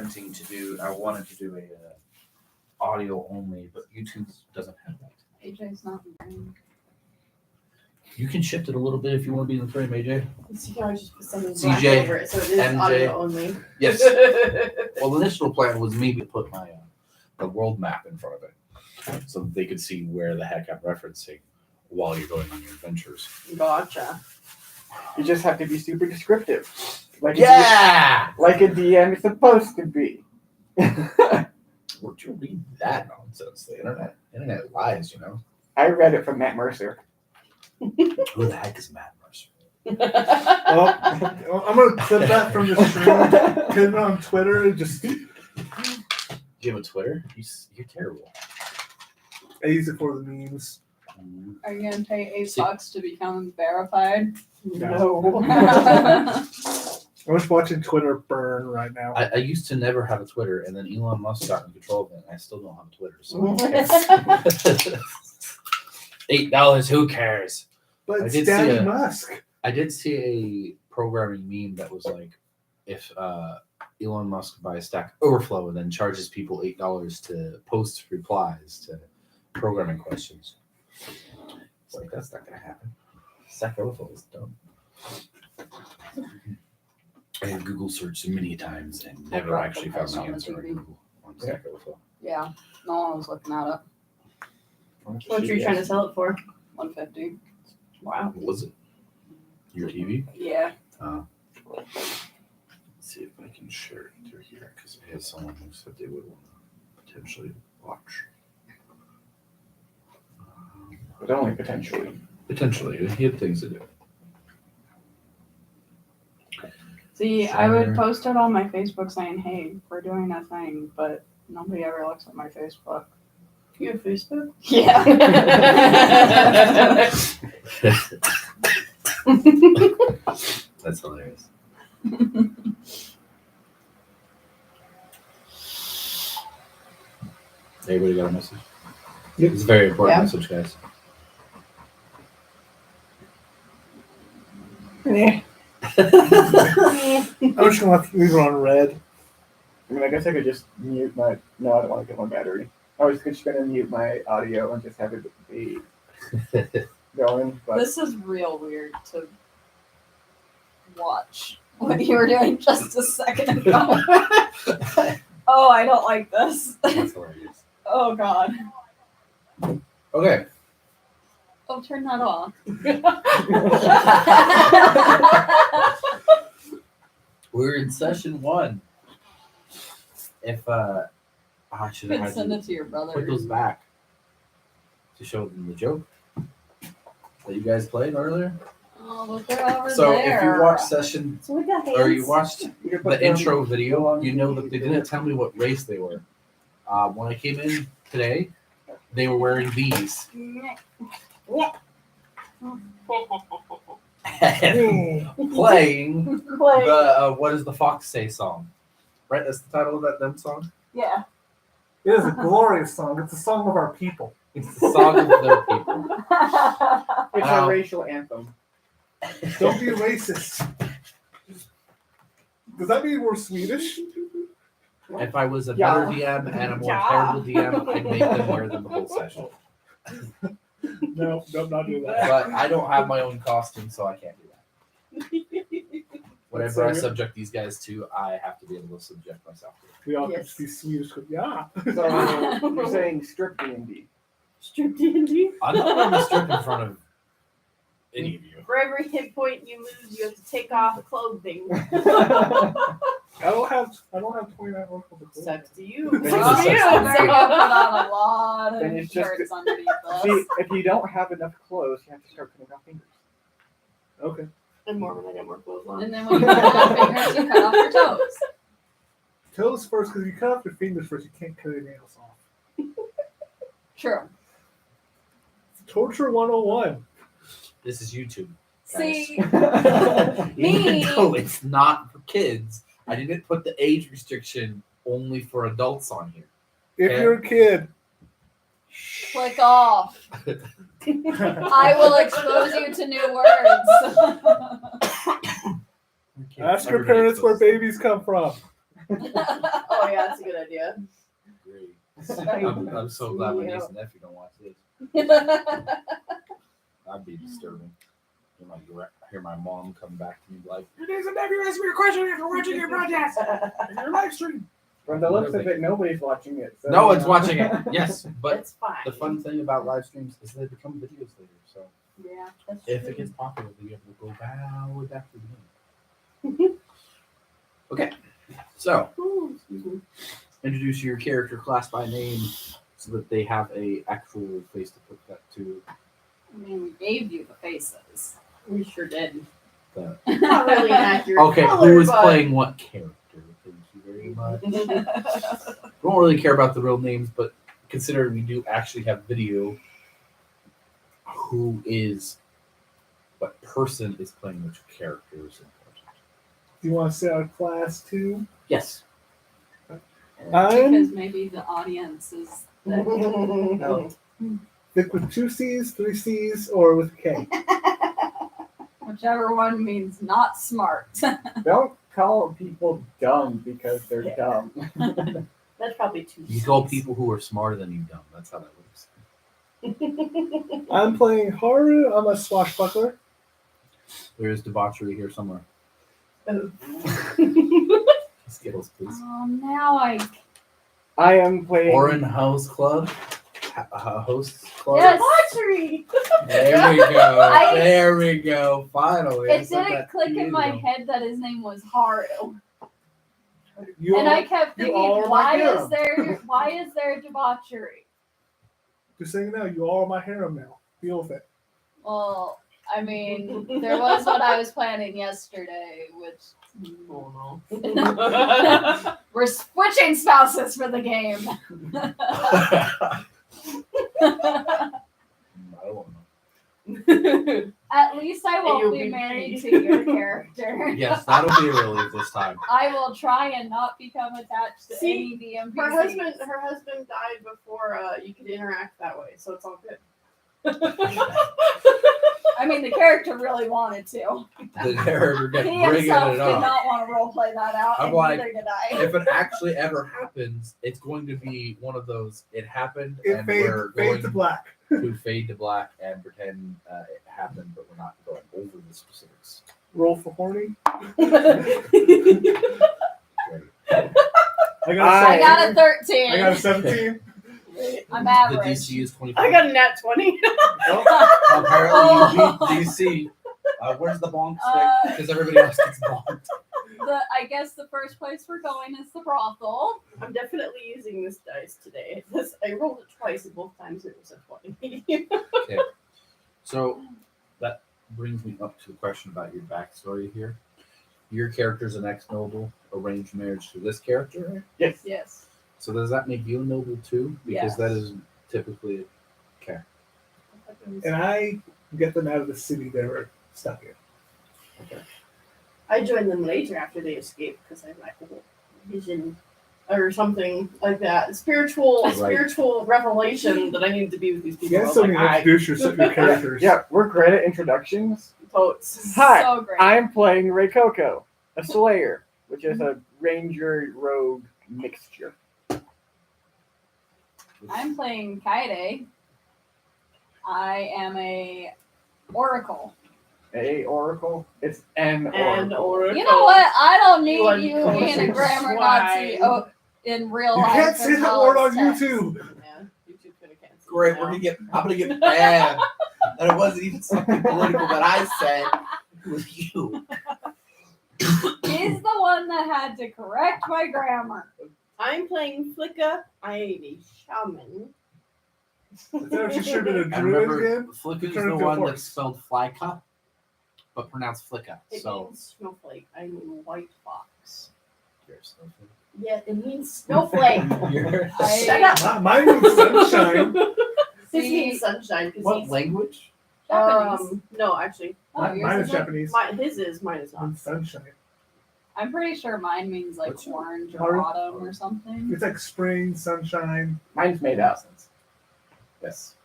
attempting to do. I wanted to do a audio only, but YouTube doesn't have that. AJ's not in frame. You can shift it a little bit if you want to be in the frame, AJ. See how I just put something CJ, black over it, so it is MJ. audio only. Yes. Well, the initial plan was me to put my the world map in front of it, so that they could see where the heck I'm referencing while you're going on your adventures. Gotcha. You just have to be super descriptive. Like Yeah. like a DM is supposed to be. Where'd you read that nonsense? The internet lies, you know. I read it from Matt Mercer. Who the heck is Matt Mercer? Well, I'm gonna clip that from the stream, put it on Twitter, and just Do you have a Twitter? You're terrible. I use it for the memes. Are you gonna pay See- $8 to become verified? No. I'm just watching Twitter burn right now. I used to never have a Twitter, and then Elon Musk got in control of it, and I still don't have a Twitter. So $8, who cares? But I it's did see Daddy a- Musk. I did see a programming meme that was like, if Elon Musk buys Stack Overflow and then charges people $8 to post replies to programming questions. It's like, that's not going to happen. Stack Overflow is dumb. I have Google searched many times and never dropped actually the found the post on the answer on TV. Google on Stack Overflow. Yeah, no one was looking at it. What were you trying to sell it for? $150. Wow. What was it? Your TV? Yeah. Let's see if I can share it through here because I had someone who said they would want to potentially watch. But only potentially. Potentially, he had things to do. See, I would Sure. post it on my Facebook saying, hey, we're doing a thing, but nobody ever looks at my Facebook. You have Facebook? Yeah. That's hilarious. Everybody got a message? Yep. It's a very important Yeah. message, guys. I'm just gonna have to leave it on red. I mean, I guess I could just mute my. No, I don't want to get my battery. I was just gonna mute my audio and just have it be going. But This is real weird to watch what you were doing just a second ago. Oh, I don't like this. That's hilarious. Oh, God. Okay. Oh, turn that off. We're in session 1. If I should You have can had send you it to your brother. put those back to show them the joke that you guys played earlier. Oh, look, they're over So there. if you watch session So we got hands. or you watched you could put the them- intro video, you know that they didn't tell me what race they were. When I came in today, they were wearing these. Playing Play. the What Does the Fox Say song. Right? That's the title of that them song? Yeah. It is a glorious song. It's a song of our people. It's the song of their people. It's Wow. a racial anthem. Don't be racist. Does that mean we're Swedish? If I was a Yeah. better DM and a more Yeah. terrible DM, I'd make them wear them the whole session. No, don't not do that. But I don't have my own costume, so I can't do that. Whatever I subject these guys to, I have to be able to subject myself to. We all Yes. can be Swedish. Yeah. So you're saying strip D&D. Strip D&D. I'm not going to strip in front of any of you. For every hit point you lose, you have to take off clothing. I don't have 29 work of the Sucks to you. Then Oh, it's you're just- gonna put on a lot Then of it's just- shirts underneath this. See, if you don't have enough clothes, you have to start cutting off fingers. Okay. And more when I got more clothes on. And then when you cut off your fingers, you cut off your toes. Toes first, because you cut off your fingers first, you can't cut your nails off. True. Torture 101. This is YouTube. See, Even Me? though it's not for kids, I didn't put the age restriction only for adults on here. If Okay. you're a kid, click off. I will expose you to new words. ask your parents where babies come from. Oh yeah, that's a good idea. Great. Sorry. I'm so glad my niece Yeah. and nephew don't watch this. That'd be disturbing. Hear my mom come back to me like, "Your niece and nephew asked me a question after watching your broadcast, your live stream." From the looks of it, nobody's watching it. So, No one's watching it. Yes, but It's fine. the fun thing about live streams is they become videos later. So Yeah, that's if true. it gets popular, we'll be able to go back to the beginning. Okay, so Ooh, excuse me. introduce your character class by name so that they have a actual face to put that to. I mean, we gave you the faces. We sure did. The, Not really an accurate okay, color, who is but- playing what character? Thank you very much. We don't really care about the real names, but considering we do actually have video, what person is playing which character is important. Do you want to say our class too? Yes. Because maybe the audience is. No. Stick with 2 C's, 3 C's, or with K. Whichever one means not smart. Don't call people dumb because they're Yeah. dumb. That's probably too. You call people who are smarter than you dumb. That's how that works. I'm playing Haru. I'm a swashbuckler. There is debauchery here somewhere. Skittles, please. Now I am playing. Orin House Club. Hosts Club. Yes. Debauchery. There we go. I- There we go. Finally. it didn't click in my head that his name was Haru, You and are, I kept you thinking, all are my why hero. is there debauchery? just saying now, you all are my harem now. Deal with it. Well, I mean, there was what I was planning yesterday, which Oh we're switching spouses for the game. I don't know. no. At least I you'll won't be be married to married. your character. Yes, that'll be a relief this time. I will try and not become attached to See, any DMPCs. Her husband died before you could interact that way, so it's all good. I mean, the character really wanted to. The character kept He bringing himself it did up. not want to roleplay that out, I'm and like, neither did I. If it actually ever happens, it's going to be one of those. It happened, It and we're fades going to black. to fade to black and pretend it happened, but we're not going over the specifics. Roll for horny. Great. I got I a got a 17. 13. I got a 17. I'm The average. DC is 25. I got a nat 20. Apparently, Oh. you beat DC. Where's the bonk stick? Uh, Because everybody else gets bonked. I guess the first place we're going is the brothel. I'm definitely using this dice today. I rolled it twice, and both times it was a 20. Okay. So that brings me up to a question about your backstory here. Your character's an ex-noble, arranged marriage to this character. Yes. Yes. So does that make you a noble too? Because Yes. that is typically okay. And I get them out of the city they were stuck in. I joined them later after they escaped because I had like a vision or something like that. Spiritual revelation that I needed to be with these people. You I guys was still like, need to I introduce your characters. Yeah, we're great at introductions. totes. Hi, So great. I'm playing Reikoko, a Slayer, which is a Ranger Rogue mixture. I'm playing Kaede. I am a oracle. A Oracle? It's an And Oracle. Oracle. You know what? I don't need You you unconscious being a grammar swine. Nazi in real You life. can't as say that well word as on text. YouTube. Yeah, YouTube's gonna cancel. Great, it we're now. gonna get. I'm gonna get bad. And it wasn't even something political that I said. It was you. He's the one that had to correct my grammar. I'm playing Flicka. I am a shaman. Is that what you should have been a I druid remember again? Flicka is Turn the into a one horse. that's spelled Flyka, but pronounced Flicka. It So means snowflake. I'm a white fox. you're snowflake. Yeah, it means snowflake. You're- I- Shut up. Mine means sunshine. This See, means sunshine because What he's language? Japanese. no, actually, Oh, yours Mine is isn't? Japanese. his is, mine is not. Means sunshine. I'm pretty sure mine means like What's your- orange or Haru? autumn or something. It's like spring, sunshine, Mine's made up. Yes.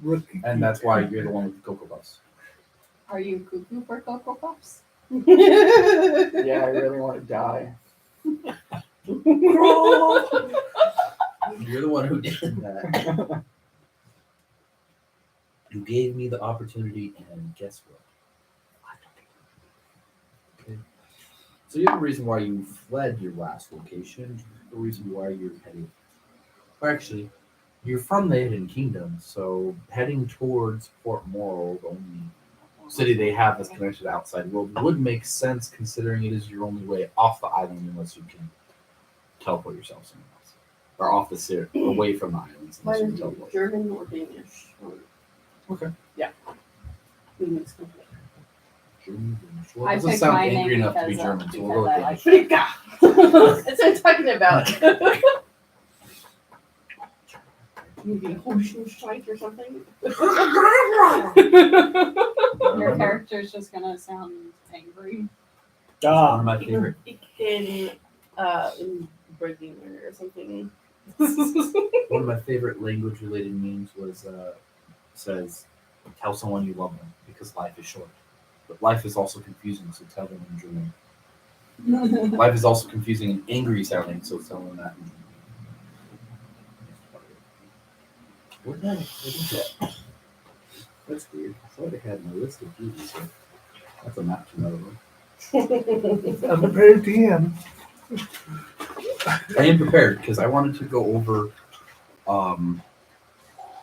rookie. And that's why you're the one with the Cocoa Puffs. Are you cuckoo for Cocoa Puffs? Yeah, I really want to die. You're the one who did that. You gave me the opportunity, and guess what? I took it. Okay. So you have a reason why you fled your last location. The reason why you're heading. Or actually, you're from the Hidden Kingdom, so heading towards Port Moral, the only city they have that's connected to the outside world, would make sense considering it is your only way off the island unless you can teleport yourself somewhere else. Or off the city, away from the islands Mine unless you is can teleport. German or Danish. Okay. Yeah. We mix them. German. Well, I it doesn't picked sound my angry name enough to be because, German, so we'll because go with I Danish. like Frika! That's what I'm talking about. Maybe a Hosenstrike or something? Your character's just gonna sound angry. One Ah, of my favorite. In breaking or something. One of my favorite language-related memes was says, "Tell someone you love them because life is short, but life is also confusing, so tell them in German. Life is also confusing and angry sounding, so tell them that." In German. What the heck is that? That's weird. I thought I had my list of duties here. That's a map to another one. I'm prepared DM. I am prepared because I wanted to go over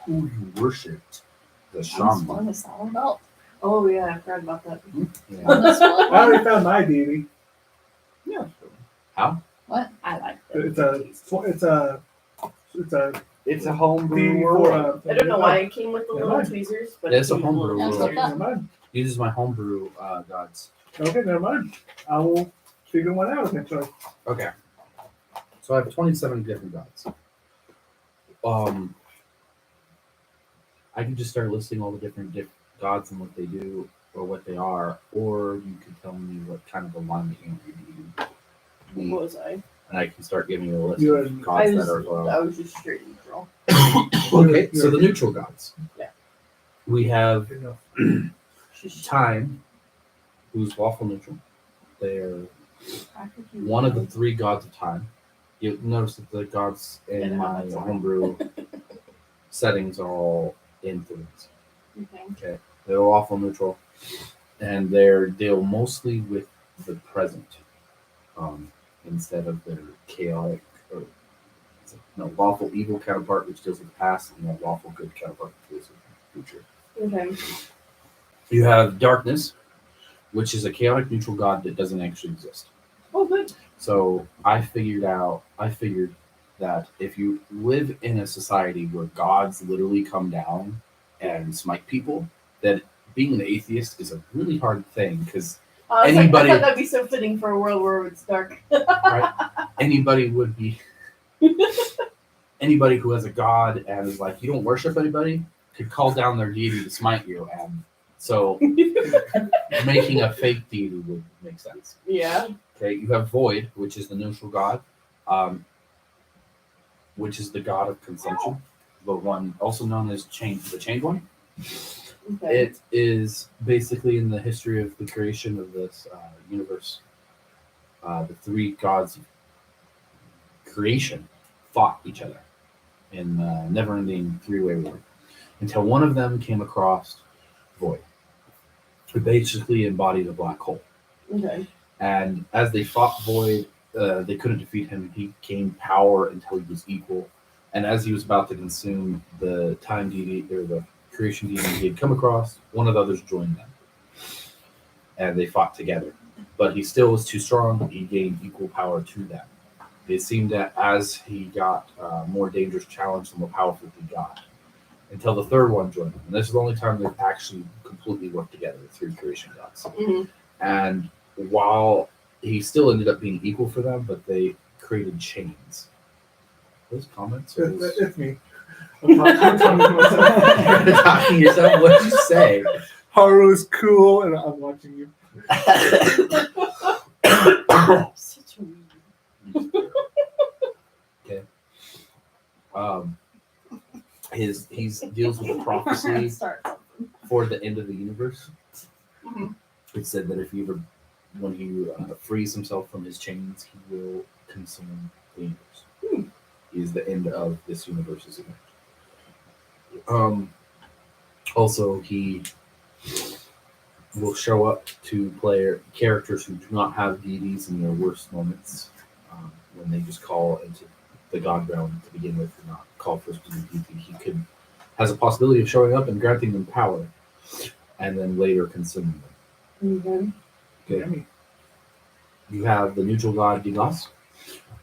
who you worshipped, the I'm shaman. still a saddle belt. Oh yeah, I forgot about that. Yeah. On this I one. already found my deity. Yeah. How? What? I like It's that. a it's a homebrew deity world. for I don't know why it came with the Never little mind. tweezers, but Yeah, it it's a came with homebrew little world. tweezers. Never mind. Uses my homebrew gods. Okay, never mind. I will figure one out eventually. Okay. So I have 27 different gods. I can just start listing all the different gods and what they do or what they are, or you can tell me what kind of alignment you want me to What was I? and I can start giving you a list You of had- gods I was, that are I was just straight neutral. okay. So the neutral gods. Yeah. We have Good enough. Just time, who's lawful neutral. They're one of the three gods of time. You'll notice that the gods in Yeah, my that's all. homebrew settings are all influence. Okay. Okay, they're lawful neutral, and they deal mostly with the present, instead of their chaotic or lawful evil counterpart, which deals with the past, and the lawful good counterpart, which deals with the future. Okay. You have darkness, which is a chaotic neutral god that doesn't actually exist. Oh, good. So I figured that if you live in a society where gods literally come down and smite people, that being an atheist is a really hard thing because I Anybody- thought that'd be so fitting for a world where it's dark. right, anybody would be anybody who has a god and is like you don't worship anybody could call down their deity to smite you, and so making a fake deity would make sense. Yeah. Okay, you have Void, which is the neutral god, which is the god of consumption, the one also known as the chained one. Okay. It is basically in the history of the creation of this universe. The three gods of creation fought each other in a never-ending three-way war until one of them came across Void, who basically embodied a black hole. Okay. And as they fought Void, they couldn't defeat him. He gained power until he was equal. And as he was about to consume the time deity or the creation deity he had come across, one of the others joined them. And they fought together. But he still was too strong. He gained equal power to them. It seemed that as he got more dangerous challenge, the more powerful he got. Until the third one joined him. And this is the only time they've actually completely worked together, the three creation gods. Mhm. And while he still ended up being equal for them, but they created chains. Those comments are It's me. I'm talking to myself. You're talking to yourself. What did you say? Haru is cool, and I'm watching you. Such a weird. Okay. He's deals with the prophecy Start. for the end of the universe. Mhm. It said that if he ever, when he frees himself from his chains, he will consume the universe. He is the end of this universe's event. Also, he will show up to player characters who do not have deities in their worst moments, when they just call into the god realm to begin with and not call for a specific deity. He has a possibility of showing up and granting them power, and then later consuming them. Mhm. Okay. You have the neutral god Digas,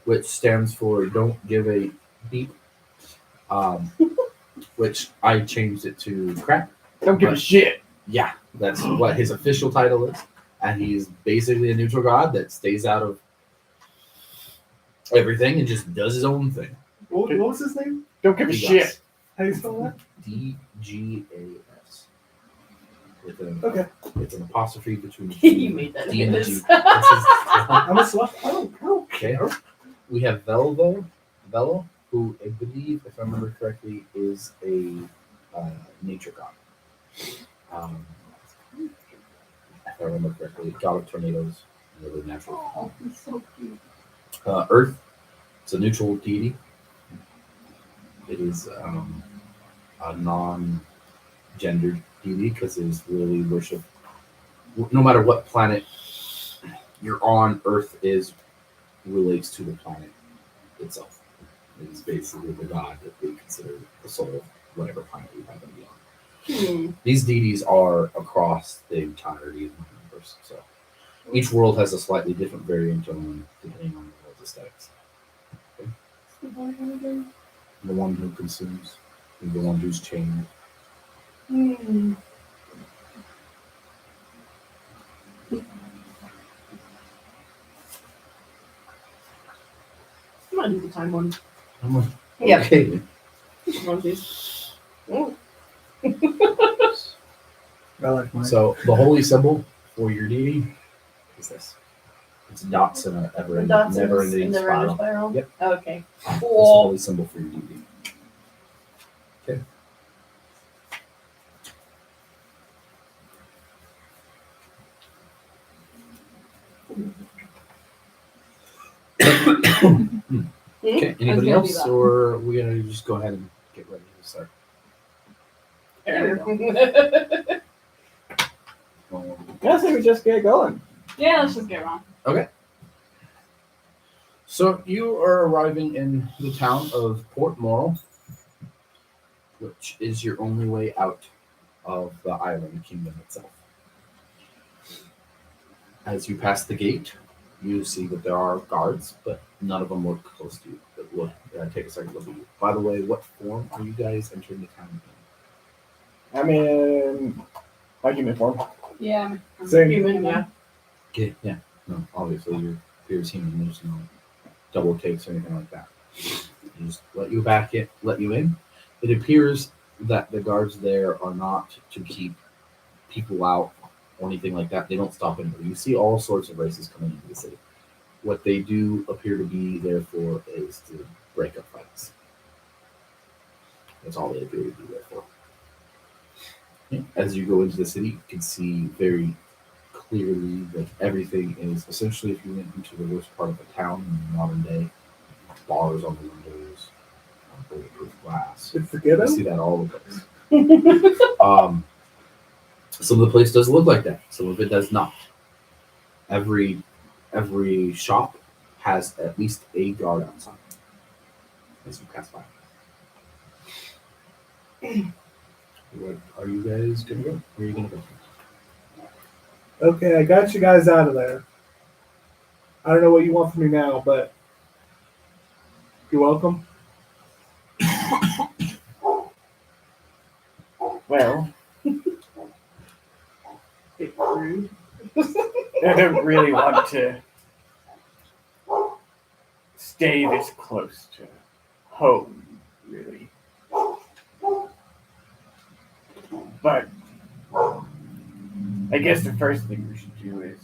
which stands for "Don't Give a Beep," which I changed it to "Crap." Don't give a shit. Yeah, that's what his official title is, and he's basically a neutral god that stays out of everything and just does his own thing. What was his name? Don't give a Digas. shit. How do you spell that? DGAS. With Okay. it's an apostrophe between the You made that D and the G. his. This is- I'm a slut. Oh, Okay. We have Velo, who I believe, if I remember correctly, is a nature god. If I remember correctly, god of tornadoes and other natural. Oh, he's so cute. Earth, it's a neutral deity. It is a non-gendered deity because it is really worship. No matter what planet you're on, Earth relates to the planet itself. It is basically the god that they consider the soul of whatever planet you happen to be on. Hmm. These deities are across the entirety of the universe. So each world has a slightly different variant on them depending on the world's aesthetics. The one who consumes, and the one who's chained. Hmm. I'm gonna do the time one. I'm like, Yeah. okay. One of these. Oh. I like mine. So the holy symbol for your deity is this. It's dots in a The dots never in ending the spiral. spiral. Yep. Okay. That's the Cool. holy symbol for your deity. Okay. Okay. Anybody gonna do else, that. or are we gonna just go ahead and get ready to start? There we go. I say we just get going. Yeah, let's just get on. So you are arriving in the town of Port Moral, which is your only way out of the island kingdom itself. As you pass the gate, you see that there are guards, but none of them look close to you. That look, take a second look at you. By the way, what form are you guys entering the town in? I'm in my human form. Yeah. Same. Human, yeah. Okay, yeah. No, obviously your peers human. There's no double takes or anything like that. They just let you in. It appears that the guards there are not to keep people out or anything like that. They don't stop anybody. You see all sorts of races coming into the city. What they do appear to be there for is to break up fights. That's all they appear to be there for. As you go into the city, you can see very clearly that everything is essentially, if you went into the worst part of the town in the modern day, bars on the windows, bulletproof glass. It's the ghetto? You see that all over the place. Some of the place does look like that. Some of it does not. Every shop has at least a guard outside as you pass by. What are you guys gonna go? Where are you gonna go? Okay, I got you guys out of there. I don't know what you want from me now, but you're welcome. Well, Bit rude. I don't really want to stay this close to home, really. But I guess the first thing we should do is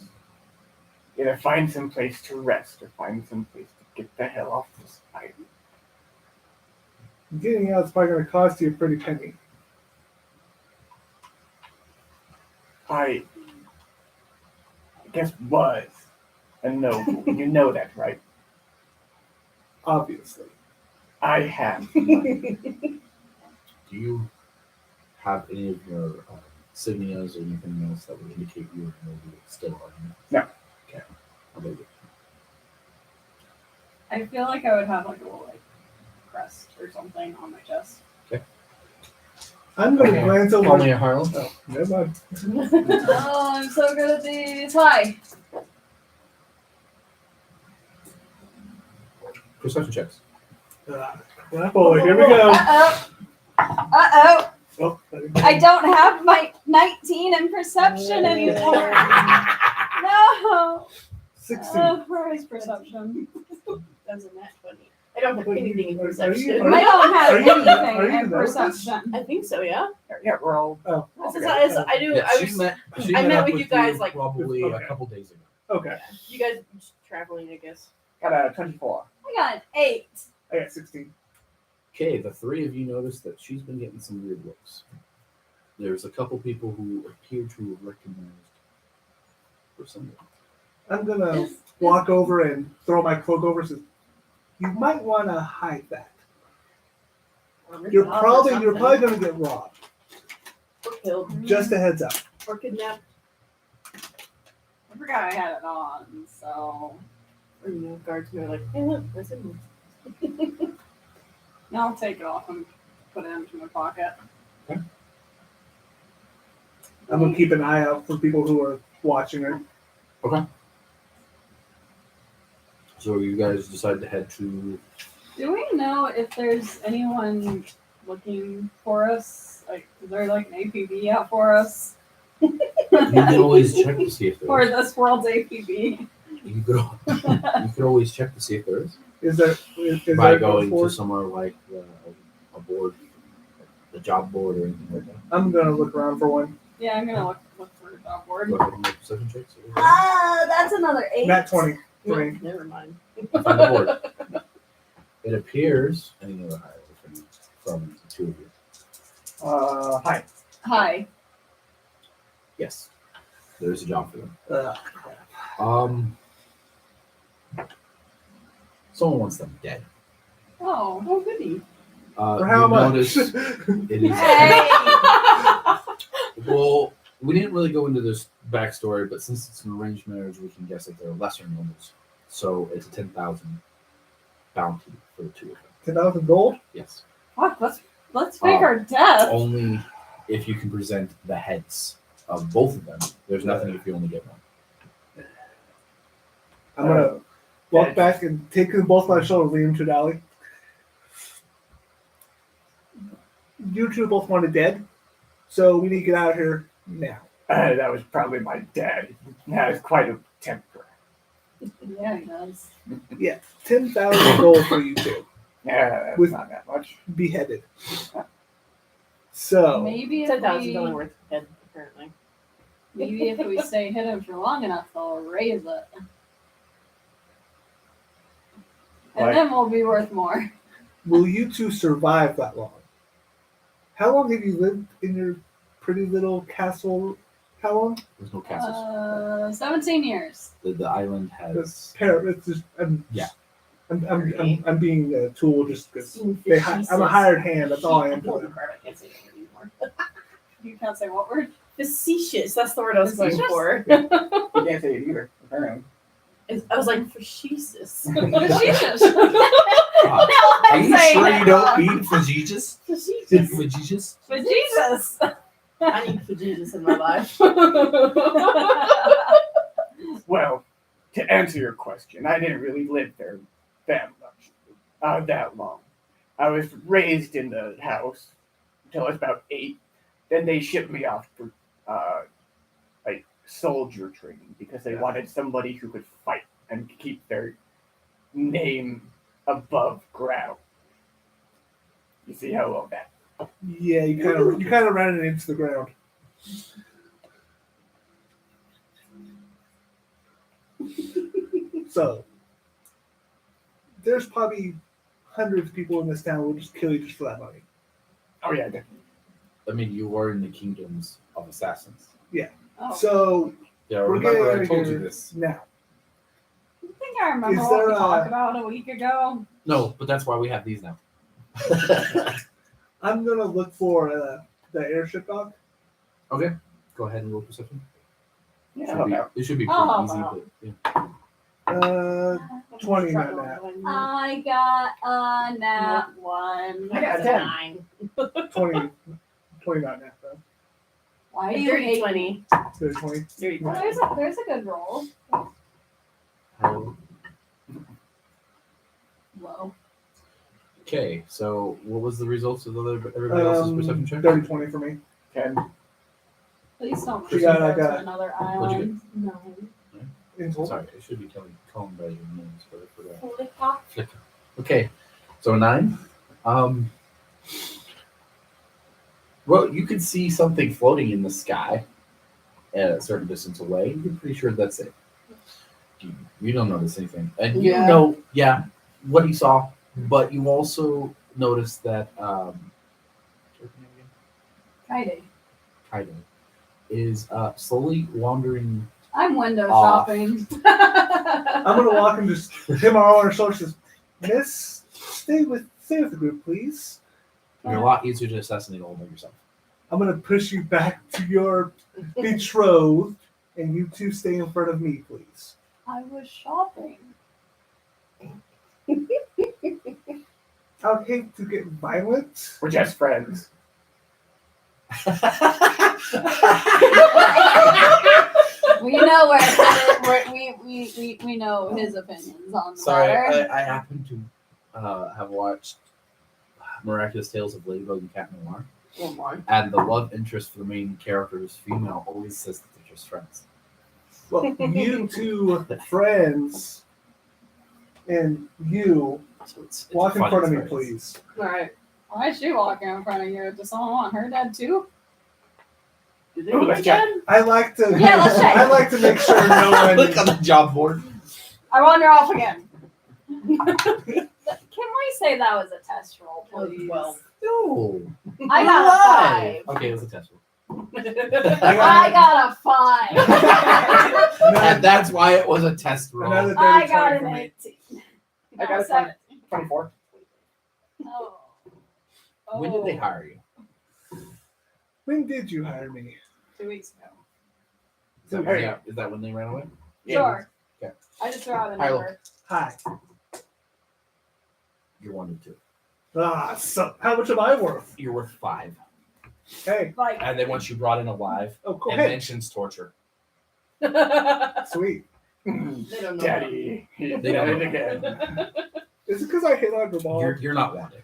either find some place to rest or find some place to get the hell off this island. Getting out is probably going to cost you a pretty penny. I guess was a noble. You know that, right? obviously. I have. Do you have any of your signias or anything else that would indicate you are maybe still on? No. Okay. How about you? I feel like I would have like a little like crest or something on my chest. I'm going to Okay. glance over. Call me a Harlem. Oh, never mind. Oh, I'm so good at these. Hi. Perception checks. Oh boy, here we go. Uh-oh. Uh-oh. Oh, I don't have my 19 in perception anymore. No. 16. Oh, where is perception? That's a nat 20. I don't have Are you- anything in are you- perception. are I don't have Are you- are anything you in nervous? perception. I think so, yeah. Yeah, roll. Oh, This is- I knew Yeah, I she was. met. She I met up with you guys, like- probably Okay. a couple days ago. okay. You guys just traveling, I guess. Got a 24. I got an 8. I got 16. Okay, the three of you notice that she's been getting some weird looks. There's a couple people who appear to have recognized for some. I'm going to walk over and throw my cloak over and say, you might want to hide that. You're probably going to get robbed. Or killed. Just a heads up. Or kidnapped. I forgot I had it on, so Or guardsmen are like, hey look, that's in here. now I'll take it off and put it into my pocket. I'm going to keep an eye out for people who are watching her. So you guys decide to head to. Do we know if there's anyone looking for us? Like, is there like an APB out for us? You can always check to see if there For is. this world's APB? You could always check to see if there is. Is there By no going to force? somewhere like a board, the job board or anything like that. I'm going to look around for one. Yeah, I'm gonna look for a job board. Go ahead and make perception checks. That's another 8. Nat 20. No, Three. never mind. Find the board. It appears. Any other highlights from the two of you? Hi. Hi. Yes, there's a job for them. Uh, Someone wants them dead. Oh. Oh, goody. for how you much? notice it is. Hey. Well, we didn't really go into this backstory, but since it's an arranged marriage, we can guess that they're lesser nobles. So it's a 10,000 bounty for the two of them. 10,000 gold? Yes, Fuck, let's fake our death. only if you can present the heads of both of them. There's nothing if you only get one. I'm going to walk back and take them both by the shoulder, lead them to Dolly. You two both wanted dead, so we need to get out of here now. That was probably my dad. He has quite a temper. Yeah, he does. 10,000 gold for you two. Yeah, that's With- not that much. Beheaded. So, Maybe if 10,000 only we worth head, apparently. maybe if we stay hidden for long enough, they'll raise it, and Right. then we'll be worth more. will you two survive that long? How long have you lived in your pretty little castle? How long? There's no castles. 17 years. The island It's has. it's just, Yeah. I'm being a tool just because I'm a Facetious. hired hand. That's all I am to Holy them. crap, I can't say that word anymore. You can't say what word? Facetious, that's the word I was going Facetious? for. You can't say it either, apparently. I was like, facetious. Facetious. Ah, Now Are I'm you saying sure it you don't wrong. mean facetious? Facetious. Facetious? But Jesus. I need facetious in my life. Well, to answer your question, I didn't really live there that much, that long. I was raised in the house until I was about 8. Then they shipped me off for like soldier training because they wanted somebody who could fight and keep their name above ground. You see how well that? Yeah, you kind of ran it into the ground. So there's probably hundreds of people in this town who will just kill you just for that money. Oh yeah, definitely. I mean, you were in the kingdoms of assassins. Oh. So Yeah, we're remember getting out I of told you here this. now. think I remember Is what we there talked a- about a week ago. No, but that's why we have these now. I'm gonna look for the airship dock. Okay, go ahead and roll perception. Yeah. It should be Oh, pretty easy, wow. but yeah. 20 not that. I got a nat 1. I got a 10. 20 not that though. Why A do you dirty hate 20. There's 20. Dirty Well, 20. there's a good roll. Low. Okay, so what was the results of everybody else's perception check? Dirty 20 for me. 10. Please don't You got- I go got to it. another What'd you island. No. In total. Sorry, it should be calling by your names, but I forgot. Holy cock. Flicker. Okay, so a 9. Well, you can see something floating in the sky at a certain distance away. You're pretty sure that's it. You don't notice anything, and you Yeah. know, what he saw. But you also noticed that Kaide. Kaido is slowly wandering. I'm window Off. shopping. I'm gonna walk and just him on our shoulders. Miss, stay with the group, please. You're a lot easier to assassinate all by yourself. I'm gonna push you back to your betrothed, and you two stay in front of me, please. I was shopping. I would hate to get violent. We're just friends. We know we know his opinions on the Sorry, matter. I happen to have watched Miraculous Tales of Ladybug and Cat Noir, Oh my. and the love interest for the main character is female. Always says that they're just friends. Well, you two friends, and you So it's walk in fun front of me, experience. please. Alright. Why is she walking in front of you? Does someone want her dead too? Did they Ooh, want let's me check. dead? I like to. Yeah, let's check. I like to make sure no one. Look on the job board. I wander off again. Can we say that was a test roll, please? Well. No. I got a 5. Okay, it was a test roll. I got a 5. And that's why it was a test roll. Another I dirty got 20 an for me. 18. I got a 7. 24. Oh. When did they hire you? When did you hire me? 2 weeks ago. Is that when they ran away? Sure. Okay. I just threw out a Hi, number. Hi. You're 1 and 2. So how much am I worth? You're worth 5. Hey, Like, And then once you brought in alive, oh, go it ahead. mentions torture. Sweet. They don't know. Daddy. They They don't did know. it again. Is it because I hit on your ball? You're not wanted.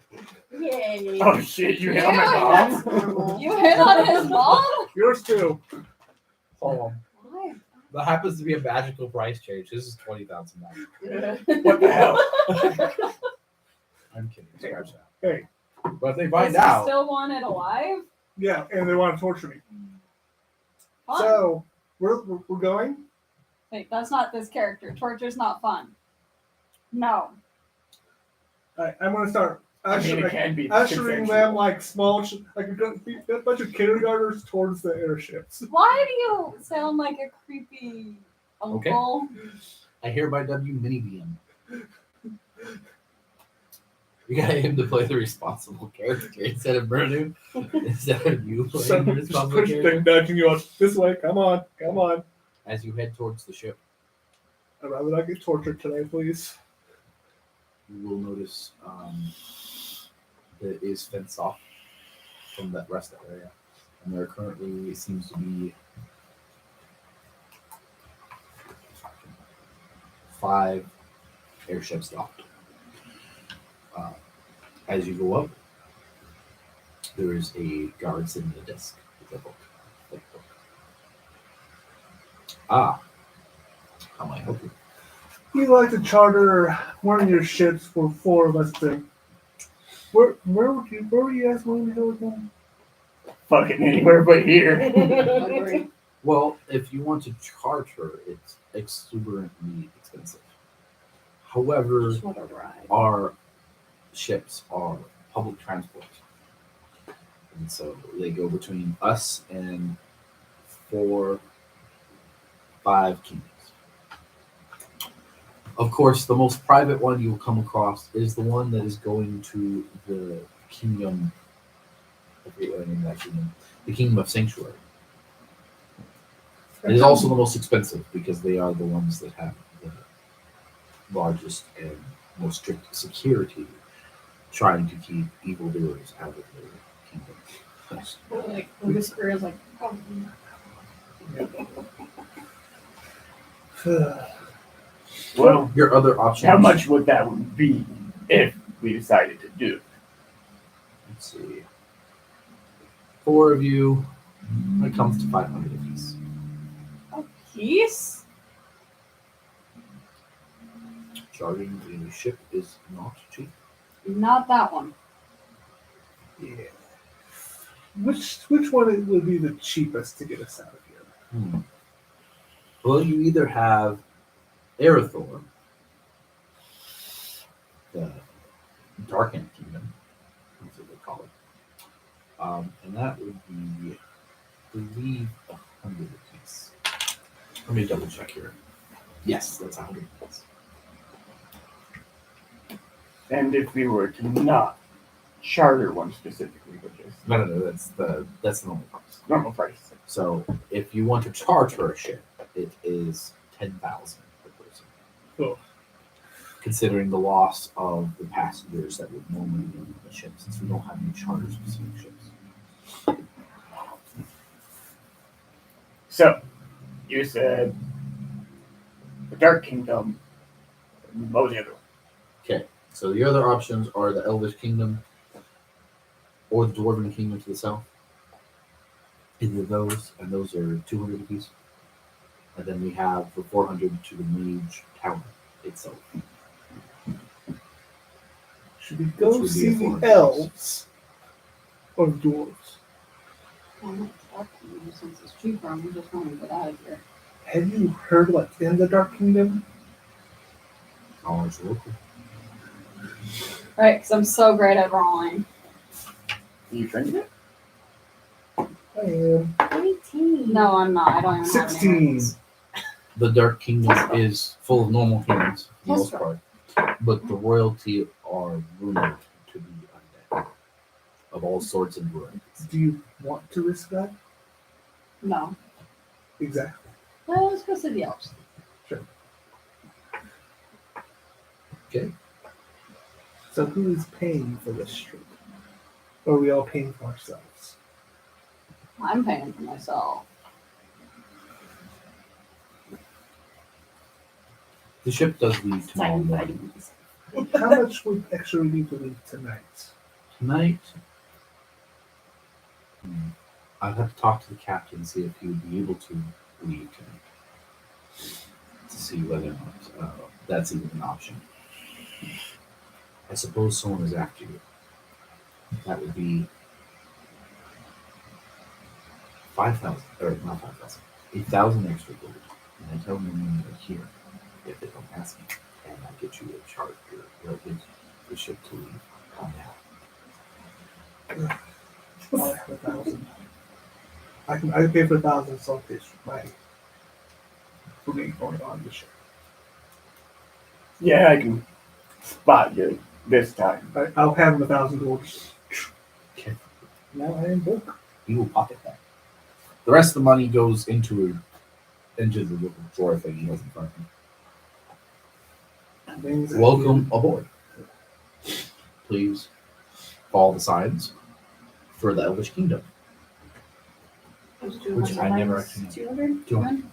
Yay. Oh shit, you hit on my Yeah. mom? Normal. you hit on his mom? Yours too. Oh, Why? that happens to be a magical price change. This is $20,000. What the hell? I'm kidding. Scratch that. Hey. But if they Is find he out, still wanted alive? Yeah, and they want to torture me. Fun. So we're going. Wait, that's not this character. Torture's not fun. No. I'm gonna start I mean, it ushering, can be ushering them consensual. like small, like a bunch of kindergartners towards the airships. Why do you sound like a creepy uncle? I hereby W Mini BM. You got him to play the responsible character instead of Bruno. Instead of you playing So the just responsible push character. them, nudging you out this way. Come on, come on. As you head towards the ship, I'd rather not get tortured today, please. you will notice that it is fenced off from that rest area. And there currently seems to be 5 airships docked. As you go up, there is a guard sitting at a desk with a book. Thick book. Ah, how may I help you? We'd like to charter one of your ships for 4 of us to. Where were you guys going to go again? Fucking anywhere but here. Agree. Well, if you want to charter, it's exuberantly expensive. However, Just want to ride. our ships are public transport. And so they go between us and 4, 5 kingdoms. Of course, the most private one you will come across is the one that is going to the kingdom. I forget what I named that kingdom. The kingdom of Sanctuary. It is also the most expensive because they are the ones that have the largest and most strict security, trying to keep evildoers out of their kingdom. Like the whisper is like, oh, Well, Your other options. how much would that be if we decided to do? Let's see. 4 of you. It comes to 500 apiece. peace. Charging a ship is not cheap. Not that one. Yeah. Which one would be the cheapest to get us out of here? Well, you either have Erythor, the Darkened Kingdom, that's what they call it, and that would be, I believe, 100 apiece. Let me double check here. Yes, that's 100 apiece. And if we were to not charter one specifically, but just No, that's the normal price. normal price. So if you want to charter a ship, it is 10,000 per person. Cool. Considering the loss of the passengers that would normally be on the ship, since we don't have any charter specific ships. So, you said the Dark Kingdom. What was the other one? So the other options are the Elvish Kingdom or the Dwarven Kingdom to the south. Either of those, and those are 200 apiece. And then we have the 400 to the Mage Tower itself. Should we Which go would be see a the 400 elves or dwarves? Since it's cheaper, I'm just going to get out of here. Have you heard what's in the Dark Kingdom? Knowledge local. Right, because I'm so great at rolling. Are you trying it? I am 18. No, I'm not. I don't even have any 16. rings. The Dark Kingdom is full of normal humans for the Yes, most sir. part, but the royalty are rumored to be undead of all sorts and varieties. Do you want to risk that? No. Exactly. Well, let's go see the elves. Okay. So who is paying for this trip? Or are we all paying for ourselves? I'm paying for myself. The ship does leave tomorrow Sign morning. items. How much would extra we need to leave tonight? Tonight, I'd have to talk to the captain and see if he would be able to leave tonight. To see whether or not that's even an option. I suppose someone is after you. That would be 5,000, or not 5,000, 8,000 extra gold. And I tell them when they're here, if they don't ask me, and I get you a chart or get the ship to leave on that. I have 1,000. I can pay for 1,000 saltfish for my food going on the ship. Yeah, I can spot you this time. I'll have him 1,000 gold. Okay. Now I am broke. You will pocket that. The rest of the money goes into the little drawer thing he has in front of him. Things that Welcome aboard. Please follow the signs for the Elvish Kingdom. Which I never actually- 200? 200.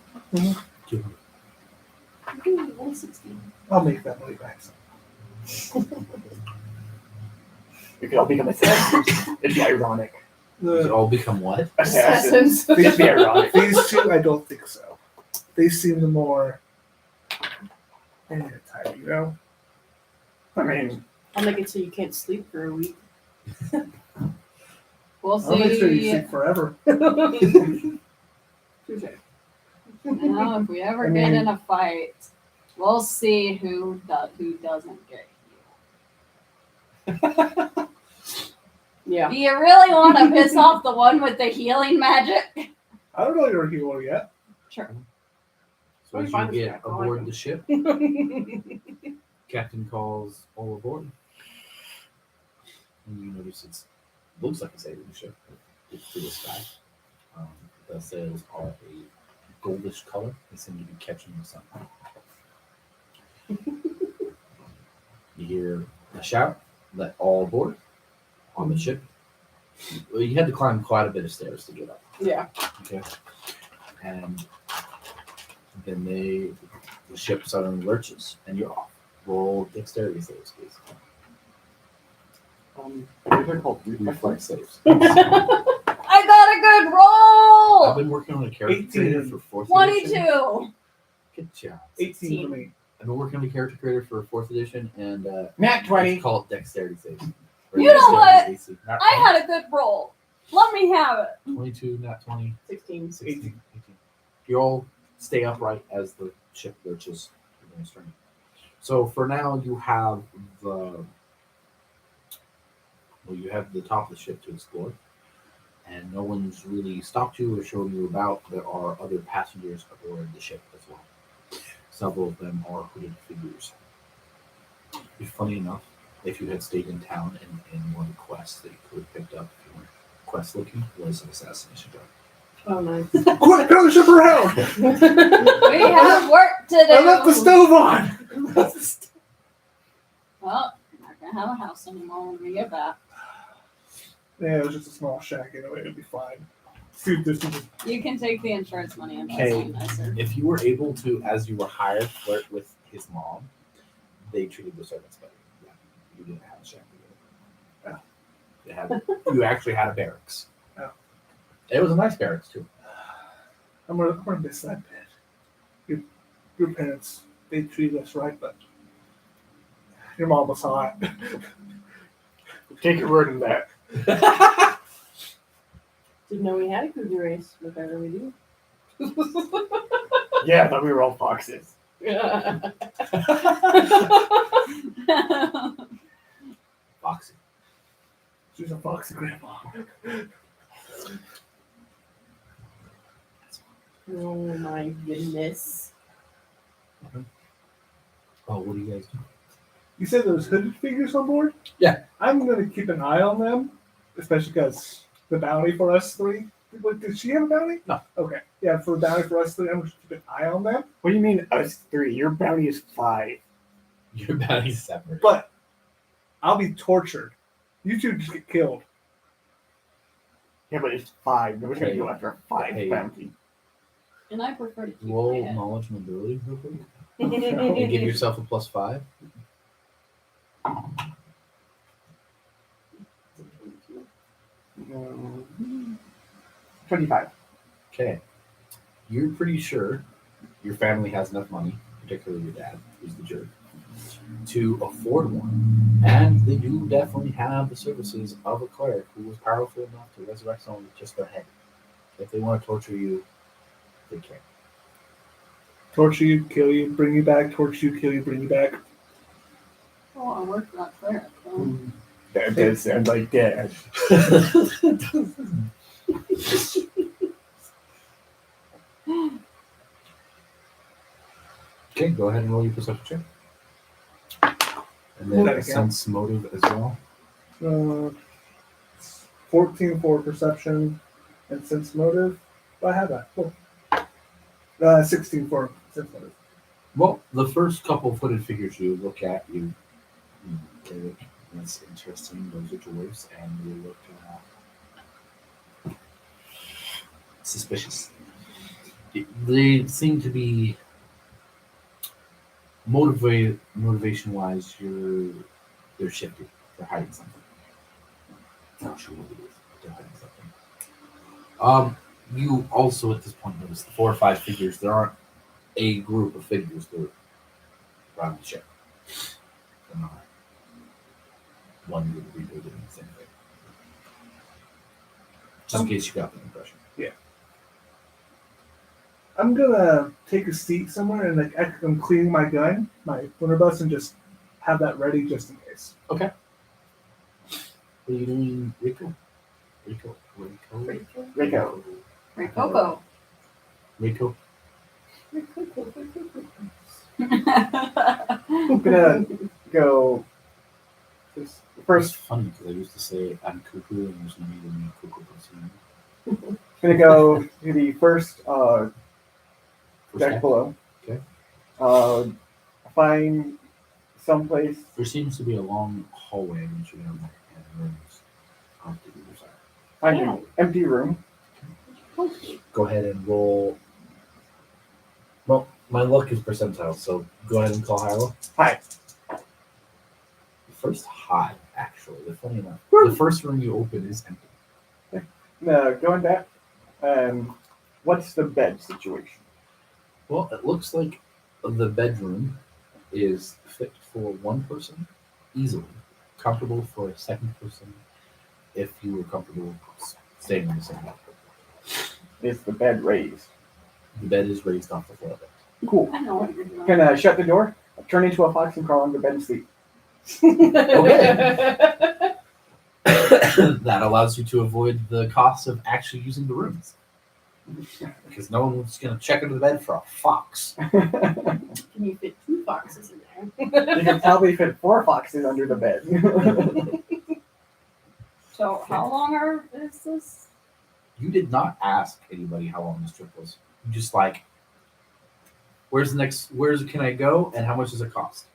200. Ooh, 160. I'll make that money back. We could all become assassins. It'd be ironic. Does it all become what? Assassins. Assassins. It'd be ironic. These two, I don't think so. They seem the more tired, you know? I mean, I'll make it so you can't sleep for a week. We'll I'll make sure you see. sleep forever. Touche. Now, if we ever I get mean- in a fight, we'll see who doesn't get healed. Yeah. Do you really want to piss off the one with the healing magic? I don't know you're a hero yet. Sure. So Let me as find you this get guy. I like aboard him. the ship, captain calls all aboard. And you notice looks like a sailing ship. It's to the sky. The sails are a goldish color. They seem to be catching the sun. You hear a shout that all aboard on the ship. Well, you had to climb quite a bit of stairs to get up. Yeah. Okay. And then the ship suddenly lurches and you're off. Roll dexterity saves, please. What are they called? Reflex saves. I got a good roll. I've been working on a character 18. creator for fourth edition. 22. Good job. 18 for me. I've been working on a character creator for fourth edition, and Nat 20. it's called dexterity saves. Or You know what? dexterity AC. Not I had a good roll. Let me have it. 22, not 20, 16. 16, 18. You all stay upright as the ship lurches against stern. So for now, you have you have the top of the ship to explore, and no one's really stopped you or shown you about. There are other passengers aboard the ship as well. Several of them are hooded figures. It's funny enough, if you had stayed in town in one of the quests that you could have picked up if you weren't quest looking, was an assassination job. Oh, nice. Quick, turn the ship around! We have work to I left the do. stove on! Well, I'm not gonna have a house anymore when we get back. Yeah, it was just a small shack anyway, it'd be fine. Dude, this is You can take the insurance money and buy Okay. something nicer. If you were able to, as you were hired, flirt with his mom, they treated the servants better. Yeah, you didn't have a shack together. You actually had a barracks. Yeah. It was a nice barracks too. I'm gonna miss that bit. Your parents, they treated us right, but your mom was hot. Take your word on that. Didn't know we had a cougar race, but better we do. Yeah, I thought we were all foxes. Foxy. She's a foxy grandma. Oh my goodness. Oh, what do you guys do? You said there was hooded figures on board? Yeah. I'm gonna keep an eye on them, especially because the bounty for us three. Did she have a bounty? No. Okay. Yeah, for the bounty for us three, I'm gonna keep an eye on them. What do you mean us three? Your bounty is 5. Your bounty's separate. But I'll be tortured. You two just get killed. Yeah, but it's 5. Nobody's Okay. gonna go after a 5 Hey. bounty. And I prefer to keep my Roll head. knowledge and ability real quick. And give yourself a +5. 25. Okay. You're pretty sure your family has enough money, particularly your dad, who's the jerk, to afford one. And they do definitely have the services of a cleric who was powerful enough to resurrect someone with just their head. If they want to torture you, they can. Torture you, kill you, bring you back. Torture you, kill you, bring you back. Oh, I work for that cleric. So. That does sound like that. Okay, go ahead and roll your perception check. And then That a again. sense motive as well. 14 for perception and sense motive. Oh, I have that. Cool. 16 for sense motive. Well, the first couple footed figures you look at, they look, that's interesting. Those are dwarves, and they look suspicious. They seem to be motivation-wise. They're shifty. They're hiding something. Not sure what it is, but they're hiding something. You also at this point notice the 4 or 5 figures. There aren't a group of figures that are around the ship. They're not one group rebuilding the same thing. Just in case you got the impression. I'm gonna take a seat somewhere and like I'm cleaning my gun, my blunderbuss, and just have that ready just in case. What are you doing, Rico? Rico. Ricoco. Rico. I'm gonna go It's first. funny because I used to say I'm cuckoo and there's no need to be cuckoo person. Gonna go to the first First deck deck. below. Okay. Find someplace. There seems to be a long hallway once you down there and rooms off to either side. Find an empty room. Go ahead and roll. Well, my luck is percentile, so go ahead and call Hyla. Hi. The first high, actually. The funny enough, the first room you open is empty. Going back. What's the bed situation? Well, it looks like the bedroom is fit for one person easily, comfortable for a second person if you were comfortable staying on the same bed. Is the bed raised? The bed is raised off the floor. Cool. I know what you're doing. Can I shut the door? Turn into a fox and crawl under bed and sleep. That allows you to avoid the cost of actually using the rooms. Because no one's going to check under the bed for a fox. Can you fit 2 foxes in there? You can probably fit 4 foxes under the bed. So how long is this? You did not ask anybody how long this trip was. You just like, where can I go and how much does it cost?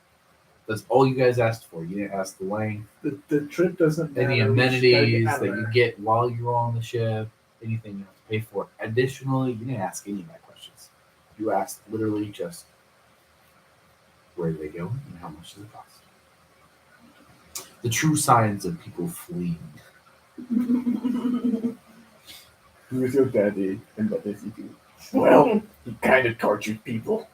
That's all you guys asked for. You didn't ask the length, The trip doesn't matter. any We just gotta amenities get out of that you there. get while you're on the ship, anything you have to pay for. Additionally, you didn't ask any of my questions. You asked literally just where do they go and how much does it cost. The true signs of people fleeing. Who's your daddy and what does he do? Well, he kind of tortures people.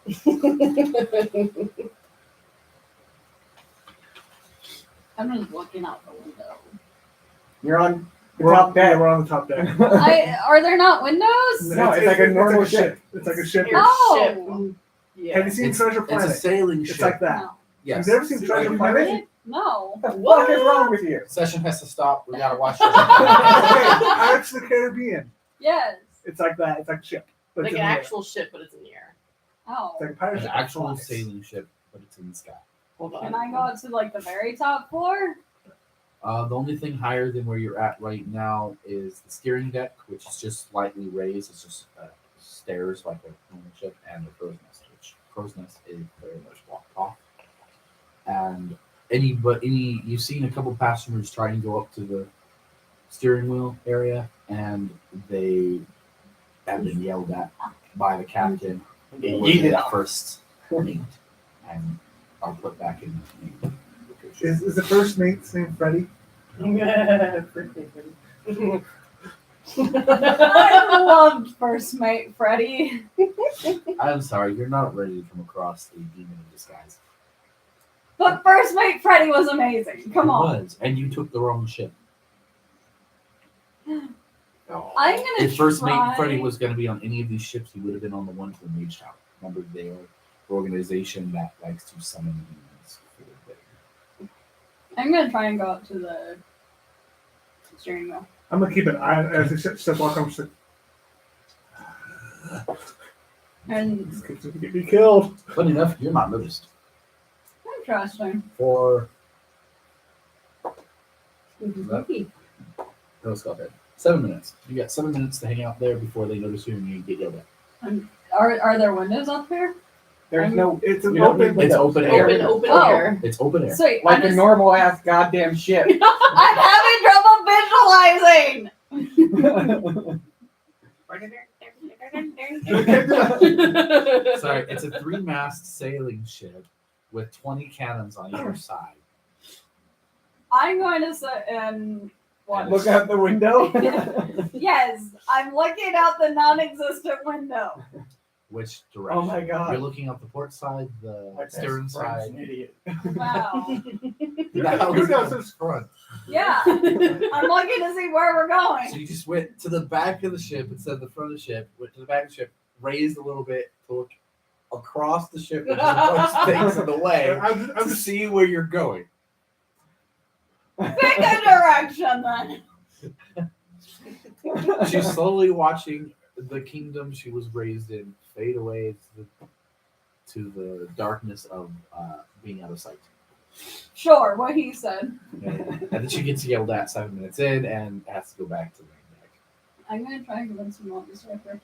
I'm just looking out the window. You're on the We're top on, yeah, deck. we're on the top deck. Are there not windows? No, it's like a normal ship. It's like a ship. Your Oh. ship. Have Yeah. you seen It's- Treasure It's a Planet? sailing It's ship. like that. No. Yes. You've never seen Treasure You've Planet? never Okay, No. What the fuck is wrong with you? Session has to stop. We gotta watch Pirates of the Caribbean. Yes. It's like that. It's like a ship. But Like it's an in the air. actual ship, but it's in the air. Oh. It's like a pirate an ship. actual that flies. sailing ship, but it's in the sky. Hold on. Can I go up to like the very top floor? The only thing higher than where you're at right now is the steering deck, which is just slightly raised. It's just stairs like a normal ship, and the crow's nest, which crow's nest is very much blocked off. And you've seen a couple passengers try and go up to the steering wheel area, and they have been yelled at by the captain. Get When yeeted they out. first meet, and are put back in. Is the first mate's name Freddy? I loved First Mate Freddy. I'm sorry, you're not ready to come across the demon in disguise. But First Mate Freddy was amazing. Come It on. was, and you took the wrong ship. I'm gonna If First try. Mate Freddy was going to be on any of these ships, he would have been on the one to the Mage Tower. Remember, they are organization that likes to summon demons. I'm gonna try and go up to the steering wheel. I'm gonna keep an eye on it as the ship step walk. I'm just like, And this kid's gonna get me killed. Funny enough, you're not noticed. interesting. For let's go ahead. 7 minutes. You got 7 minutes to hang out there before they notice you and you get yelled at. Are there windows up here? There's no. It's an You don't open. need It's open air. Open Oh. air. It's open air. Sweet. Like I'm, a just, normal ass goddamn ship. I'm having trouble visualizing. Sorry, it's a 3-mast sailing ship with 20 cannons on either side. I'm going to sit in what? Look out the window. Yes, I'm looking out the non-existent window. Which direction? Oh my God. You're looking out the port side, the My best stern friend's side. an idiot. Wow. The hell Who is knows in this? front? Yeah, I'm looking to see where we're So going. you just went to the back of the ship instead of the front of the ship, went to the back of the ship, raised a little bit to look across the ship, which is a bunch of things in the way, I'm to just see where you're going. Pick a direction then. She's slowly watching the kingdom she was raised in fade away to the darkness of being out of sight. Sure, what he said. And then she gets yelled at 7 minutes in and has to go back to the main deck. I'm gonna try and convince him on this record.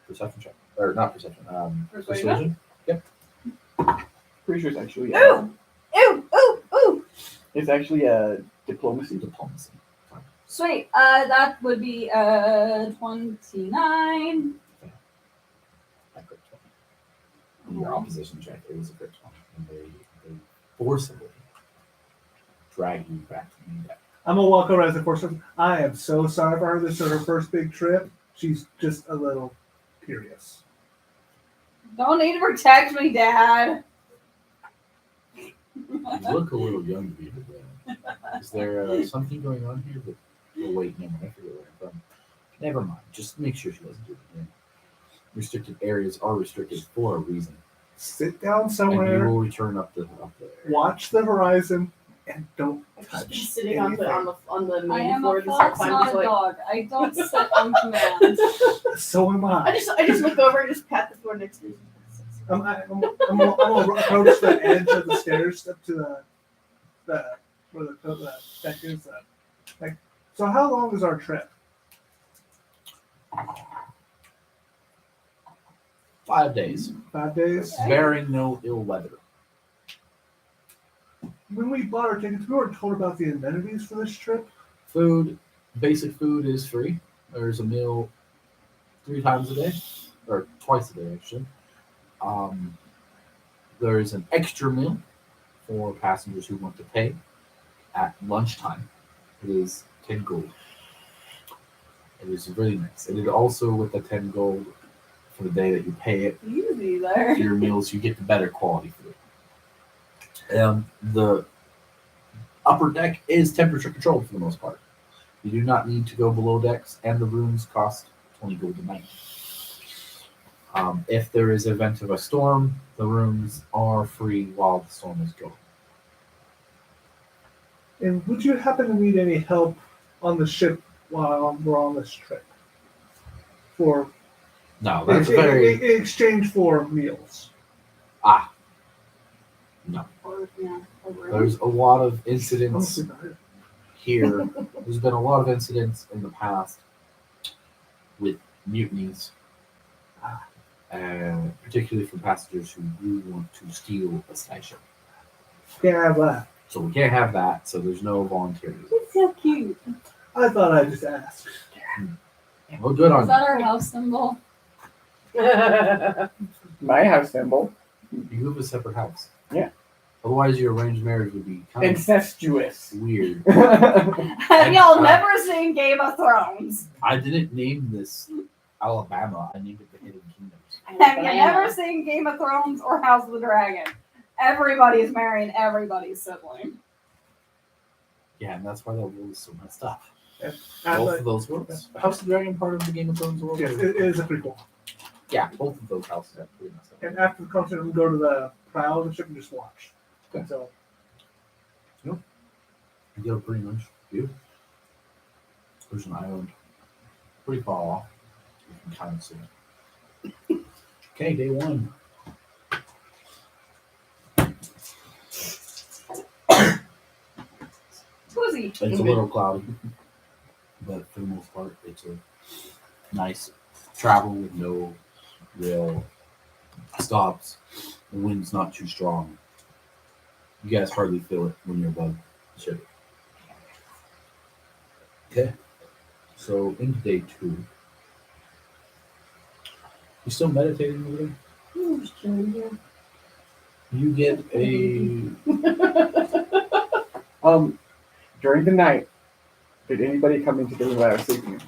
Perception check. Or not perception. Persuasion? Yep. Pretty sure it's actually Ooh! Ooh! it's actually a diplomacy. Diplomacy. Sweet. That would be 29. I crit 20. In your opposition check, it was a crit 20. And they forcibly drag you back to the main deck. I'm gonna walk over as a force. I am so sorry for her. This is her first big trip. She's just a little curious. Don't need to protect me, Dad. You look a little young to be her dad. Is there something going on here? But oh, wait, never mind. I forget where I'm from. Never mind. Just make sure she doesn't do it again. Restricted areas are restricted for a reason. Sit down And you somewhere, will return up the area. watch the horizon, and don't I've just been touch sitting on anything. the I main am floor a this whole fox, time, not just a like dog. I don't sit on command. So am I I. just look over and just pat the floor next to me. I'm gonna approach the edge of the stairs up to the where the deck is. Like, so how long is our trip? 5 days, 5 days. Okay. bearing no ill weather. When we bought our tickets, we weren't told about the amenities for this trip. Food, basic food is free. There's a meal 3 times a day, or twice a day actually. There's an extra meal for passengers who want to pay at lunchtime. It is 10 gold. It is really nice. And it also, with the 10 gold for the day that you pay it Easy for there. your meals, you get the better quality food. The upper deck is temperature controlled for the most part. You do not need to go below decks, and the rooms cost 20 gold a night. If there is an event of a storm, the rooms are free while the storm is going. And would you happen to need any help on the ship while we're on this trip? For No, that's in very exchange for meals. no. Or, yeah, a room. There's a lot of I'm incidents super- here. There's been a lot of incidents in the past with mutinies, and particularly from passengers who do want to steal a skyship. Can't have that. So we can't have that. So there's no volunteers. It's so cute. I thought I'd just ask. Well, good on Is that our house symbol? My house symbol. you. You have a separate house. Yeah. Otherwise, your arranged marriage would be kind of Incestuous. weird. Have y'all never seen Game of Thrones? I didn't name this Alabama. I named it the Hidden Kingdoms. Have you never seen Game of Thrones or House of the Dragon? Everybody's marrying everybody's sibling. Yeah, and that's why that world is so messed up. And Both like, of those worlds. House of the Dragon part of the Game of Thrones world. yes, it is a prequel. Yeah, both of those houses are pretty messed up. And after the concert, we go to the prow of the ship and just watch. Okay. So You get a pretty nice view. There's an island pretty far off. You can kind of see it. Okay, day 1. Who's It's a little cloudy, but for the most part, it's a nice travel with no real stops. The wind's not too strong. You guys hardly feel it when you're above the ship. Okay, so into day 2. You still meditating over there? You get a During the night, did anybody come into the room while I was sleeping?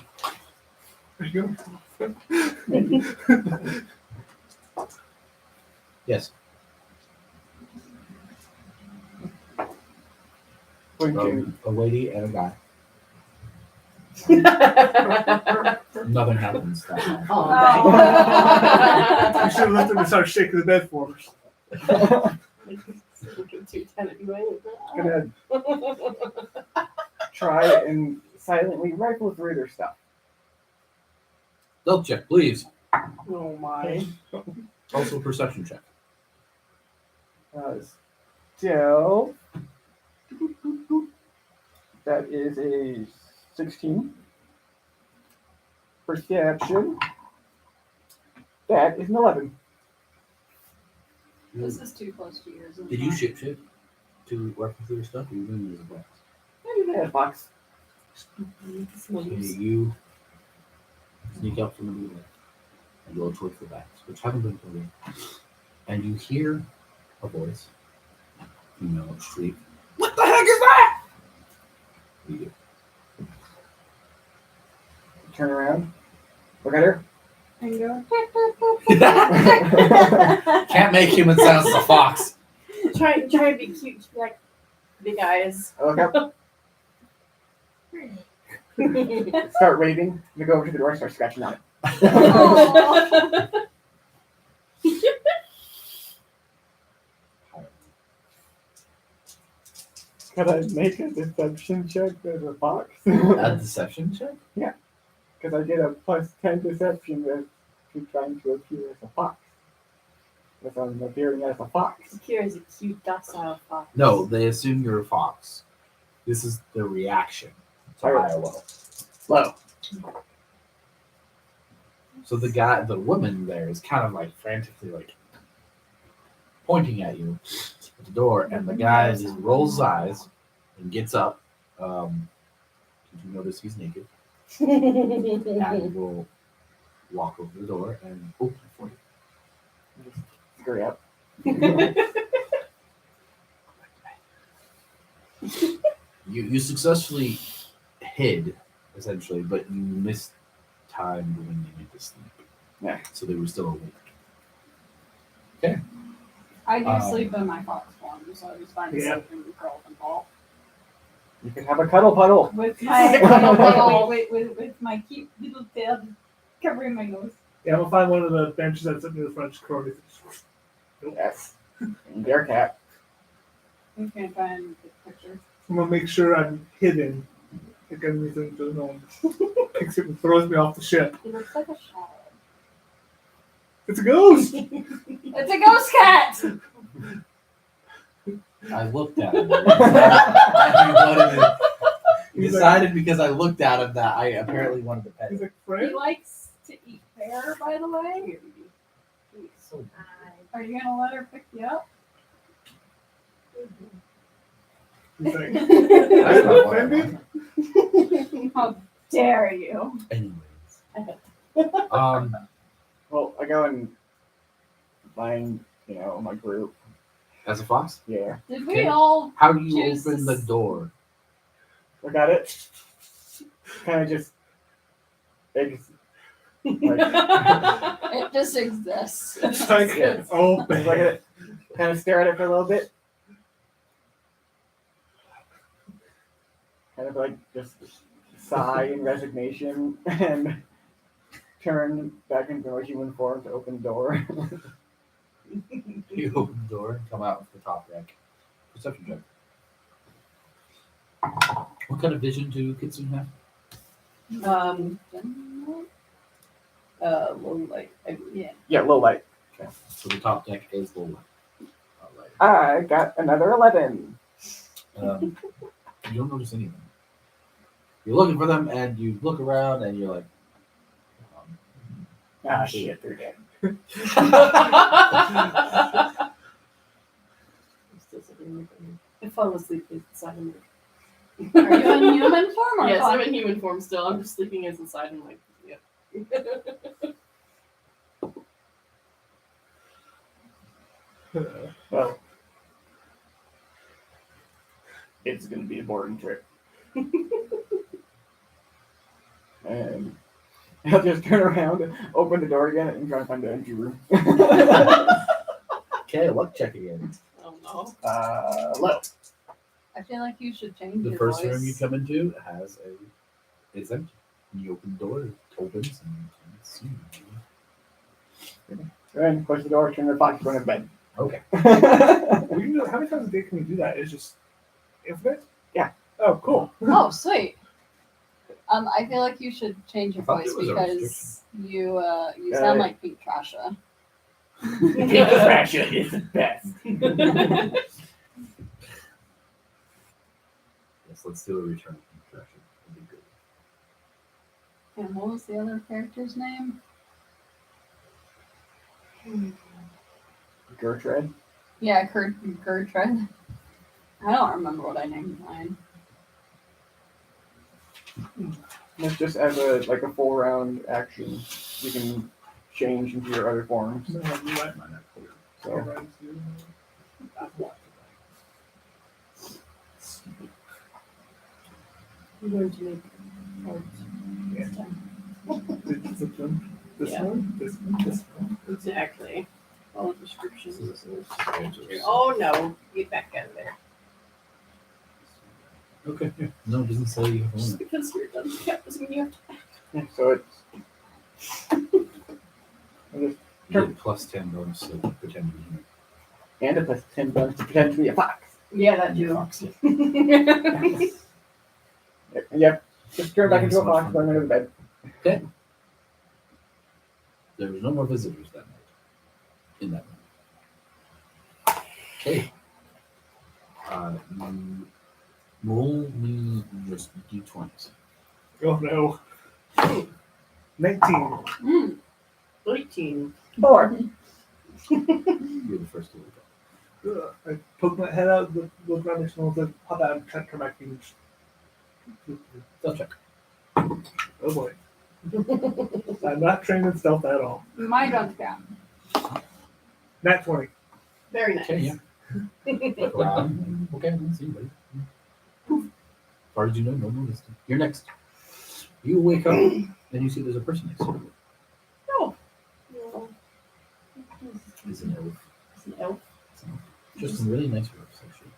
there you go. yes. Blinking. A lady and a guy. Nothing happens that night. Oh, You should have let them start shaking the bed for us. Gonna try and silently rifle through their stuff. Stealth check, please. Oh my. Also perception check. Still, that is a 16. Perception. That is an 11. This is too close to yours. isn't Did you it? ship shit to work with your stuff? Or you doing it as a box? Yeah, box. Okay, you sneak out from the middle and go towards the backs, which haven't been killed yet. And you hear a voice. You know, shriek. What the heck is that? What do you do? Turn around. Look at her. And go. Can't make human sounds as a fox. Try to be cute. Just be like, big eyes. I look up. Start waving. We go over to the door and start scratching on it. Aw. Could I make a deception check as a fox? A deception check? Because I did a +10 deception to trying to appear as a fox. Because I'm appearing as a fox. Here is a cute docile fox. No, they assume you're a fox. This is the reaction to Alright. high or low. Low. So the woman there is kind of like frantically like pointing at you at the door, and the guy just rolls his eyes and gets up. Did you notice he's naked? And will walk over the door and open it for you. Just scurry up. You successfully hid essentially, but you missed time when you went to sleep. Yeah. So they were still awake. I do Um, sleep in my fox form, so I was fine to Yeah. sleep in the curl and ball. You can have a cuddle puddle. With my with my cute little tail covering my nose. Yeah, I'm gonna find one of the benches that's up near the front. Just curl it. Yes. And their cat. We can try and get a picture. I'm gonna make sure I'm hidden. Like anything so no one picks it and throws me off the ship. It looks like a shadow. It's a ghost! It's a ghost cat! I looked at him. I wanted to- He's decided because I looked at him that I apparently wanted to pet He's him. like, He Fred? likes to eat pear, by the way. So Are you gonna let her pick you up? He's like, that's not what I offended? wanted. How dare you? Anyways. Well, I go and find, my group. As a fox? Yeah. Did we Okay. all How do you Choose open the this- door? Look at it. Kind of just. Like, it just exists. It's like, Yeah. oh, just look at it. Kind of stare at it for a little bit. Kind of like just sigh in resignation and turn back into a human form to open the door. You open the door and come out with the top deck. Perception check. What kind of vision do Kitsune have? Low light. Yeah. Yeah, low light. Okay. So the top deck is low light. I got another 11. You don't notice anything. You're looking for them, and you look around, and you're like, Ah, shit, they're dead. I fell asleep inside of me. Are you in human form or Yes, I'm fox? in human form still. I'm just sleeping as inside and like, yeah. Well, it's going to be a boring trip. And I'll just turn around, open the door again, and try to find the empty room. okay, luck check again. Oh no. Low. I feel like you should change The your first voice. room you come into is empty. You open the door, it opens, and you can see. Go ahead and close the door, turn the fox, go to bed. Okay. We can do, how many times a day can we do that? It's just infinite? Yeah. Oh, cool. Oh, sweet. I feel like you should change your I thought voice there was a because restriction. You sound like Pink Trasha. Pink Trasha is the best. Yes, let's do a return of Pink Trasha. That'd be good. And what was the other character's name? Gertrude. Yeah, Gertrude. I don't remember what I named mine. It's just as a 4-round action, you can change into your other forms. No, you write mine up for you. So Alright, so I've got I'm going to make cards Yeah. this time. This one, this Yeah. one, this one, this one. Exactly. All descriptions. This is- Oh no! Get back out of there. Okay. Yeah. No, it doesn't say you have Just one. because you're done with that doesn't mean you have to. yeah, so it's You get plus 10 bonus to pretend to be human. and a plus 10 bonus to pretend to be a fox. Yeah, that too. Fox, yeah. Yep. Just turn back Yeah, into a so much fox fun. going under the bed. Okay. There was no more visitors that night. In that room. Okay. You roll me just d20s. Oh no. 19. Mm. 18. 4. You're the first to wake up. I poke my head out, look around the snow, and pop out and turn back and Stealth check. oh boy. I'm not trained in stealth at all. My don't count. Nat 20. Very nice. Okay, yeah. Look around. Okay, I don't see anybody. Poof. As far as you know, no one listening. You're next. You wake up and you see there's a person next to you. No. No. It's an elf. It's an elf. Just some really nice robes, actually.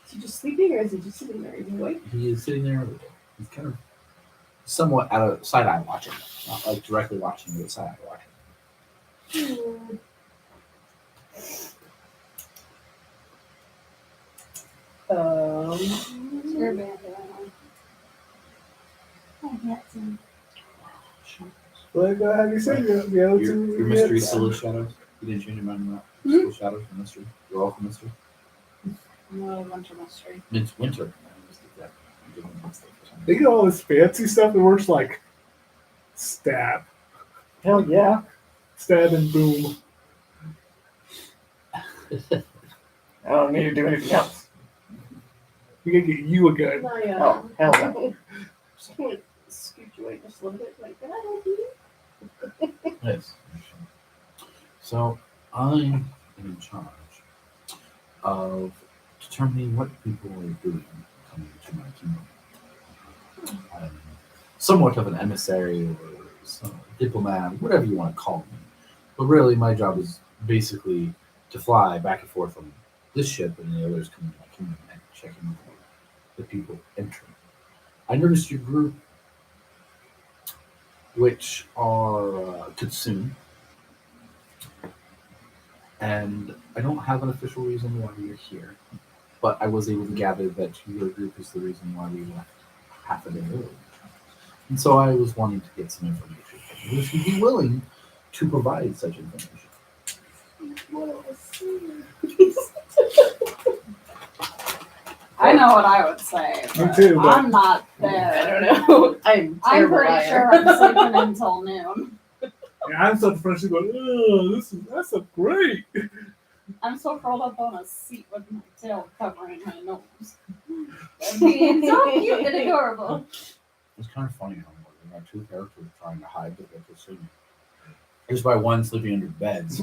Is he just sleeping or is he just sitting there? Is he awake? He is sitting there. He's kind of somewhat out of side eye watching, not like directly watching, but side eye watching. Your bandana. Oh, that's him. Like, have you seen the other Your two? mystery yet? still is shadows. You didn't change your mind on that. Hmm? Still shadows and mystery. You're all for mystery. No, a bunch of mystery. It's winter. I just did that. I'm doing that stuff for some They get all this fancy stuff that works like stab, Hell yeah. stab and boom. reason. I don't need to do anything else. We can get you a gun. My, Oh, hell no. Just gonna scoot you away just a little bit. Like, can I help you? Yes. So I'm in charge of determining what people are doing coming to my kingdom. I'm somewhat of an emissary or some diplomat, whatever you want to call me. But really, my job is basically to fly back and forth on this ship and the others coming to my kingdom and checking the people entering. I noticed your group, which are Kitsune, and I don't have an official reason why you're here, but I was able to gather that your group is the reason why we left half a day early. And so I was wanting to get some information from you. If you'd be willing to provide such information. I know what I would say. Me but too, but- I'm not I there. don't know. I'm I'm terrible pretty liar. sure I'm sleeping until noon. Yeah, I'm so freshly going, oh, that's so great. I'm so curled up on a seat with my tail covering my nose. Being so cute and adorable. It's kind of funny how we got two characters trying to hide that they're Kitsune. Just by one sleeping under beds,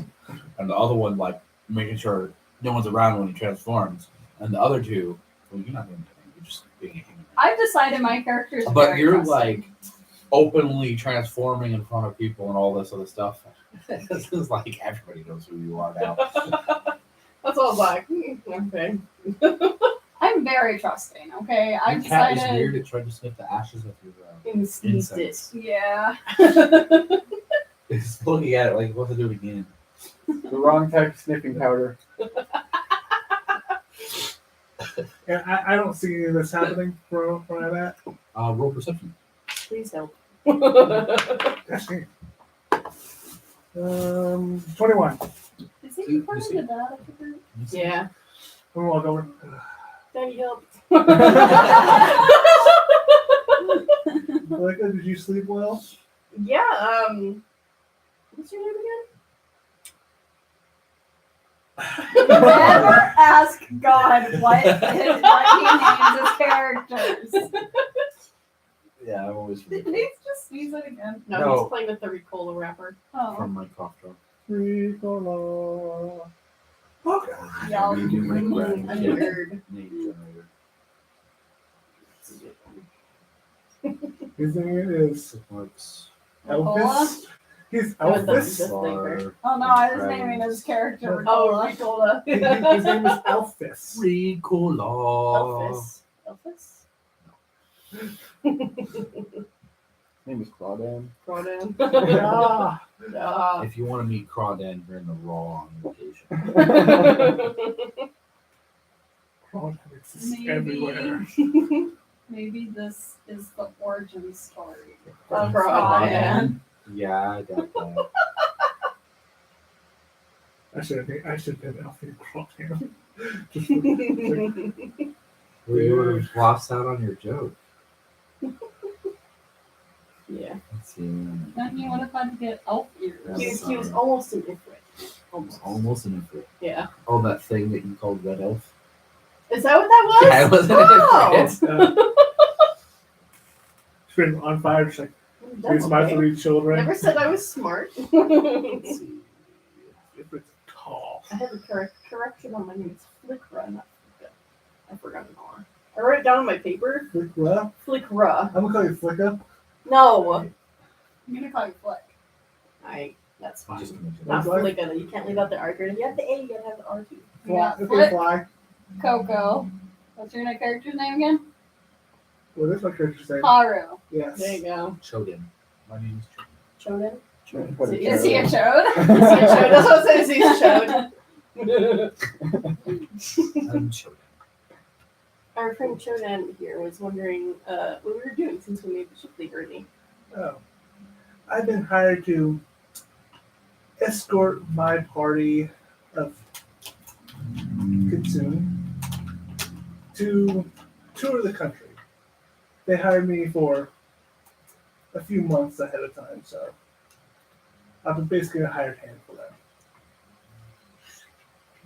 and the other one like making sure no one's around when he transforms, and the other two, well, you're not doing anything. You're just being a human. I've decided my character's But very you're trusting. like openly transforming in front of people and all this other stuff. This is like everybody knows who you are now. That's all I was like, okay. I'm very trusting, okay? I Your cat is decided. weird. It tried to sniff the ashes of your And sneezed it. incense. Yeah. It's looking at it like, what's it do again? The wrong type of sniffing powder. And I don't see any of this happening where I'm at. Roll perception. Please help. That's me. 21. Is he You part of see. the data group? Yeah. I'm gonna walk over. Daddy help. Aleka, did you sleep well? Yeah, what's your name Never ask God what he names his characters. Yeah, I'm always Did he just sneeze it again? again? No, No. he's playing with the Ricola wrapper. Oh. from my cough drop. Ricola. Okay. Yeah. Maybe my I'm a grandkid nerd. name generator. His name is What's Elvis. He's Oh, it's Elvis. Elvis. Oh no, I was naming his character. Oh, Ricola. Ricola. His name is Elvis. Ricola. Elvis? Name is Claudan. Crawdad. Yeah. Yeah. If you want to meet Crawdad, you're in the wrong location. Crawdad exists Maybe. everywhere. Maybe this is the origin story. Oh, of Crawdad. Yeah, I got that. I should have been Alfie Crawdad. Well, you would have lost out on your joke. Yeah. Let's see. Then you would have had to get elf ears. He was almost an Ifrit. Almost an Ifrit. Yeah. Oh, that thing that you called Red Elf? Is that what that was? Yeah, it was an Oh. Ifrit. She's been on fire. She's like, That's here's my okay. 3 children. Never said I was smart. Let's see. It's tall. I have a correction on my name. It's Flickra, not Flicka. I forgot an R. I wrote it down on my paper. Flicka. Flickra. I'm gonna call you Flicka. No. I'm gonna call you Flick. That's I'm fine. just gonna do Not Flick. Flicka. though. You can't leave out the R. You have the A. You gotta have the R too. You got Okay, Flick, fly. Coco. What's your character's name again? What is my character's name? Haru. Yes. There you go. Chodin. My name is Choden. Is he a chode? Is he a chode? That's what I said. Is he a chode? Chodin. I'm Chodin. Our friend Chodan here was wondering what we were doing since we made the ship leave early. Oh. I've been hired to escort my party of Kitsune to tour the country. They hired me for a few months ahead of time, so I've been basically a hired hand for them.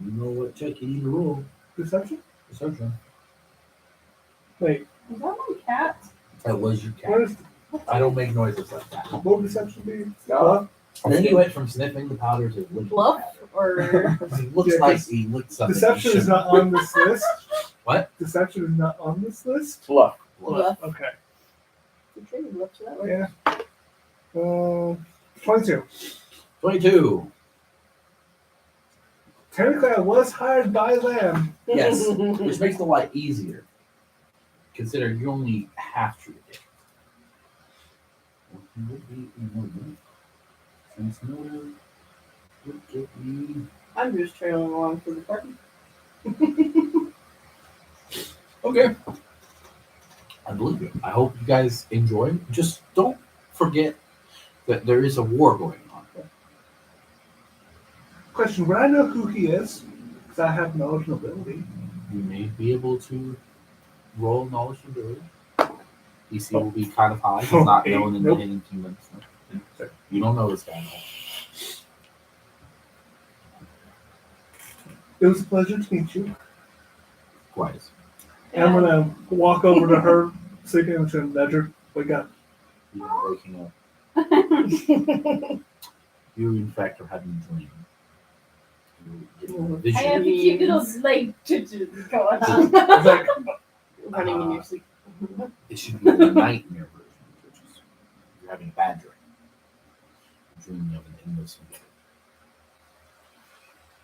You know what check you need to roll. Deception? Perception. Wait, Is that my cat? That was your what, cat. is, I don't make noises like that. what would deception be? No. And then he went from sniffing the powder to licking Bluff the or powder. He looks Yeah, like he licked something. Deception he is not on this list. What? Deception is not on this list? Bluff. bluff? Okay. Okay, bluff to that word. Yeah. 22. 22. Technically, I was hired by them. Yes. Which makes it a lot easier. Consider you only have to get. Since no one would get me. I'm just trailing along for the party. Okay. I believe you. I hope you guys enjoy. Just don't forget that there is a war going on. Question, would I know who he is? Because I have knowledge and ability. You may be able to roll knowledge and ability. DC will be kind of high. He's not Okay. known in the Nope. Hidden Kingdoms. You don't know this guy. It was a pleasure to meet you. Quite. And I'm going to walk over to her, sleeping into Ledger. Wake up. You are waking up. You, in fact, are having a dream. You get a I vision. have a cute little slate going on. It's like, Running in your sleep. It should be the nightmare version, which is you're having a bad dream. Dreaming of an endless winter.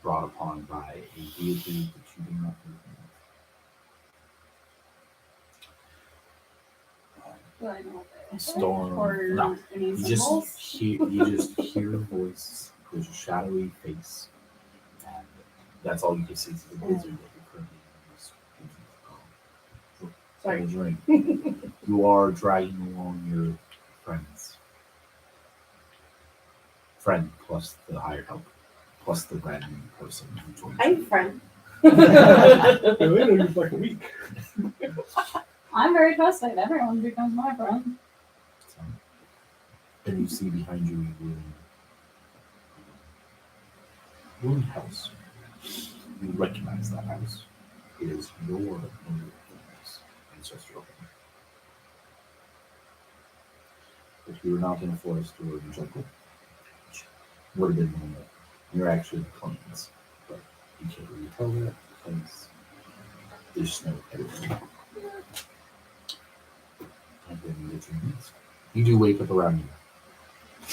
Brought upon by a deity that you do not know. Do I know A that? storm. Or No. any You symbols? just hear a voice. There's a shadowy face, and that's all you can see is the blizzard that you're currently in this Sorry. dream. You are dragging along your friends friend plus the hired help plus the brand new person who joins. I'm friend. They later you for like a week. I'm very trusted. Everyone becomes my friend. So, and you see behind you a ruined house. You recognize that house. It is your ancestral home. If you were not in a forest or in a jungle, which would have been normal, you're actually in the plains. But you can't really tell that because there's snow everywhere. And then you get your needs. You do wake up around you.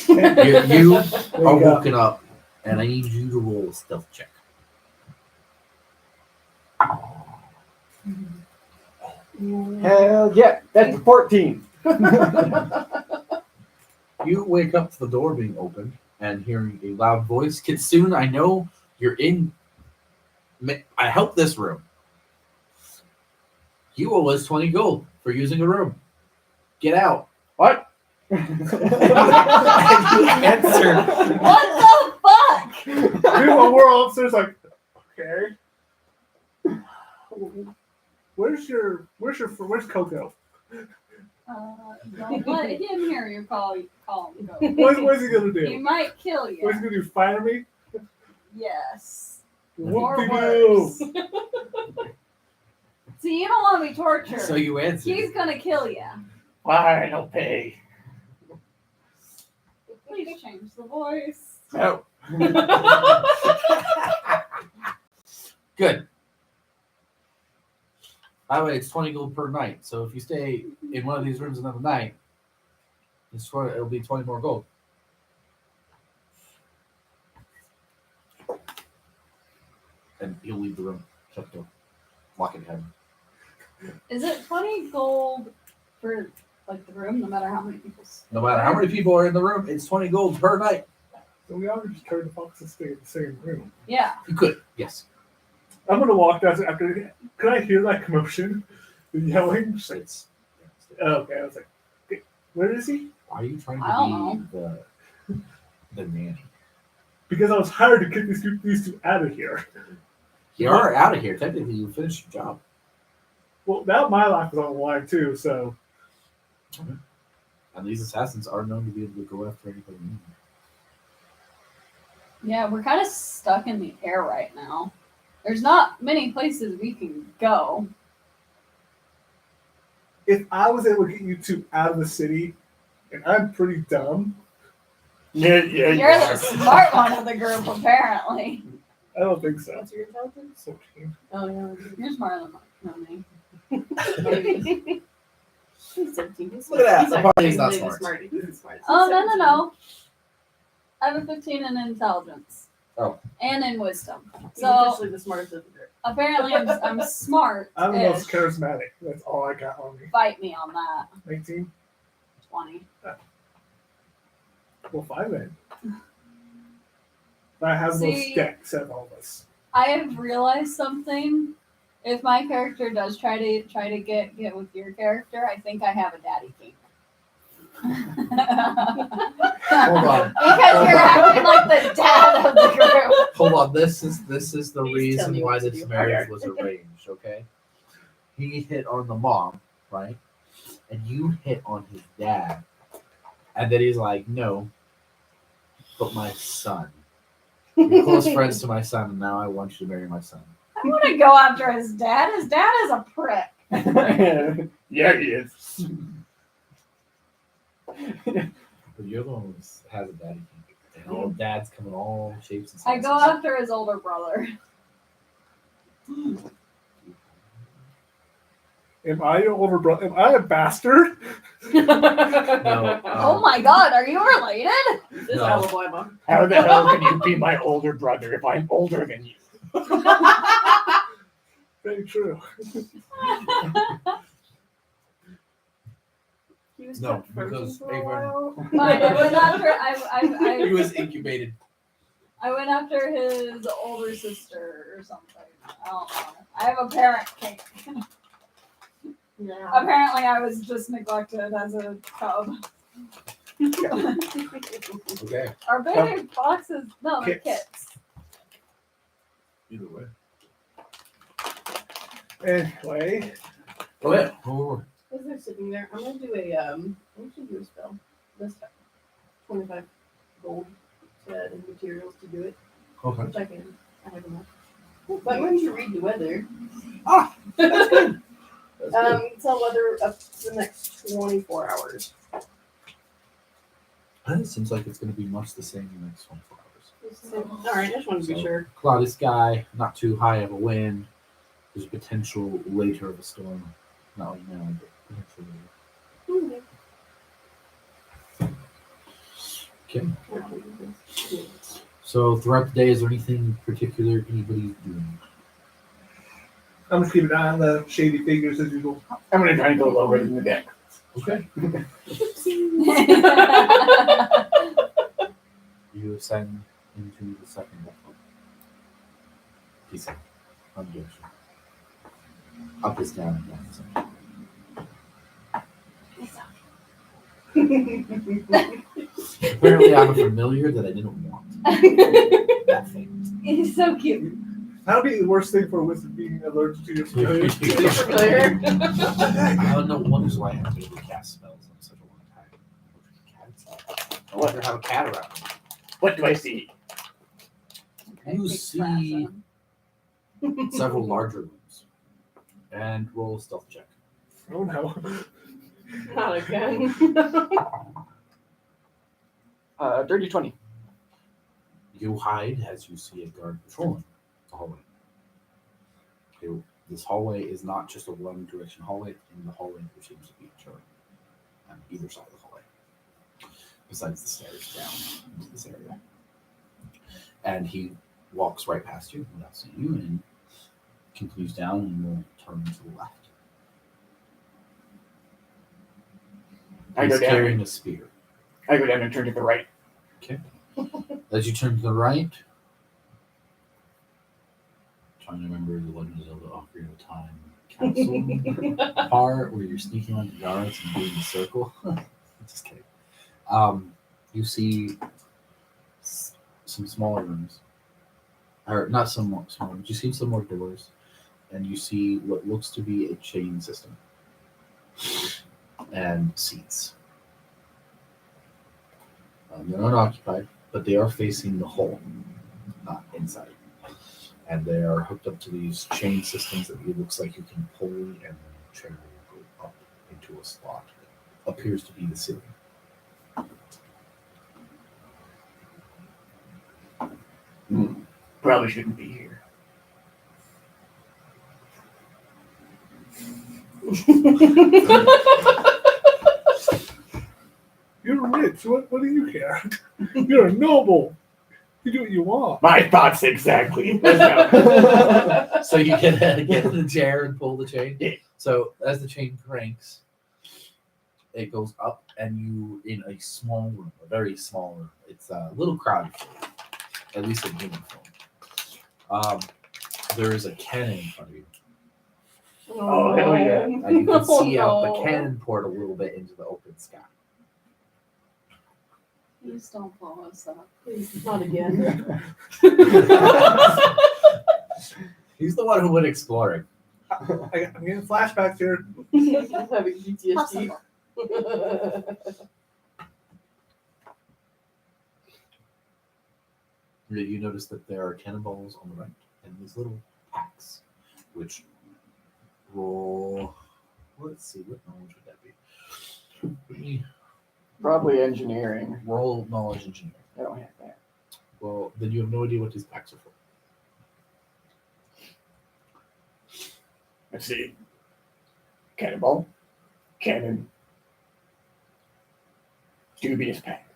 You are Wake up. woken up, and I need you to roll a stealth check. Hell yeah, that's a 14. You wake up to the door being opened and hearing a loud voice. Kitsune, I know you're in. I helped this room. You owe us 20 gold for using a room. Get out. What? And you answer. What the fuck? Meanwhile, we're all upstairs like, okay. Where's Coco? Don't let him hear you call him. Go. What's he gonna He do? might kill What's he you. gonna do? Fire me? Yes. What Or do worse. you See, you don't want to be tortured. So you answer. He's gonna kill you. Fine, I'll pay. Please change the voice. No. Good. By the way, it's 20 gold per night. So if you stay in one of these rooms another night, it'll be 20 more gold. And he'll leave the room. Shut the door. Lock it behind him. Is it 20 gold for like the room, no matter how many people? No matter how many people are in the room, it's 20 gold per night. So we all just turn the box and stay in the same room. Yeah. You could, yes. I'm gonna walk down after. Can I hear that commotion? The yelling? Just like, It's, oh, okay, I was like, okay, where is he? why are you trying I to don't be the nanny? Because I was hired to get these two out of here. You are out of here. Technically, you finished your job. Well, now my life is on the line too, so And these assassins are known to be able to go after anybody. Yeah, we're kind of stuck in the air right now. There's not many places we can go. if I was able to get you two out of the city, and I'm pretty dumb, Yeah, You're you the are. smart one of the group, apparently. I don't think so. What's your intelligence? 14. Oh, yeah. You're smarter than me. Maybe. He's 17. He's Look at that. He's Apparently he's not technically the smart. smartest. He's the smartest. Oh, He's no, 17. no. I have a 15 in intelligence. Oh. And in wisdom. He's So officially the smartest of the group. apparently I'm smart. I'm the most charismatic. That's all I got on me. Fight me on that. 19? 20. Well, 5 then. I have the most See- decks out of all of us. I have realized something. If my character does try to get with your character, I think I have a daddy kink. Hold on. Because you're acting like the dad of the group. Hold on. This is the Please tell reason me why what to this do. marriage was arranged. Okay. He hit on the mom, right? And you hit on his dad, and then he's like, "No, but my son. You're close friends to my son, and now I want you to marry my son." I want to go after his dad. His dad is a prick. Yeah, he is. But you're the one who has a daddy kink, and all dads come in all shapes and I sizes. go after his older brother. Am I your older brother? Am I a bastard? No. Oh my god, are you related? This is No. Alabama. How the hell can you be my older brother if I'm older than you? Very true. He was No, kept frozen because for a Avon- while. Fine, I went after He was incubated. I went after his older sister or something. I don't know. I have a parent kink. Yeah. Apparently I was just neglected as a cub. Okay. Are they boxes? No, they're Kits. kits. Either way. Anyway, Oh yeah. Oh, As they're sitting there, I'm gonna do a a spell. This time. 25 gold to materials to do it. okay. Which I can. I have enough. But I'm going to read the weather. Ah, that's good. That's good. Tell weather up to the next 24 hours. It seems like it's going to be much the same in the next 24 hours. All right, I just wanted to be So, sure. Cloudy sky, not too high of a wind. There's potential later of a storm. Not right now, but potentially later. Okay. So throughout the day, is there anything particular anybody's doing? I'm just keeping an eye on the shady figures as usual. I'm gonna try and go lower than the deck. Okay. You ascend into the second level. Peace out. On the ocean. Up is down and down is up. Apparently, I'm a familiar that I didn't want. That thing. He's so cute. That'll be the worst thing for a wizard being allergic to your familiars. Familiar. No wonders why I have to be able to cast spells in such a long time. I wonder how a cat around. What do I see? You see several larger rooms. And roll a stealth check. Oh no. Not again. Dirty 20. You hide as you see a guard patrolling the hallway. This hallway is not just a one-direction hallway. In the hallway, there seems to be a turret on either side of the hallway, besides the stairs down into this area. And he walks right past you without seeing you and continues down and will turn to the left. I go He's down. carrying a spear. I go down and turn to the right. As you turn to the right, trying to remember the Legend of Zelda Ocarina of Time castle part where you're sneaking on the guards and doing the circle. Just kidding. You see some smaller rooms, or not some smaller. You see some more doors, and you see what looks to be a chain system and seats. They're unoccupied, but they are facing the hole, not inside. And they are hooked up to these chain systems that it looks like you can pull, and then the chair will go up into a slot that appears to be the ceiling. Probably shouldn't be here. You're rich. What do you care? You're a noble. You do what you want. My thoughts exactly. Let's go. So you can get in the chair and pull the chain. Yeah. So as the chain cranks, it goes up, and you in a small room, a very small room. It's a little crowded, at least in human form. There is a cannon in front of you, Oh, hell yeah. and you can see out no. the cannon port a little bit into the open sky. Please don't blow us up. Please, not again. He's the one who went exploring. I'm getting flashbacks here. I'm having PTSD. Possible. You notice that there are cannonballs on the right and these little packs, which roll. Let's see, what knowledge would that be? Probably engineering. Roll knowledge engineering. I don't have that. Well, then you have no idea what these packs are for. Let's see. Cannonball. Cannon. Dubious pack.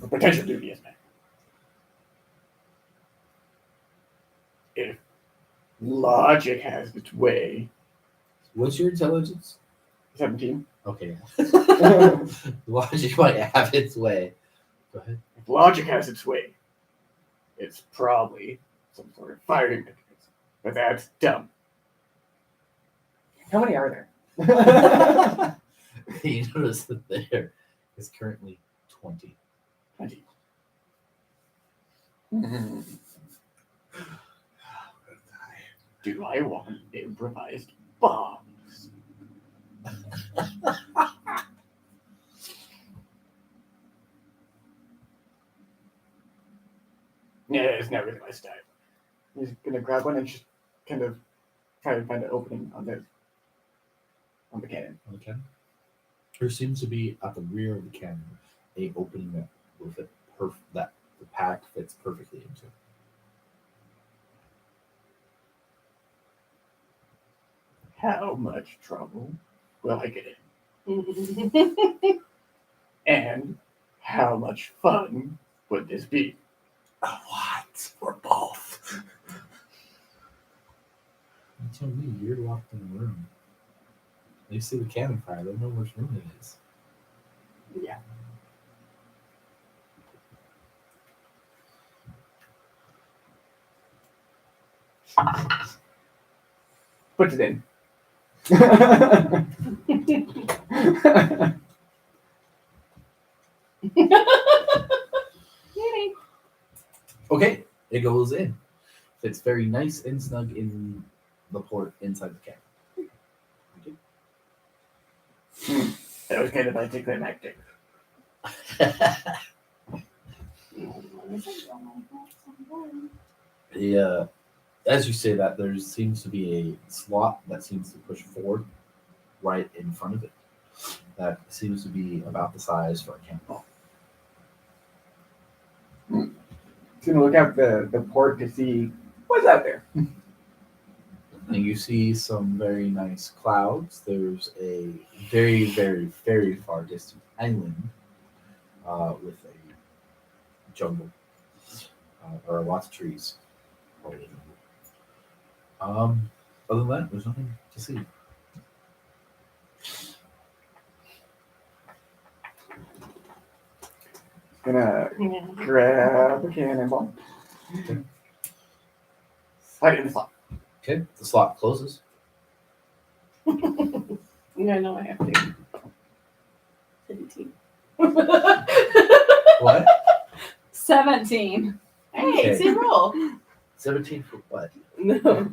Or potential dubious pack. If logic has its way. What's your intelligence? 17. Okay. Logic might have its way. Go ahead. If logic has its way, it's probably some sort of firing mechanism. But that's dumb. How many are there? You notice that there is currently 20. 20. Do I want improvised bombs? Yeah, it's not really my style. He's gonna grab one and just kind of try to find an opening on the cannon. Okay. There seems to be at the rear of the cannon a opening that will fit that the pack fits perfectly into. How much trouble will I get in? And how much fun would this be? What? We're both. You tell me, you're locked in a room. They see the cannon fire, they know which room it is. Yeah. Puts it in. Yay. Okay, it goes in. Fits very nice and snug in the port inside the That was kind of anticlimactic. Yeah, as you say that, there seems to be a slot that seems to push forward right in front of it. That seems to be about the size for a cannonball. Just gonna look out the port to see what's out there. And you see some very nice clouds. There's a very, very, very far distant island with a jungle or lots of trees. Other than that, there's nothing to see. Gonna grab a cannonball. Slide it in the slot. Okay, the slot closes. Yeah, I know I have to. 17. What? 17. Hey, Okay. same roll. 17 for what? No.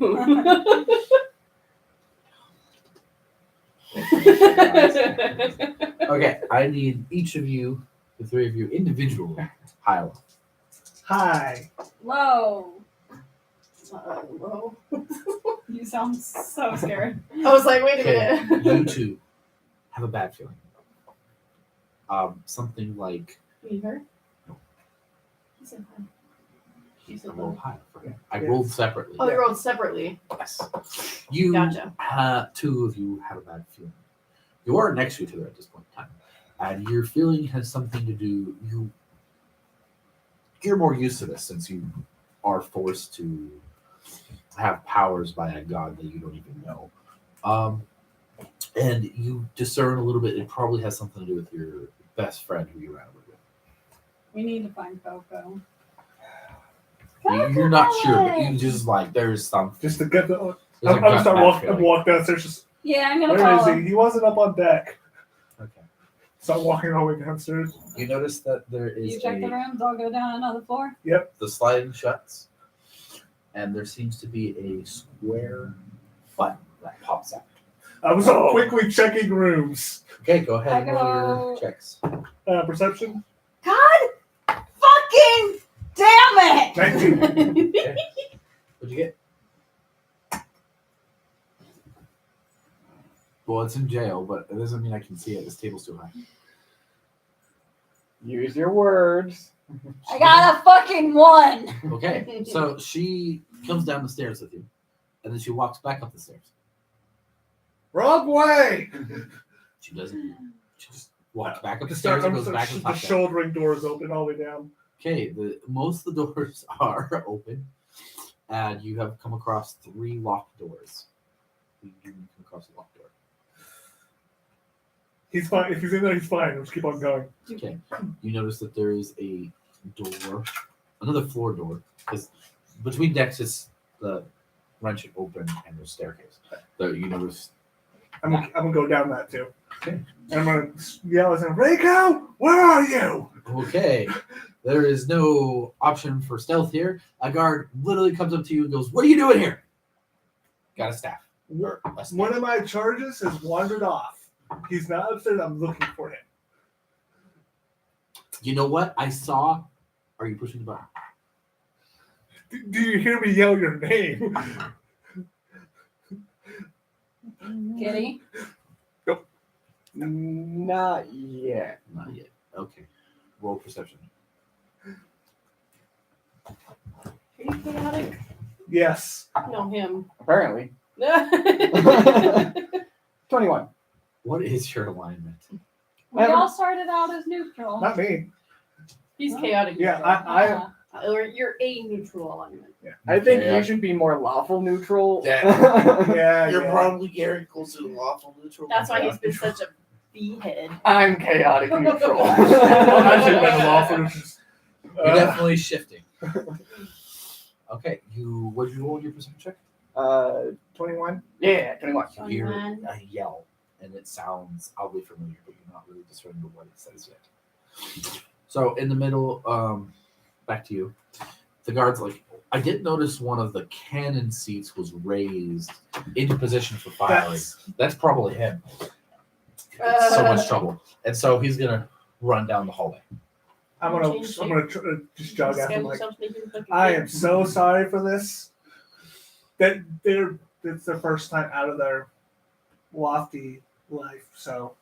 Okay, I need each of you, the three of you, individually, Hyla. Hi. Whoa. Whoa. You sound so scared. I was like, wait a Okay, minute. you two have a bad feeling. Something like You heard? No. He said hi. She said I rolled hi. high. I forget. I Yeah. rolled separately. Oh, they rolled separately. Yes. You, Gotcha. two of you have a bad feeling. You are next to each other at this point in time, and your feeling has something to do. You're more used to this since you are forced to have powers by a god that you don't even know. And you discern a little bit. It probably has something to do with your best friend who you ran away with. We need to find Coco. You're not sure, but you just like there's some. Just to get the. There's I'm a just gut start feeling. I'm walk downstairs. Just Yeah, I'm gonna where follow. is he? He wasn't up on deck. Okay. Start walking all the way downstairs. You notice that there is You check the rooms, I'll go down another floor. the sliding shuts, and there seems to be a square button that pops out. I was Oh. quickly checking rooms. Okay, go ahead and I roll your go- checks. Perception. God fucking damn it! 19. What'd you get? Well, it's in jail, but it doesn't mean I can see it. This table's too high. Use your words. I got a fucking 1. Okay, so she comes down the stairs with you, and then she walks back up the stairs. Wrong way. She doesn't. She just walks back up the Just stairs start, and goes back and the pops out. shouldering doors open all the way down. Okay, most of the doors are open, and you have come across 3 locked doors. You come across a locked door. He's fine. If he's in there, he's fine. We'll just keep on going. Okay, you notice that there is a door, another floor door, because between decks is the wrench it open and there's staircase. So you notice. I'm gonna go down that too. Okay. And I'm gonna yell at him, Reiko, where are you? Okay. There is no option for stealth here. A guard literally comes up to you and goes, "What are you doing here?" Got a staff. Or a staff. One of my charges has wandered off. He's not upset. I'm looking for him. You know what? I saw. Are you pushing the button? Do you hear me yell your name? Kitty. Not yet. Not yet. Okay. Roll perception. Are you chaotic? Yes. No, him. Apparently. 21. What is your alignment? We all started out as neutral. Not me. He's chaotic. Yeah, neutral. Or you're a neutral alignment. I think Yeah. you should be more lawful neutral. Yeah. You're yeah. probably getting closer to lawful neutral. That's why he's been such a b-head. I'm chaotic neutral. I should have been lawful. Which is, You're definitely shifting. Okay. What did you roll in your perception check? 21. Yeah, 21. You hear 21. a yell, and it sounds oddly familiar, but you're not really discerning what it says yet. So in the middle, back to you. The guard's like, I did notice one of the cannon seats was raised into position for firing. That's probably him. So much trouble, and so he's gonna run down the hallway. I'm gonna just jog after him like, I am so sorry for this. That it's their first time out of their lofty life, so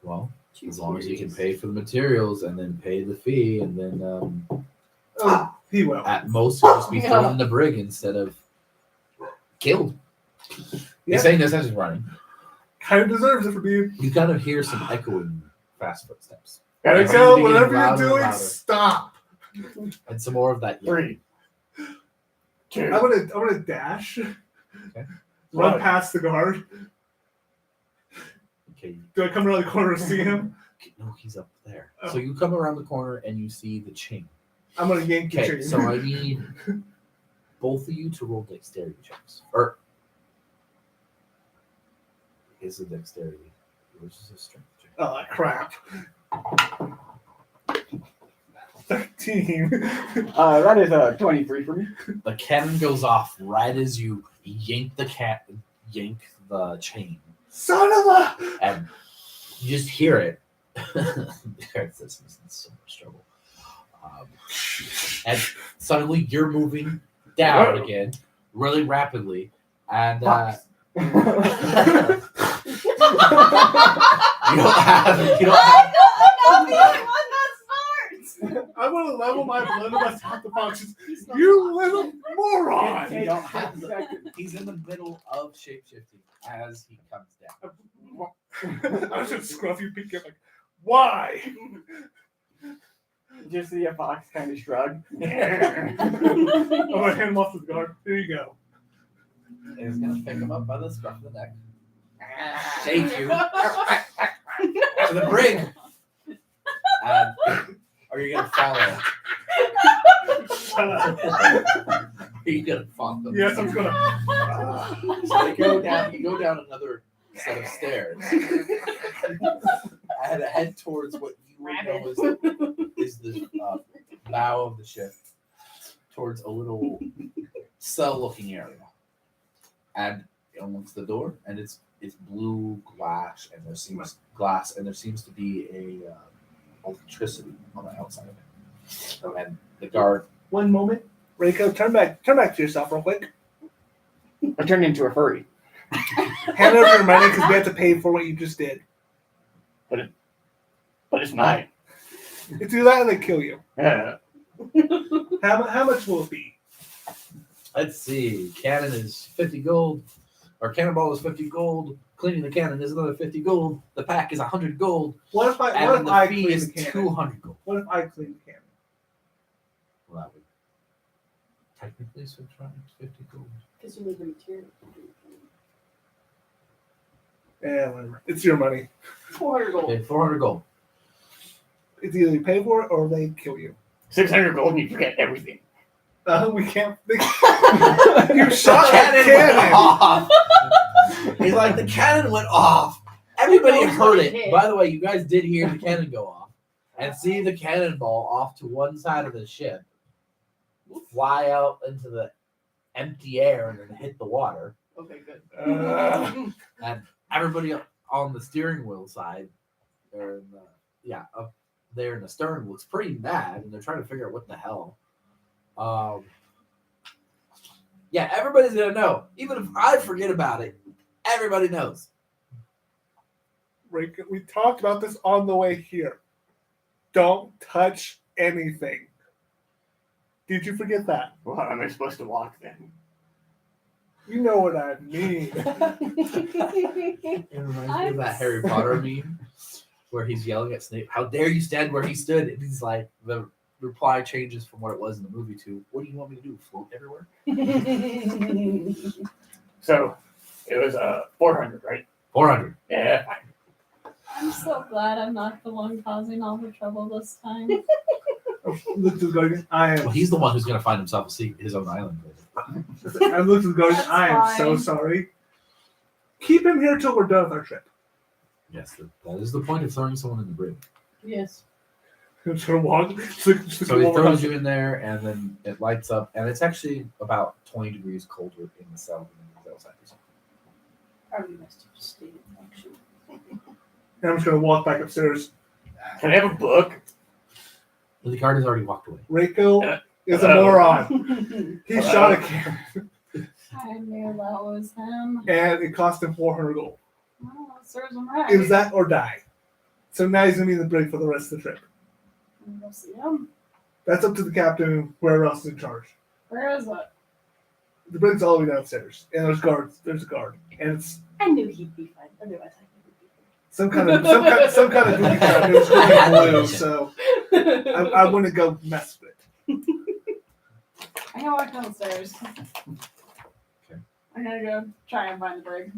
Well, as long as you can pay for the materials and then pay the fee, and then he will. at most he'll just be thrown in the brig instead of killed. Yeah. He's saying this as he's running. Kind of deserves it for being. You gotta hear some echoing fast footsteps. Gotta Everything go. getting Whatever louder you're and doing, louder. stop. And some more of that. yelling. 3, 2. I'm gonna dash. Okay. Run Right. past the guard. Okay. Do I come around the corner to see him? No, he's up there. Oh. So you come around the corner and you see the chain. I'm gonna yank the Okay, chain. so I need both of you to roll dexterity checks. Or is a dexterity? Yours is a strength check. Oh crap. 13. That is a 23 for me. The cannon goes off right as you yank the chain, Son of a. and you just hear it. This is in so much trouble. And suddenly you're moving down again, really rapidly, and you don't have. I'm the only one that starts. I'm gonna level my blunderbuss half the functions. You little moron! You don't have the, he's in the middle of shapeshifting as he comes down. I was just scruffy peek at like, why? Just see a fox kind of shrug. I'm gonna hand him off to the guard. There you go. And he's gonna pick him up by the scruff of the neck, shake you to the brig. And are you gonna follow? Are you gonna follow? Yes, I'm gonna. So they go down. You go down another set of stairs and head towards what you would know is the bow of the ship, towards a little cell-looking area. And it unlocks the door, and it's blue glass, and there seems to be a electricity on the outside of it. And the guard. One moment. Reiko, turn back to yourself real quick. I turned into a furry. Hand over your money because we have to pay for what you just did. But it's mine. If you do that, they kill you. Yeah. How much will it be? Let's see. Cannon is 50 gold, or cannonball is 50 gold. Cleaning the cannon is another 50 gold. The pack is 100 gold, What if I and the fee clean is the cannon? 200 gold. What if I clean the cannon? Well, that would technically switch around to 50 gold. Because you need the material. Yeah, whatever. It's your money. 400 gold. Okay, 400 gold. It's either you pay for it or they kill you. 600 gold and you forget everything. We can't. You The shot that cannon went cannon. off. He's like, the cannon went off, everybody knows heard what it. hit? By the way, you guys did hear the cannon go off and see the cannonball off to one side of the ship fly out into the empty air and then hit the water. Okay, good. And everybody on the steering wheel side, or up there in the stern, looks pretty mad, and they're trying to figure out what the hell. Yeah, everybody's gonna know. Even if I forget about it, everybody knows. Rick, we talked about this on the way here. Don't touch anything. Did you forget that? Well, how am I supposed to walk then? You know what I mean. It reminds me of that Harry Potter meme where he's yelling at Snape, "How dare you stand where he stood?" And he's like, the reply changes from what it was in the movie to, "What do you want me to do? Float everywhere?" So it was 400, right? 400. Yeah, fine. I'm so glad I'm not the one causing all the trouble this time. Luke is going, Well, he's the one who's gonna find himself his own island. and Luke is going, That's I am so fine. sorry. Keep him here till we're done with our trip. Yes, that is the point of throwing someone in the brig. Yes. I'm just gonna walk. So So he throws you in there, and then it lights up, and it's actually about 20 degrees colder in the cell than it is outside. Probably must have just stayed in action. And I'm just gonna walk back upstairs. Can I have a book? But the guard has already walked away. Reiko is a moron. He Hello. shot a cannon, I knew that was him. and it cost him 400 gold. Well, that serves him right. It was that or die. So now he's gonna be in the brig for the rest of the trip. I'm gonna go see him. That's up to the captain and whoever else is in charge. Where is it? The brig's all the way downstairs, and there's guards. There's a guard, and it's I knew he'd be fine. Otherwise, I would be some kind of booty captain. It was green blue, so I wouldn't go mess with it. I can walk downstairs. Okay. I'm gonna go try and find the brig.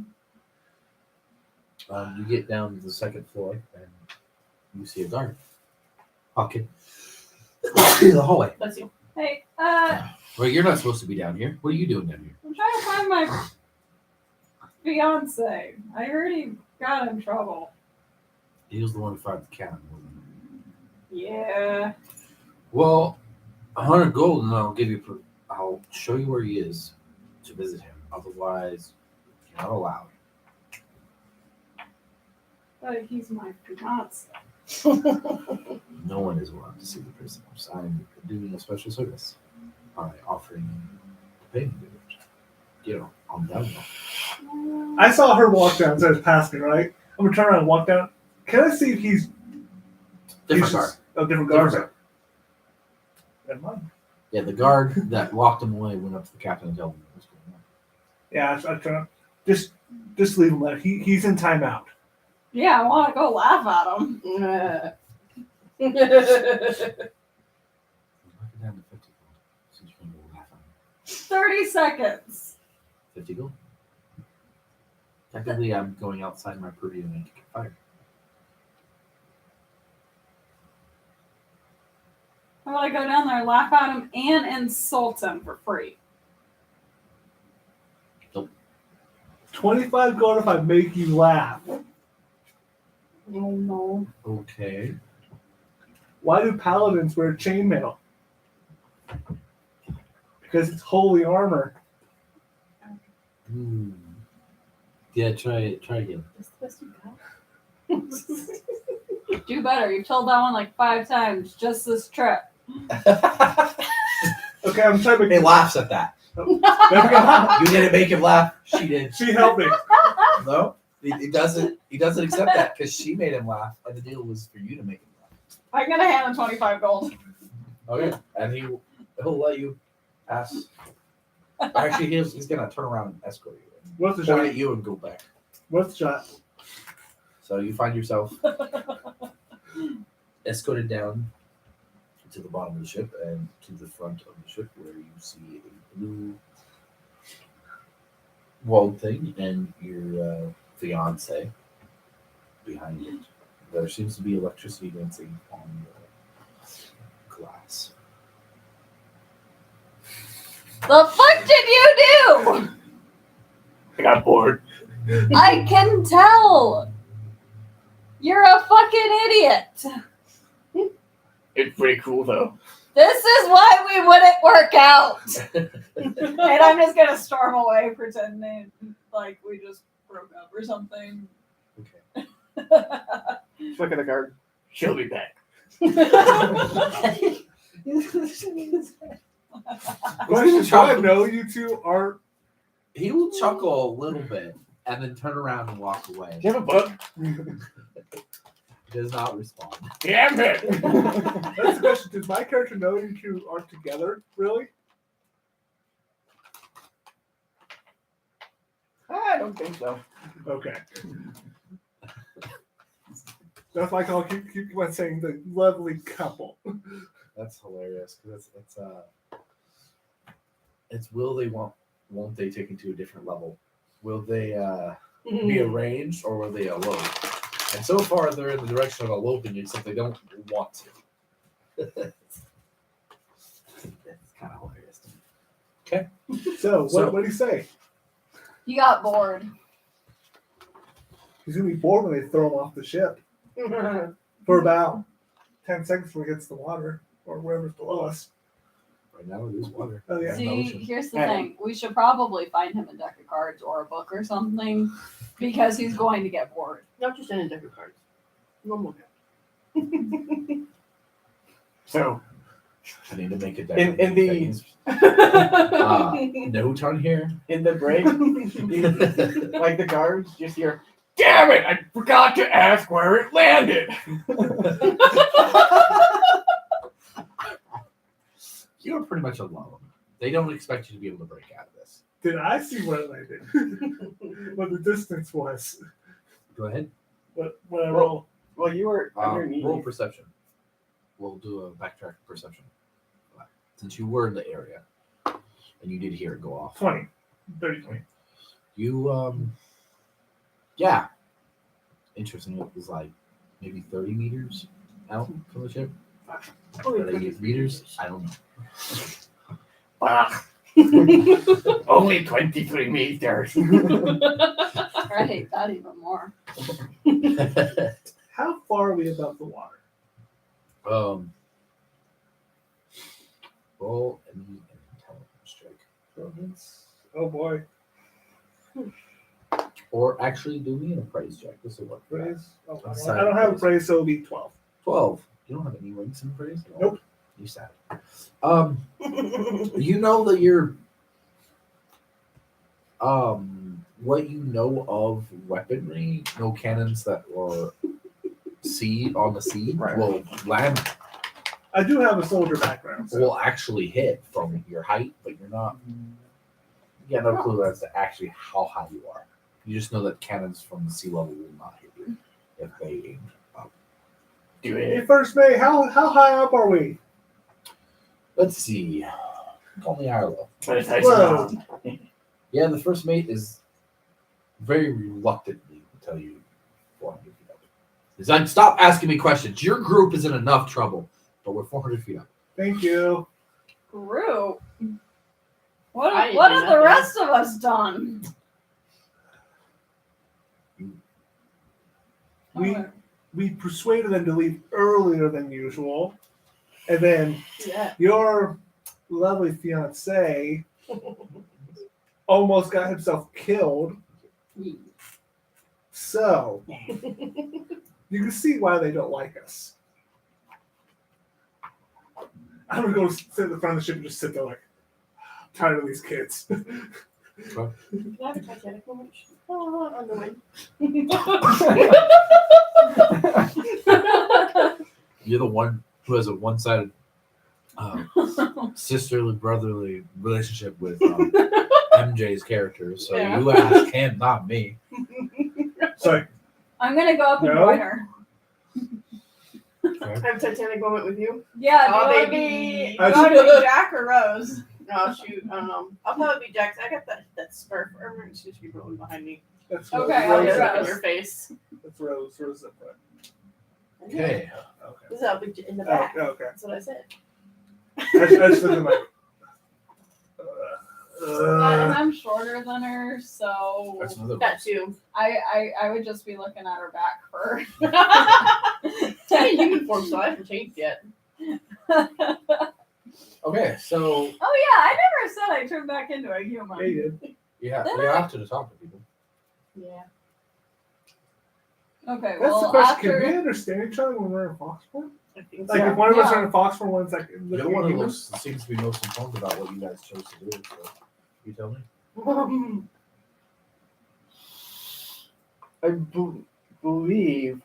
You get down to the second floor, and you see a guard walking through the hallway. Let's see. Hey, Well, you're not supposed to be down here. What are you doing down here? I'm trying to find my fiance. I heard he got in trouble. He was the one who fired the cannon. wasn't he? Yeah. Well, 100 gold, and I'll show you where he is to visit him. Otherwise, you're not allowed. But he's my fiance. No one is allowed to see the prisoners. I'm doing a special service by offering to pay me. I'm down there. I saw her walk downstairs past me, right? I'm gonna turn around and walk down. Can I see if he's Different guard. Oh, different guard. Different Never mind. Yeah, the guard that locked him away went up to the captain and told him what's going on. Yeah, I try to just leave him there. He's in timeout. Yeah, I want to go laugh at him. Knock it down to 50 gold. Since you're going to laugh at him. 30 seconds. 50 gold. Technically, I'm going outside my purview and I can get fired. I want to go down there, laugh at him, and insult him for free. 25 gold if I make you laugh. Oh no. Okay. Why do paladins wear chainmail? Because it's holy armor. Yeah, try again. That's the best you got. Do better. You've told that one like 5 times just this trip. Okay, I'm trying to He make laughs at that. There we go. You didn't make him laugh. She did. She helped me. No, he doesn't. He doesn't accept that because she made him laugh, and the deal was for you to make him laugh. I'm going to hand him 25 gold. Okay, and he'll let you pass. Actually, he's gonna turn around and escort you, What's the point shot? at you, and go back. What's the shot? So you find yourself escorted down to the bottom of the ship and to the front of the ship, where you see a blue walled thing and your fiance behind it. There seems to be electricity dancing on the glass. The fuck did you do? I got bored. I can tell. idiot. It's pretty cool though. This is why we wouldn't work out. And I'm just gonna storm away pretending like we just broke up or something. Okay. Just look at the card. She'll be back. Question: do I know you two aren't? He will chuckle a little bit and then turn around and walk away. Do you have a book? He does not respond. Damn it! That's the question. Does my character know you two aren't together? Really? I don't think so. Okay. That's why I'll keep on saying the lovely couple. That's hilarious because it's will they won't they take it to a different level? Will they be arranged or will they elope? And so far they're in the direction of eloping, except they don't want to. That's kind of hilarious. So So- what do you say? He got bored. He's gonna be bored when they throw him off the ship for about 10 seconds before he hits the water or wherever's below us. Right now it is water. Oh yeah. See, Motion. here's the Yeah. thing. We should probably find him a deck of cards or a book or something because he's going to get bored. Not just in a deck of cards. Normal guy. So, I need to make a deck. In- of in the- things. Note on here. in the break, like the guards just hear, "Damn it! I forgot to ask where it landed." You're pretty much alone. They don't expect you to be able to break out of this. Did I see where it landed? What the distance was? Go ahead. What I Well, roll? Well, you were underneath. Roll perception. We'll do a backtrack perception. Since you were in the area and you did hear it go off. 20. 30, 20. You yeah. Interesting. It was like maybe 30 meters out from the ship. Oh, 30 meters? I don't know. Ah. Only 23 meters. Right, not even more. How far are we above the water? Roll an intelligence check. Oh boy. Or actually do me an appraise check. This will work. for that. Praise. Oh, Outside I don't have a praise. praise, so it'll be 12. 12. You don't have any ranks in appraise? at all? Nope. You sad. You know that you're what you know of weaponry, no cannons that were on the sea Right. will land I do have a soldier background. So. will actually hit from your height, but you're not you got no clue as to actually how high you are. You just know that cannons from the sea level will not hit you if they aim up. Do Hey, it. First May, how high up are we? Let's see. Call me Arlo. But it's nice Whoa. and Yeah, the first mate is very reluctantly to tell you 400 feet up. He's like, stop asking me questions. Your group is in enough trouble, but we're 400 feet up. Thank you. Group. I What didn't what do have the nothing. rest of us done? We persuaded them to leave earlier than usual, and then Yeah. your lovely fiance almost got himself killed. So you can see why they don't like us. I'm gonna go sit at the front of the ship and just sit there like, I'm tired of these kids. Can I have a Titanic moment? Oh, on the wind. You're the one who has a one-sided sisterly, brotherly relationship with MJ's character. So Yeah. you ask him, not me. So I'm gonna go up and No. join her. I have a Titanic moment with you. Yeah, Oh, do you wanna baby. be, you wanna be Jack or Rose? No, shoot. I don't know. I'll probably be Jax. I got that spur for everyone. She's just be rolling behind me. that's Okay, Rose. I'll I'll be just Rose. look in Rose. your face. That's Rose. Rose up front. Okay. Okay. This is how big in the Oh, back. okay. That's what I said. I just looked at my. And I'm shorter than her, so That's another That too. I would just be looking at her back for I'm in human form, so I haven't changed yet. Okay, so Oh yeah, I never said I turned back into a human. Yeah, you did. you have to talk to people. Yeah. Okay, That's well the question. Can we after understand each other when we're in fox form? I think Like so. if one of us Yeah. are in fox form, one's like You're looking one at of humans. those seems to be most informed about what you guys chose to do. So you tell me. I believe.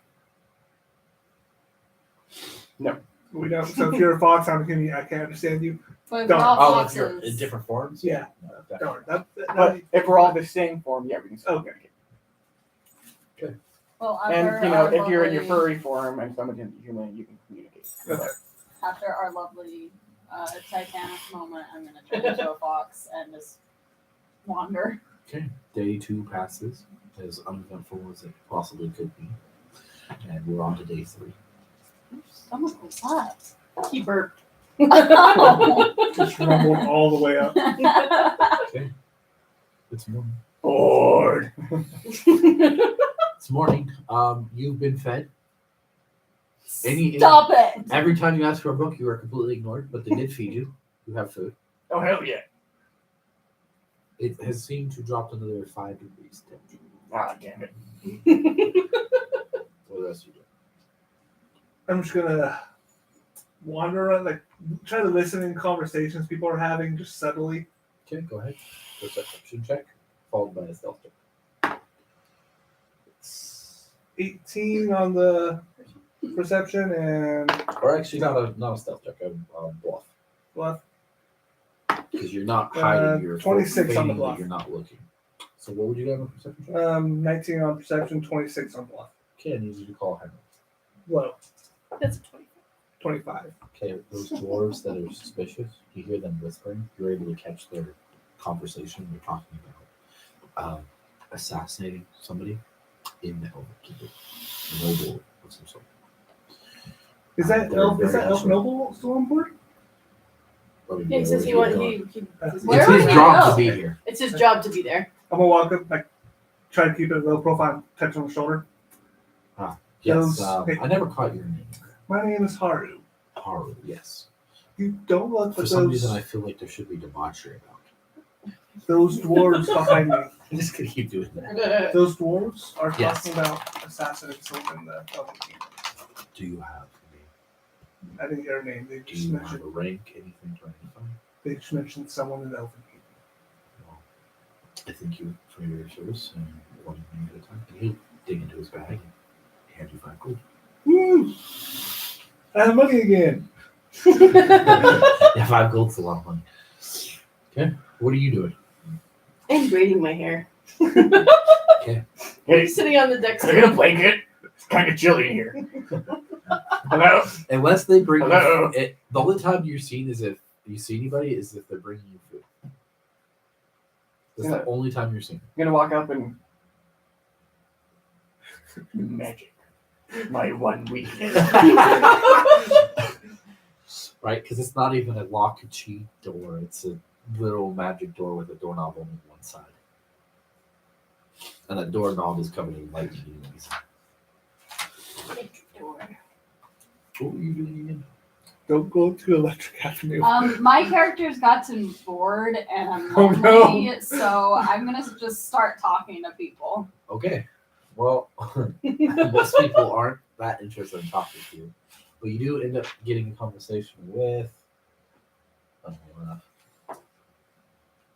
We don't. So if you're a fox, I'm human. I can't understand you. but Darn. we're all Oh, if you're in foxes. different forms. Yeah. No, definitely. Darn. But if we're all the same form, yeah, we can still Okay. communicate. Well, And after you know, our if you're in your lovely- furry form and someone's in human, you can communicate. Okay. after our lovely Titanic moment, I'm gonna turn into a fox and just wander. Okay. Day 2 passes as uneventful as it possibly could be, and we're on to day 3. Stomach was hot. He burped. Just rumbled all the way up. It's morning. Bored. It's morning. You've been fed. Stop it! Every time you ask for a book, you are completely ignored, but they did feed you. You have food. Oh hell yeah! It has seemed to drop another 5 degrees temperature. Ah damn it! What else you do? I'm just gonna wander around, like try to listen in conversations people are having, just subtly. Okay, go ahead. Perception check, followed by a stealth check. It's 18 on the perception and Or actually, not a stealth check. A bluff, bluff. because you're not hiding. You're 26 on the feigning that bluff. You're not looking. So what would you have on perception check? 19 on perception, 26 on bluff. Okay, I need you to call Henry. Low. That's a 20. 25. Okay, those dwarves that are suspicious, you hear them whispering. You're able to catch their conversation. They're talking about assassinating somebody in the Elven Kingdom. A noble of some sort. Is that They're elf? very Is that elf sure. noble still on board? I mean, Yeah, he says he where want would you go? he It's Where It's would his he job go? to be here. it's his job to be there. I'm gonna walk up, like try to keep it low profile, touch on the shoulder. Yes, Those- I never caught your name. My name is Haru. Haru, yes. You don't look For at some those reason, I feel like there should be debauchery about those dwarves behind me. it. I'm just gonna keep doing that. Those dwarves are Yes. talking about assassinating someone in the Elven Kingdom. Do you have a name? I didn't hear a name. They Do just you have mentioned a rank? Anything to identify? they just mentioned someone in the Elven Kingdom. Well, I thank you for your service and one thing at a time. And he'll dig into his bag and hand you 5 gold. Woo! I have money again. Yeah, 5 gold's a lot of money. Okay, what are you doing? I'm braiding my hair. Okay. Hey, Sitting on the deck. can I get a blanket? It's kind of chilly in here. Hello. Unless they bring Hello? you, the only time you're seen is if you see anybody is if they're bringing you food. That's Yeah. the only time you're seen. I'm gonna walk up and magic. My one weakness. Right? Because it's not even a lock-and-key door. It's a little magic door with a doorknob on one side. And that doorknob is covered in lightning enemies. What were you doing again? Don't go to Electric Avenue. My character's gotten bored and I'm Oh, lonely, no. so I'm gonna just start talking to people. Okay. Well, most people aren't that interested in talking to you. But you do end up getting a conversation with.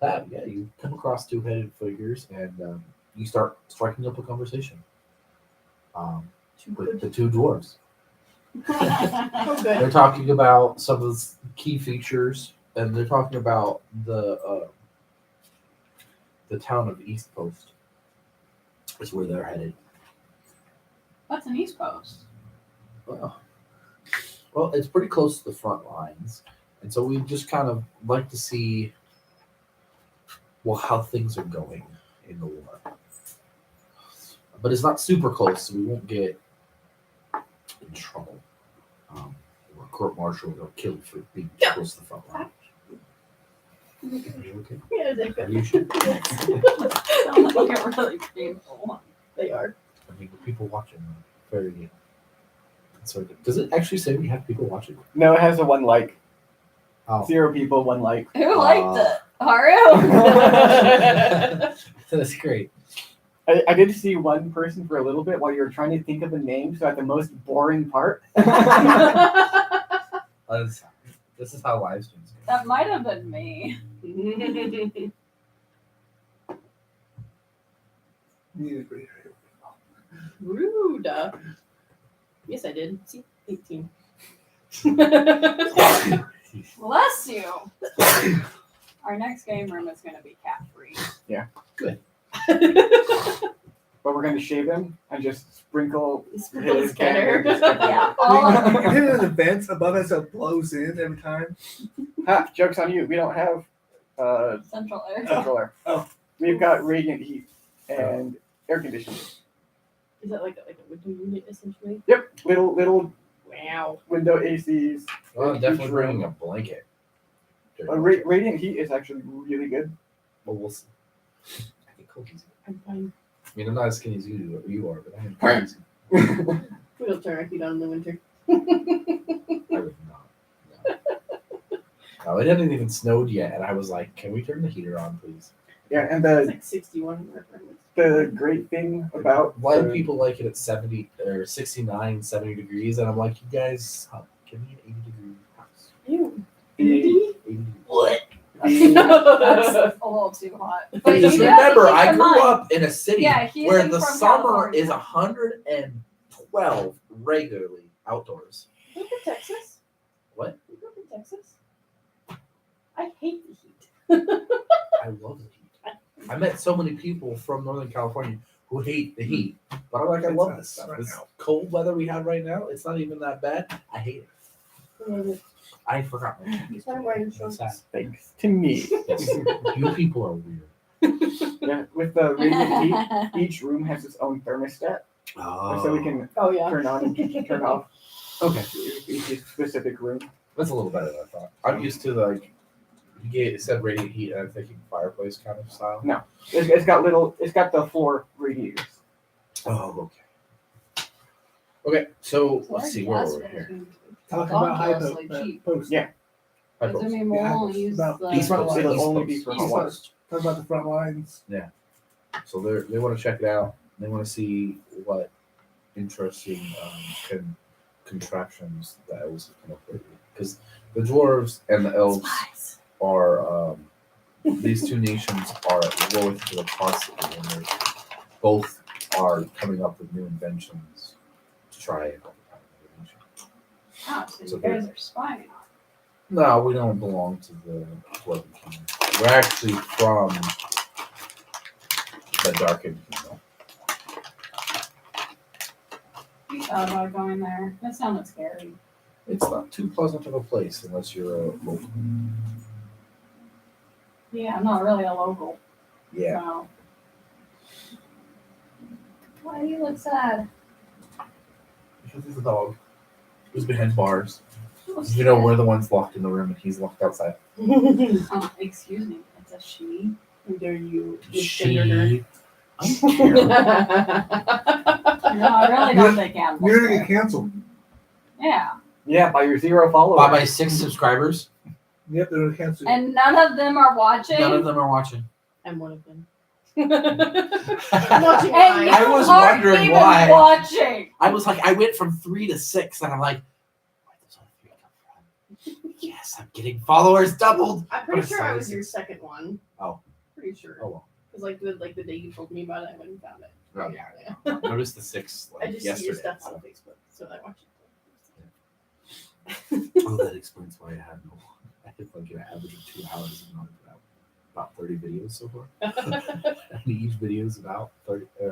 Yeah, you come across 2-headed figures and you start striking up a conversation with the 2 dwarves. Oh, good. They're talking about some of the key features, and they're talking about the town of East Post. Is where they're headed. What's an East Post? Well, it's pretty close to the front lines, and so we just kind of like to see, well, how things are going in the war. But it's not super close, so we won't get in trouble. Or court-martialed or killed for being too close to the front line. Are you okay? Yeah, they're Are good. you sure? Sounds like a really painful one. They are. I mean, the people watching are very So does it actually say we have people watching? No, it has a 1 like. Oh. 0 people, 1 like. Who liked it? Haru? That's great. I did see one person for a little bit while you were trying to think of a name, so at the most boring part. This is how live streams go. That might have been me. Needed greater. Rude. Yes, I did. See, 18. Bless you. Our next game room is going to be cat free. But we're gonna shave him and just sprinkle Sprinkle his scanner. Yeah, all of You hit an event above us that blows in every time. Ha! Joke's on you. We don't have Central Air. central air. Oh. We've got radiant heat and air conditioning. Is that like a window unit essentially? Yep, little Wow. window ACs. Well, I'm in definitely each bringing room. a blanket. Radiant heat is actually really good. Well, we'll see. I think Cookie's. I'm fine. I mean, I'm not as skinny as you are, but I am crazy. We don't turn our heat on in the winter. I would not. No, it hadn't even snowed yet, and I was like, "Can we turn the heater on, please?" Yeah, and It's like 61 in our apartment. the great thing about Why do the- people like it at 70 or 69, 70 degrees? And I'm like, you guys, give me an 80-degree house. Ew. the 80 degrees. What? That's a little too hot. But Just you have to remember, keep I in grew mind- up in a city Yeah, he's where in the from summer California. is 112 regularly outdoors. You grew up in Texas? What? You grew up in Texas? I hate the heat. I love the heat. I met so many people from Northern California who hate the heat, but I'm like, I It's love us this stuff. right This now. cold weather we have right now, it's not even that bad. I hate it. I love it. I forgot my keys. I'm wearing That's shorts. sad. thanks to me. Yes. You people are weird. Yeah, with the radiant heat, each room has its own thermostat, Oh. so we can Oh, yeah. turn on and turn off Okay. each specific room. That's a little better than I thought. I'm used to like it said radiant heat, and I'm thinking fireplace kind of style. No. It's got the 4 radiators. Oh, okay. Okay, so So let's our see where gas we're bill here. is Talking about high ridiculously cheap. post. Yeah. High Does it post. mean we Yeah, won't use about the East Coast. It'll East only Coast. be for East hot water. Talk about the front lines. So they want to check it out. They want to see what interesting contraptions the elves have come up with. Because the dwarves and the elves Spies. are these two nations are at war with each other constantly, and they're both are coming up with new inventions to try and overcome the nation. Oh, so So you guys are spying on. No, we don't belong to the Dwarven Kingdom. We're actually from the Darkened Kingdom. You thought about going there. That sounded scary. It's not too pleasant of a place unless you're a local. Yeah, I'm not really a local. Yeah. So. Why do you look sad? Because he's a dog. He's behind bars. Oh, You know, we're the ones locked in the room and he's locked outside. Excuse me. It's a she. How dare you misgender her. She. I don't care. No, I really don't think animals. You're gonna care. get canceled. Yeah, Yeah, by your 0 followers. Bye by 6 subscribers. Yep, they're gonna cancel you. and none of them are watching. None of them are watching. I'm one of them. I Watching And you mine. I was aren't wondering even why. watching. was like, I went from 3 to 6, and I'm like, where'd those other 3 come from? Yes, I'm getting followers doubled. I'm pretty What a sure I was size. your second one. Oh. Pretty sure. Oh well. Because the day you told me about it, I went and found it. Oh yeah. I noticed the 6 I like just see your yesterday. stuff on Facebook, so I watch Oh, that explains why I had like an average of 2 hours and only put out about 30 videos so far. it. And each video is about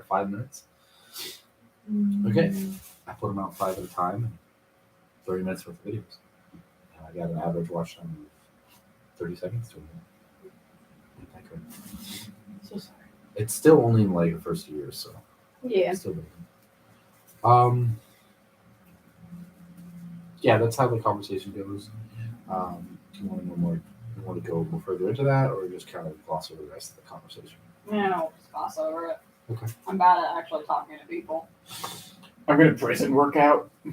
5 minutes. Okay. I put them out 5 at a time, and 30 minutes worth of videos. And I got an average watch time of 30 seconds to a minute. I couldn't. So sorry. It's still only like the first year, so Yeah. it's still big. Yeah, that's how the conversation goes. Do you want to know more? You want to go more further into that, or just kind of gloss over the rest of the conversation? No, just gloss over it. Okay. I'm bad at actually talking to people. I'm gonna prison workout. By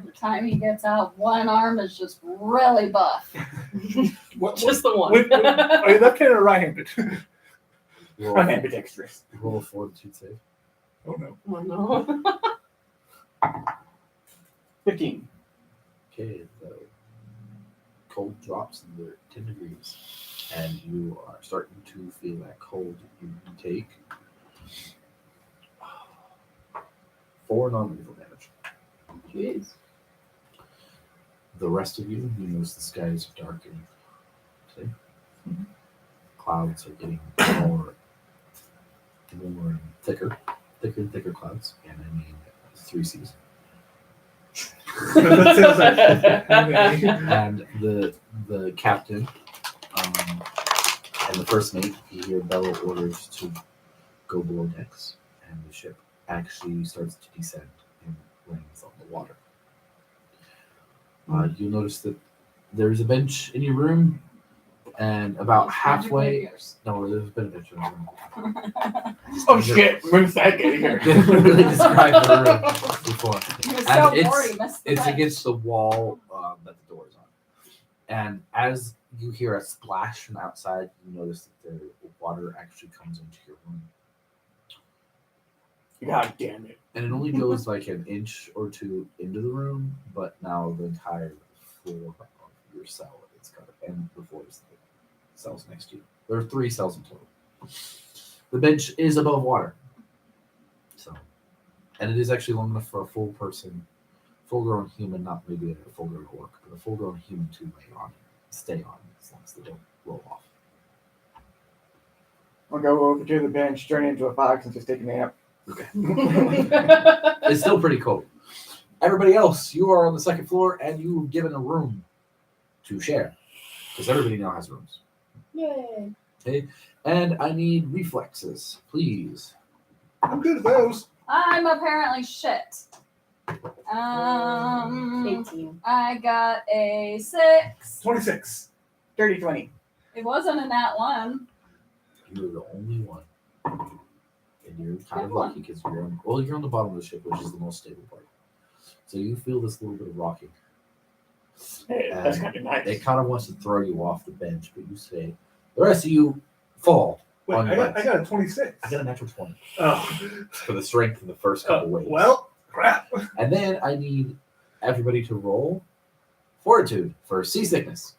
the time he gets out, one arm is just really buff. Just the one. Are you left-handed or right-handed? Roll, I'm ambidextrous. roll a fortitude save. Oh no. Oh no. 15. Okay, the cold drops under 10 degrees, and you are starting to feel that cold. You take 4 non-lethal damage. Jeez. The rest of you notice the skies are darkening. See? Clouds are getting more and thicker and thicker clouds, and I mean 3 C's. That sounds like how many? And the captain and the first mate, you hear bellow orders to go below decks, and the ship actually starts to descend and lands on the water. You'll notice that there's a bench in your room, and about halfway. No, there's been a bench in the room. Oh shit, when's that getting here? Didn't really describe the room before. He was And so bored he missed the It's bench. against the wall that the door is on. And as you hear a splash from outside, you notice that the water actually comes into your room. God damn it. And it only goes like an inch or two into the room, but now the entire floor of your cell is covered. And the floor is the cells next to you. There are 3 cells in total. The bench is above water. So, and it is actually long enough for a full person, full-grown human, not maybe a full-grown orc, but a full-grown human to lay on, stay on, as long as they don't roll off. I'll go over to the bench, turn into a fox, and just take a nap. Okay. It's still pretty cold. Everybody else, you are on the 2nd floor, and you were given a room to share, because everybody now has rooms. Yay. Okay, and I need reflexes, please. I'm good at those. I'm apparently shit. 18. I got a 6. 26. Dirty 20. It wasn't a nat 1. You're the only one, and you're kind of Good one. lucky because you're on the bottom of the ship, which is the most stable part. So you feel this little bit of rocking. Hey, that's kind of nice. It kind of wants to throw you off the bench, but you say, the rest of you fall. Wait, on I your got a 26. I got a natural 20 Oh. for the strength of the first couple waves. Well, crap. And then I need everybody to roll fortitude for seasickness.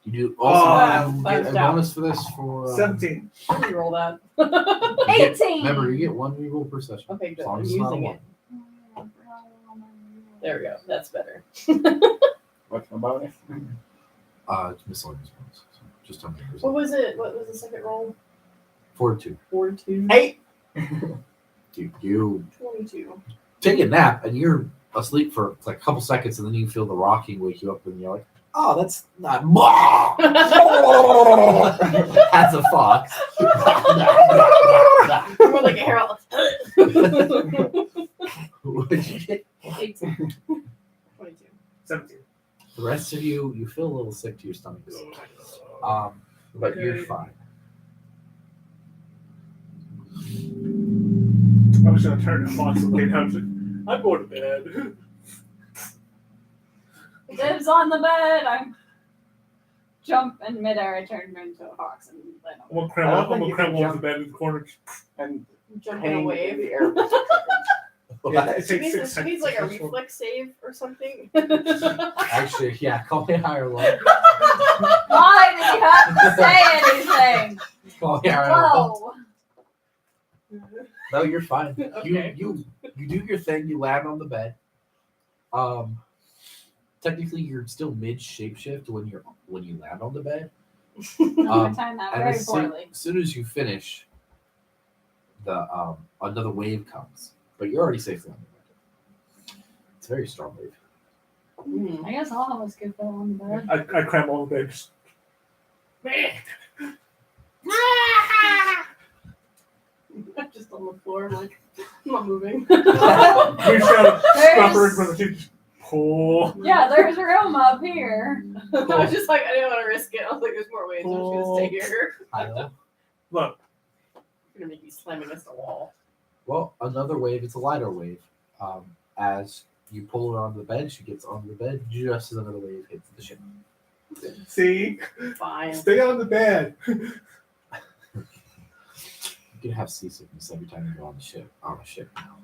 You do also Oh, get a that's down. bonus for this for 17. Reroll that. you get- 18. remember, you get 1 reroll per session. Okay, As good. long I'm as it's not a using 1. it. There we go. That's better. What's my bonus? It's miscellaneous bonus. So just tell me your What result. was it? What was the second roll? Fortitude. 4-2. 8. You 22. take a nap and you're asleep for like a couple seconds, and then you feel the rocking wake you up, and you're like, "Oh, that's not." That's a fox. More like a herald. What did you get? 18. 22. 17. The rest of you, you feel a little sick to your stomachs. But you're Okay. fine. I'm just gonna turn to Fox and lay down. I'm going to bed. Dibs on the bed. I jump in midair. I turned into a fox and then I'm gonna I cram don't up. I'm think gonna you cram can off jump. the bed in the corner. And Jump in a hang in wave. the air. Yeah, it She takes 6 needs, she seconds. needs like a to reflex save or something. Actually, yeah, call me higher low. why did you have to say anything? Call me higher low. Whoa. No, you're fine. Okay. You do your thing. You land on the bed. Technically, you're still mid shapeshift when you land on the bed. I timed that And very as poorly. soon as you finish, the another wave comes, but you're already safely on the bed. It's a very strong wave. Mm. I guess all of us could go on the bed. I cram all the bed. Just, Just on the floor, I'm like, I'm not moving. reach out, scrapper, and There's, just pull. yeah, there's room up here. I was just like, I didn't want to risk it. I was like, there's more ways. I'm just gonna stay here. I know. Look, You're gonna make me slam against the wall. Well, another wave. It's a lighter wave. As you pull her onto the bed, she gets onto the bed just as another wave hits the ship. See? Fine. Stay on the bed. You can have seasickness every time you go on the ship. On a ship now.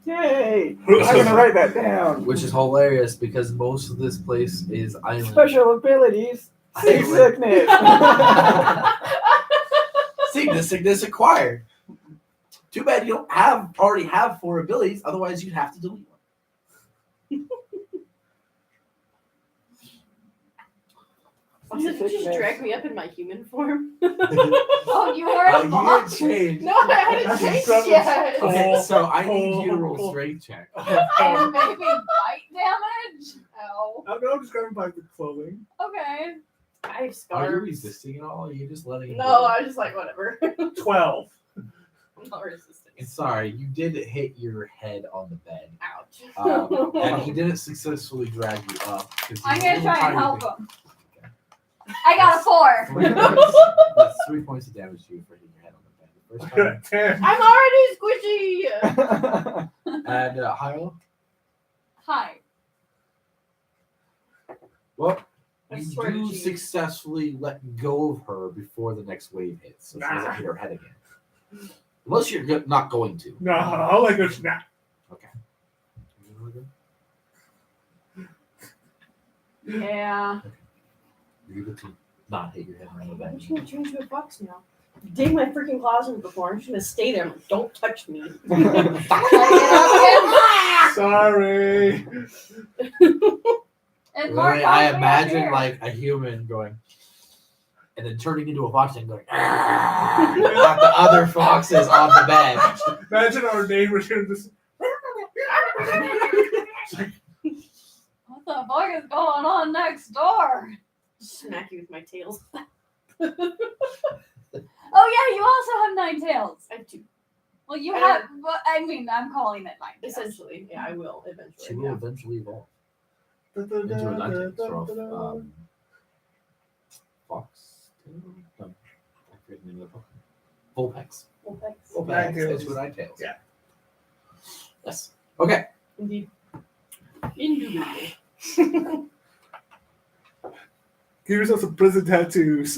Yay! I'm gonna write that down. Which is hilarious because most of this place is island. Special abilities. Island. Seasickness. Sickness acquired. Too bad you don't already have 4 abilities. Otherwise, you'd have to delete one. Also, did you just drag me up in my human form? Oh, you are a You boss. didn't change. No, I hadn't changed yet. Okay, so I need you to roll strength check. And maybe bite damage. Ow. I'm not just grabbing by the clothing. Okay. I have Are you scarves. resisting at all? Or are you just letting it No, go? I was just like, whatever. 12. I'm not resisting. And sorry, you did hit your head on the bed. Ouch. And he didn't successfully drag you up. 'Cause he's I'm a gonna little try and tiny help bit. him. I got a 4. 3 points. That's 3 points of damage to you for hitting your head on the bed. The I first got time. 10. I'm already squishy. And Hyla, Hi. well, I you swear to do cheese. successfully let go of her before the next wave hits, so she doesn't Nah. hit her head again. Unless you're not going to. No, I'll let go snap. Yeah. You're able to not hit your head on the I'm bed. just gonna turn into a fox now. Dig my freaking claws in before. I'm just gonna stay there. Like, don't touch me. Sorry. And Literally, I imagine like a human going, and then turning into a fox and going, "Argh," at the other foxes on the bed. Imagine our neighbors hearing this. what the fuck is going on next door? Smack you with my tails. Oh yeah, you also have 9 tails. I have 2. Well, you I have. Well, I mean, I'm calling it 9 tails. Essentially, yeah, I will She eventually. will Yeah. eventually evolve into a Ninetales or fox. No, I forget the name of the Pokemon. Vulpix. Well, thanks. Vulpix Ninetales. into a Ninetales. Yeah. Yes. Okay. Indeed. Indubitably. Give yourself some prison tattoos.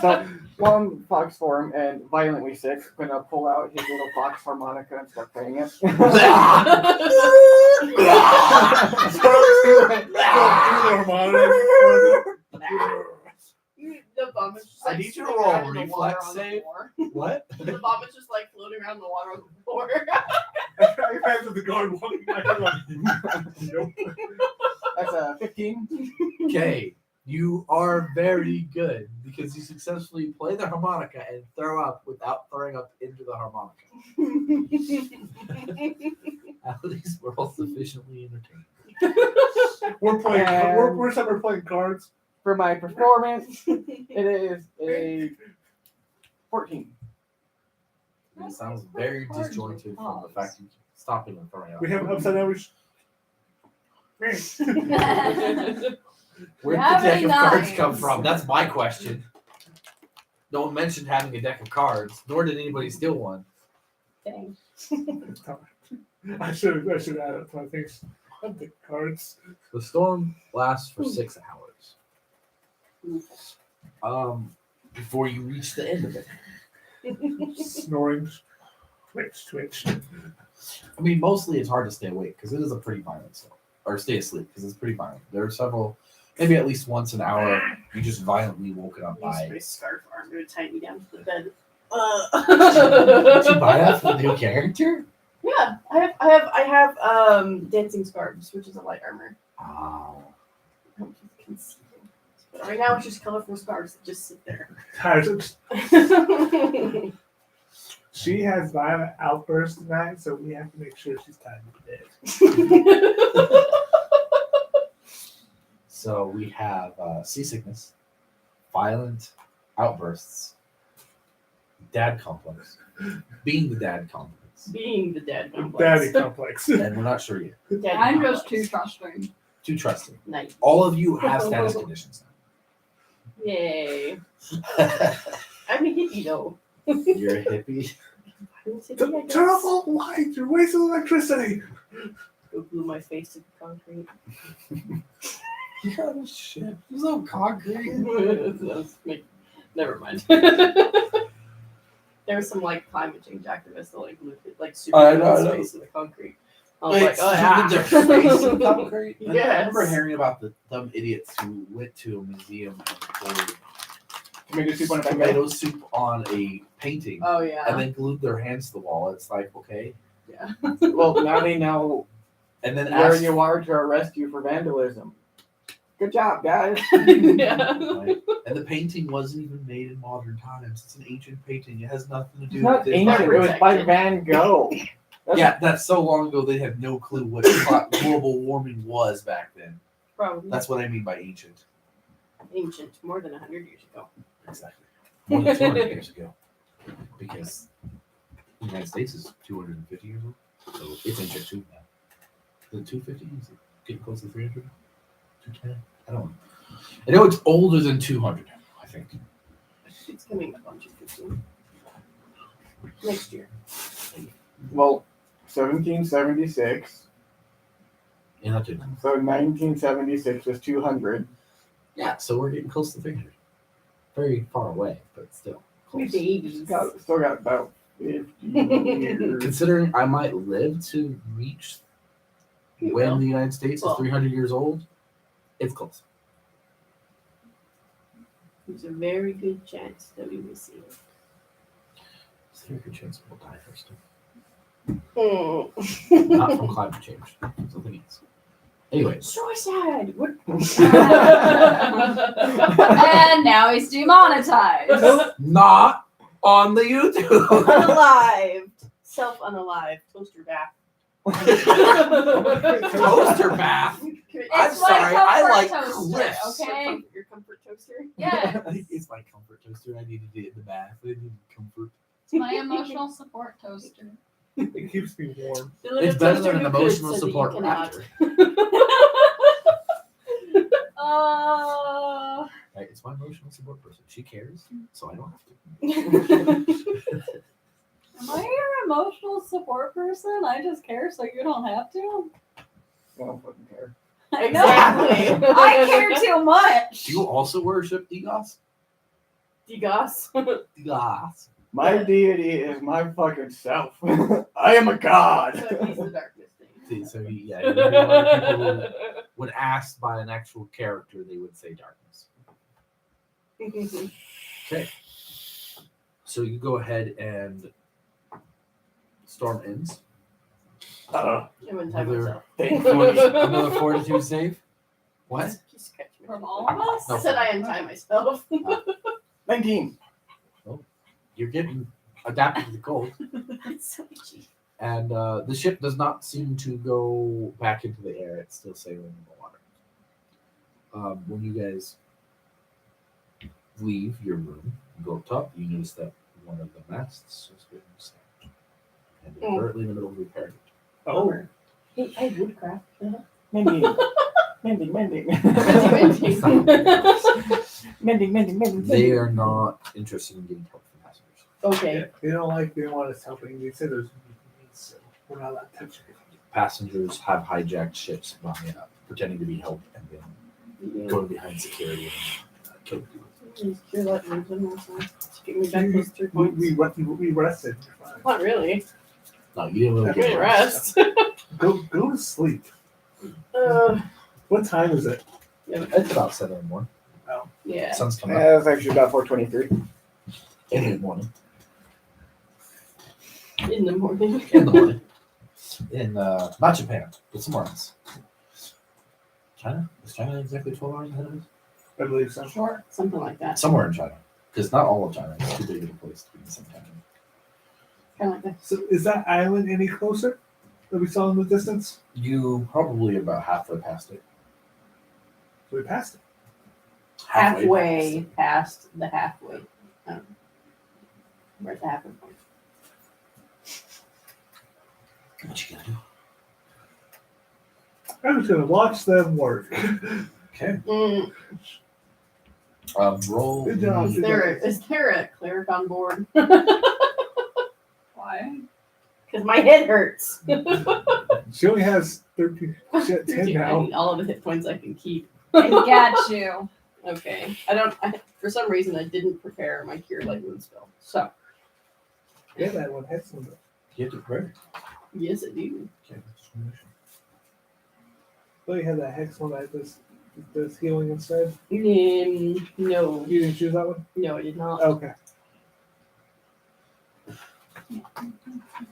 So, one fox form and violently sick, gonna pull out his little fox harmonica and start playing it. The vomit just I like need you to swimming roll around in the reflex water on the save. floor. What? The vomit's just like floating around the water on the floor. I imagine the guard walking by her like, nope. That's a 15. Okay. You are very good because you successfully play the harmonica and throw up without throwing up into the harmonica. At least we're all sufficiently entertained. We're playing. And- We're playing cards. For my performance, it is a 14. It sounds very disjointed from the fact you keep stopping and throwing up. We have an upside down. Where'd the Have deck any of cards nines? come from? That's my question. No one mentioned having a deck of cards, nor did anybody steal one. Dang. I should add it to my things. I pick cards. The storm lasts for 6 hours. Before you reach the end of it. Snoring. Twitch. I mean, mostly it's hard to stay awake because it is a pretty violent storm. Or stay asleep because it's pretty violent. There are several, maybe at least once an hour, you just violently woken up Use by. my scarf arm to tie me down to the bed. Did you buy that for the new character? Yeah, I have dancing scarves, which is a light armor. Oh. I'm just concealing. But right now it's just colorful scarves that just sit there. She has violent outbursts tonight, so we have to make sure she's tied to bed. So we have seasickness, violent outbursts, dad complex, being the dad complex, Being the dead Daddy complex. complex. and we're not sure yet. Dead I'm just too complex. trusting. Too trusting. Nice. All of you have status conditions Yay. now. I'm a hippie though. You're a hippie. Turn off all the lights. You're wasting electricity. Go glue my face to the concrete. Yeah, shit. There's no concrete. Never mind. There was some like climate change activists that like glued it, like I super know, glue I know. his face to the concrete. I was like, oh Like, yeah. their face in concrete. I Yes. remember hearing about the dumb idiots who went to a museum and poured Tomato soup on a tomato tomato. soup on a painting Oh yeah. and then glued their hands to the wall. It's like, okay. Yeah. Well, now they know And then where asked, you are to arrest you for vandalism. Good job, guys. Yeah. right? And the painting wasn't even made in modern times. It's an ancient painting. It has nothing to do It's not with ancient. It was by Protected. Van Gogh. That's- Yeah, that's so long ago they had no clue what global warming was back then. Probably That's what I mean by ancient. ancient, more than 100 years ago. Exactly. More than 200 years ago. Because the United States is 250 years old. So it's ancient too now. The 250 is it getting close to 300? 210? I don't know. I know it's older than 200, I think. It's coming up on 215 next year. Well, 1776. Yeah, that did. So 1976 was 200. Yeah, so we're getting close to 300. Very far away, but still. We Close. babies. Still got about 50 years. Considering I might live to reach You when will. the United States Well. is 300 years old, it's close. There's a very good chance that we will see it. It's a very good chance we'll die first. Hmm. Not from climate change. Something else. Anyways. Suicide. What? And now he's demonetized. Not on the YouTube. Unalived. Self-unalived. Toaster bath. Toaster bath. I'm It's my sorry, I comfort like toaster, Cliffs. okay? Your comfort toaster? Yeah, It's my comfort toaster. I needed it in the bath. I needed comfort. it's my emotional support toaster. It keeps me warm. The little It's better toaster than an who could emotional so that you support cannot. raptor. Right, it's my emotional support person. She cares, so I don't have to. Am I your emotional support person? I just care so you don't have to. I don't fucking care. I know. Exactly. I care too much. Do you also worship Digos? Digos. Digos. My deity is my fucking self. I am a god. So he's the darkness thing. So yeah, a lot of people when asked by an actual character, they would say darkness. Okay. So you go ahead and storm ends. Uh, I'm gonna time Another- myself. Another fortitude save. What? You scratch me. From all of us? No. I said I untie myself. 19. You're getting adapted to the cold. It's so itchy. And the ship does not seem to go back into the air. It's still sailing in the water. When you guys leave your room, you go up top, you notice that one of the masts has been snapped. And you're currently in the middle of repairing it. Oh, Hey, I woodcraft. Mending. Mending, mending. Mending, mending, mending. They are not interested in getting help from passengers. Okay. they don't want us helping. They said there's mutinies, so we're not allowed to touch anything. Passengers have hijacked ships by pretending to be help and then going behind security and killing people. You're letting me do more time. Give me back those 3 points. We rested. You're fine. Not really. No, you didn't really Give me get rest. Go to sleep. uh, What time is it? It's about 7 in the morning. yeah. Sun's coming up That's actually about 4:23. in the morning. In the morning. In the morning. In not Japan, but somewhere else. China? Is China exactly 12 hours ahead of us? I believe so. Sure. Something like that. Somewhere in China. Because not all of China is too big of a place to be in the same time. Kind of like that. So is that island any closer that we saw in the distance? You probably about halfway past it. So we passed it. Halfway past the halfway. Where's the halfway point? What you gonna do? I'm just gonna watch them work. Okay. Mm, Roll. Good job. is there a cleric on board? Why? Because my head hurts. She only has 13. She had 10 I now. need all of the hit points I can keep. I got you. Okay. For some reason, I didn't prepare my Cure Light Wound spell. So, Yeah, that one had some. You have to pray. yes, I do. Okay, that's one mission. But you had that hex one that does healing instead. No. You didn't choose that one? No, I did not. Okay.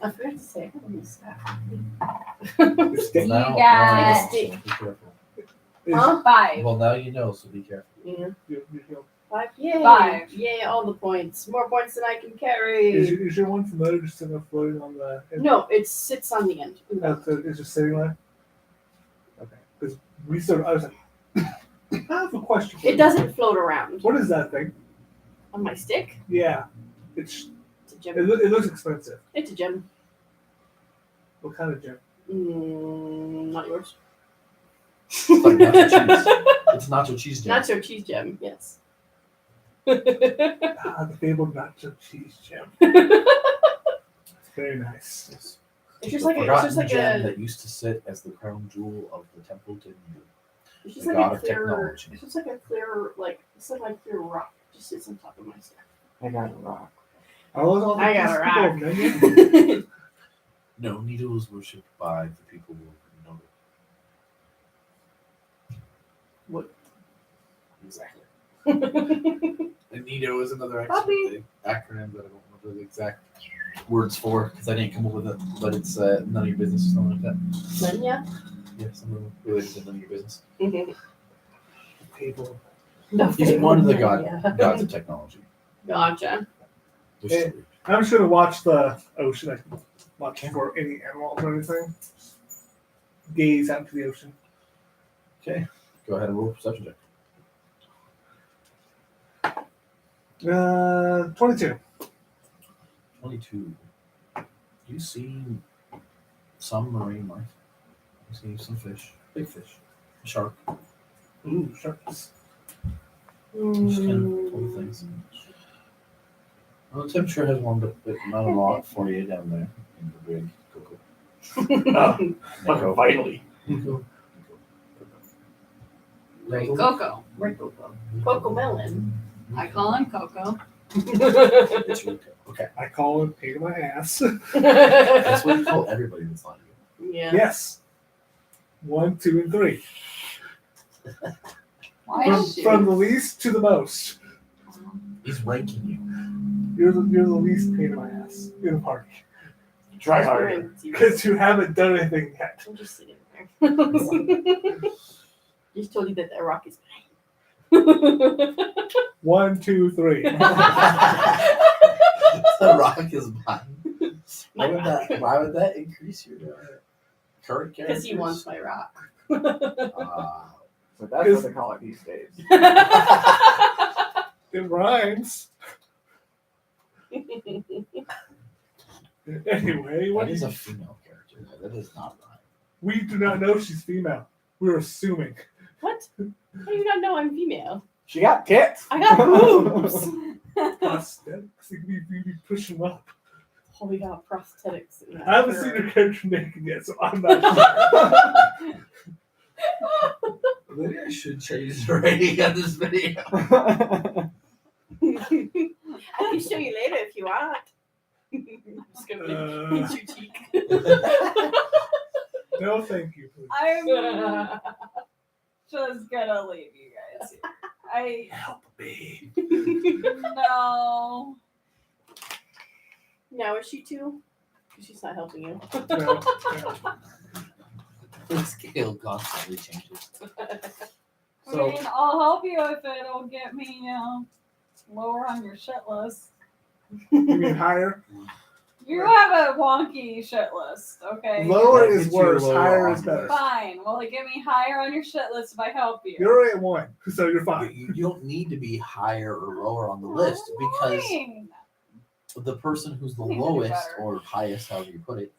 I forgot to say, I got a new staff. It's You Now, got- now you know, so be careful. Huh? 5. Well, now you know, so be careful. Yeah. You heal. 5. Yay. 5. Yay, all the points. More points than I can carry. Is your one familiar just sitting there floating on the. No, it sits on the end. Oh, so it's just sitting there? Okay. Because we sort of. I was like, I have a question. for It you. doesn't float around. What is that thing? On my stick? Yeah. It's It's a it, gem. it looks expensive. It's a gem. What kind of gem? Not yours. It's like nacho cheese. It's nacho cheese jam. Nacho cheese gem, yes. The fabled nacho cheese gem. Very nice. Yes. It's just The like forgotten gem a that used to sit as the crown jewel of the temple to Hindu. it's just the like god a of clear technology. it's just like a clear it's like a clear rock. It just sits on top of my staff. I got a rock. All the I got a people of Nenya? No, Nido is worshipped by the people who know it. What? Exactly. And Nido is another Puppy. acronym that I don't know the exact words for because I didn't come up with it, but it's none of your business or something like that. Nanya? Yeah, something related to none of your business. People. He's one of the Nanya. gods of technology. Gotcha. There's Hey. three. I'm just gonna watch the ocean. I can watch for any animals or anything. Gaze out to the ocean. Okay, go ahead and roll a perception check. 22. 22. You see some marine life. You see some fish, big fish, a shark. Ooh, sharks. Just kind of little things. Well, the temperature has warmed up a bit, not a lot for you down there in the big cocoa. Oh, finally. Great Coco. Right, Coco melon. I call him Coco. It's Rico. Okay, I call it pain in my ass. that's what you call everybody that's like you. Yeah. Yes. 1, 2, and 3. Why From the least to the most. He's ranking you. You're the least pain in my ass in the party. Try harder. Because you haven't done anything yet. I'm just sitting there. Just told you that the rock is mine. 1, 2, 3. The rock is mine. Why would that increase your current character? Because he wants my rock. So that's what they call it these days. It rhymes. Anyway, what That is a female character. That is not right. we do not know she's female. We're assuming. What? How do you not know I'm female? She got tits. I got boobs. Prosthetics. We push them up. Oh, we got prosthetics. In that I haven't shirt. seen her character naked yet, so I'm not sure. Maybe I should change the rating on this video. I can show you later if you want. I'm just gonna pinch your cheek. No, thank you, please. I'm just gonna leave you guys here. Help me. No. Now is she too? She's not helping you. No, no. The scale constantly changes. I So mean, I'll help you if it'll get me lower on your shit list. You mean higher? You have a wonky shit list, okay? Lower That is gets you worse. lower Higher on is the better. list. Fine. Will it get me higher on your shit list if I help you? You're already at 1, so you're you, fine. you don't need to be higher or lower on the list because Fine. the person who's the I need to do lowest better. or highest, however you put it,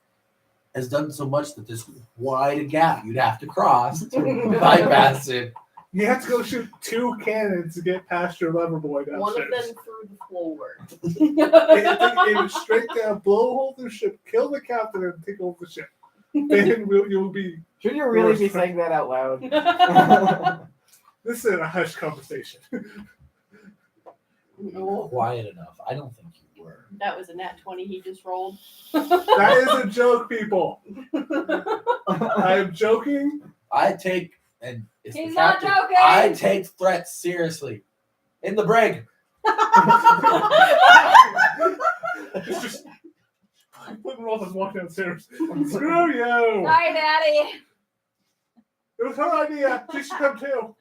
has done so much that there's wide a gap you'd have to cross to bypass it You have to go shoot 2 cannons to get past your lever boy downstairs. One of them through the floor. Aim it straight down, blow a hole through the ship, kill the captain, and take over the ship. Then you'll be. Should you really be saying that out loud? This is a hush conversation. No, Quiet enough. I don't think you were. that was a nat 20 he just rolled. That is a joke, people. I am joking. I take and it's He's the not captain. joking. I take threats seriously. In the brig. It's just putting Rolf is walking downstairs. Screw you! Hi, Daddy. It was her idea. She should come too.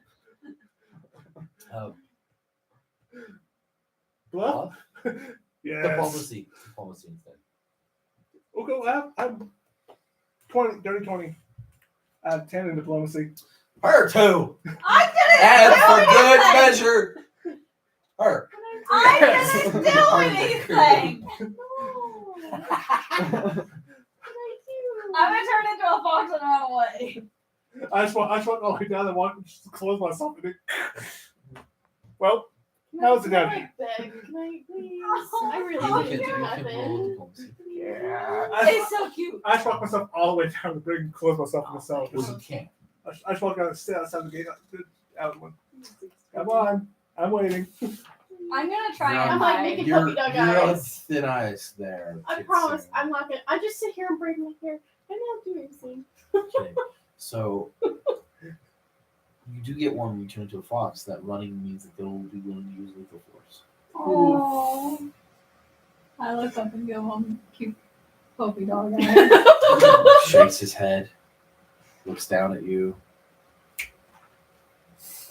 Oh, Bluff? Yes. diplomacy. Diplomacy instead. Okay, I'm 20, dirty 20. I have 10 in diplomacy. Her too. I And didn't for do good anything. measure. Her. I didn't do anything. I'm gonna turn into a fox and run away. I just walk all the way down and walk and just close myself in it. Well, how's it going? Can I beg? Can I please? Oh, I really You didn't can do roll nothing. diplomacy. Yeah. It's so cute. I just walk myself all the way down the brig and close myself in the cell. Well, you can't. I just walk out and sit outside the gate. Out one. Come on. I'm waiting. I'm gonna try No, and I'm like hide. making You're puppy dog on eyes. thin ice there. I Kitsune. promise, I'm not gonna. I just sit here and braid my hair. I'm not doing anything. Okay. So you do get one when you turn into a fox. That running means that they'll be willing to use lethal force. Oh. I look up and give him cute puppy dog eyes. Shakes his head, looks down at you,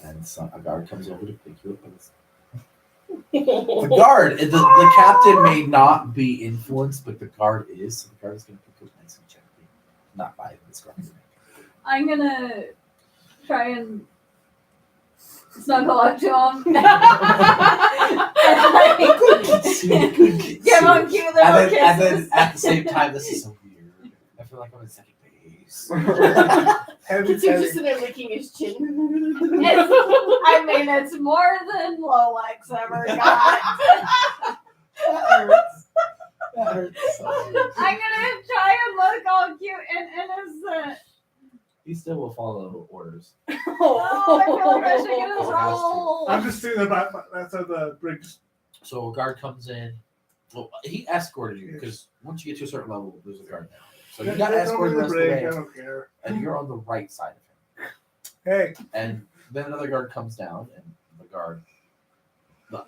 and a guard comes over to pick you up. The guard, the captain may not be influenced, but the guard is. So the guard is going to pick you up nice and gently, not by this guard. I'm gonna try and snuggle up to him. Good kid. Give him cute little And kisses. then at the same time, this is so weird. I feel like I'm in second base. Heavy, He's just sitting there licking his chin. I mean, it's more than Lolex ever got. That hurts so much. I'm gonna try and look all cute and innocent. He still will follow orders. Oh, I feel like I should get his Oh, roll. I'm just sitting there outside the brig. So a guard comes in. Well, he escorted you because once you get to a certain level, there's a guard now. So you got escorted the rest of the I way, don't care. and you're on the right side of him. Hey, And then another guard comes down, and the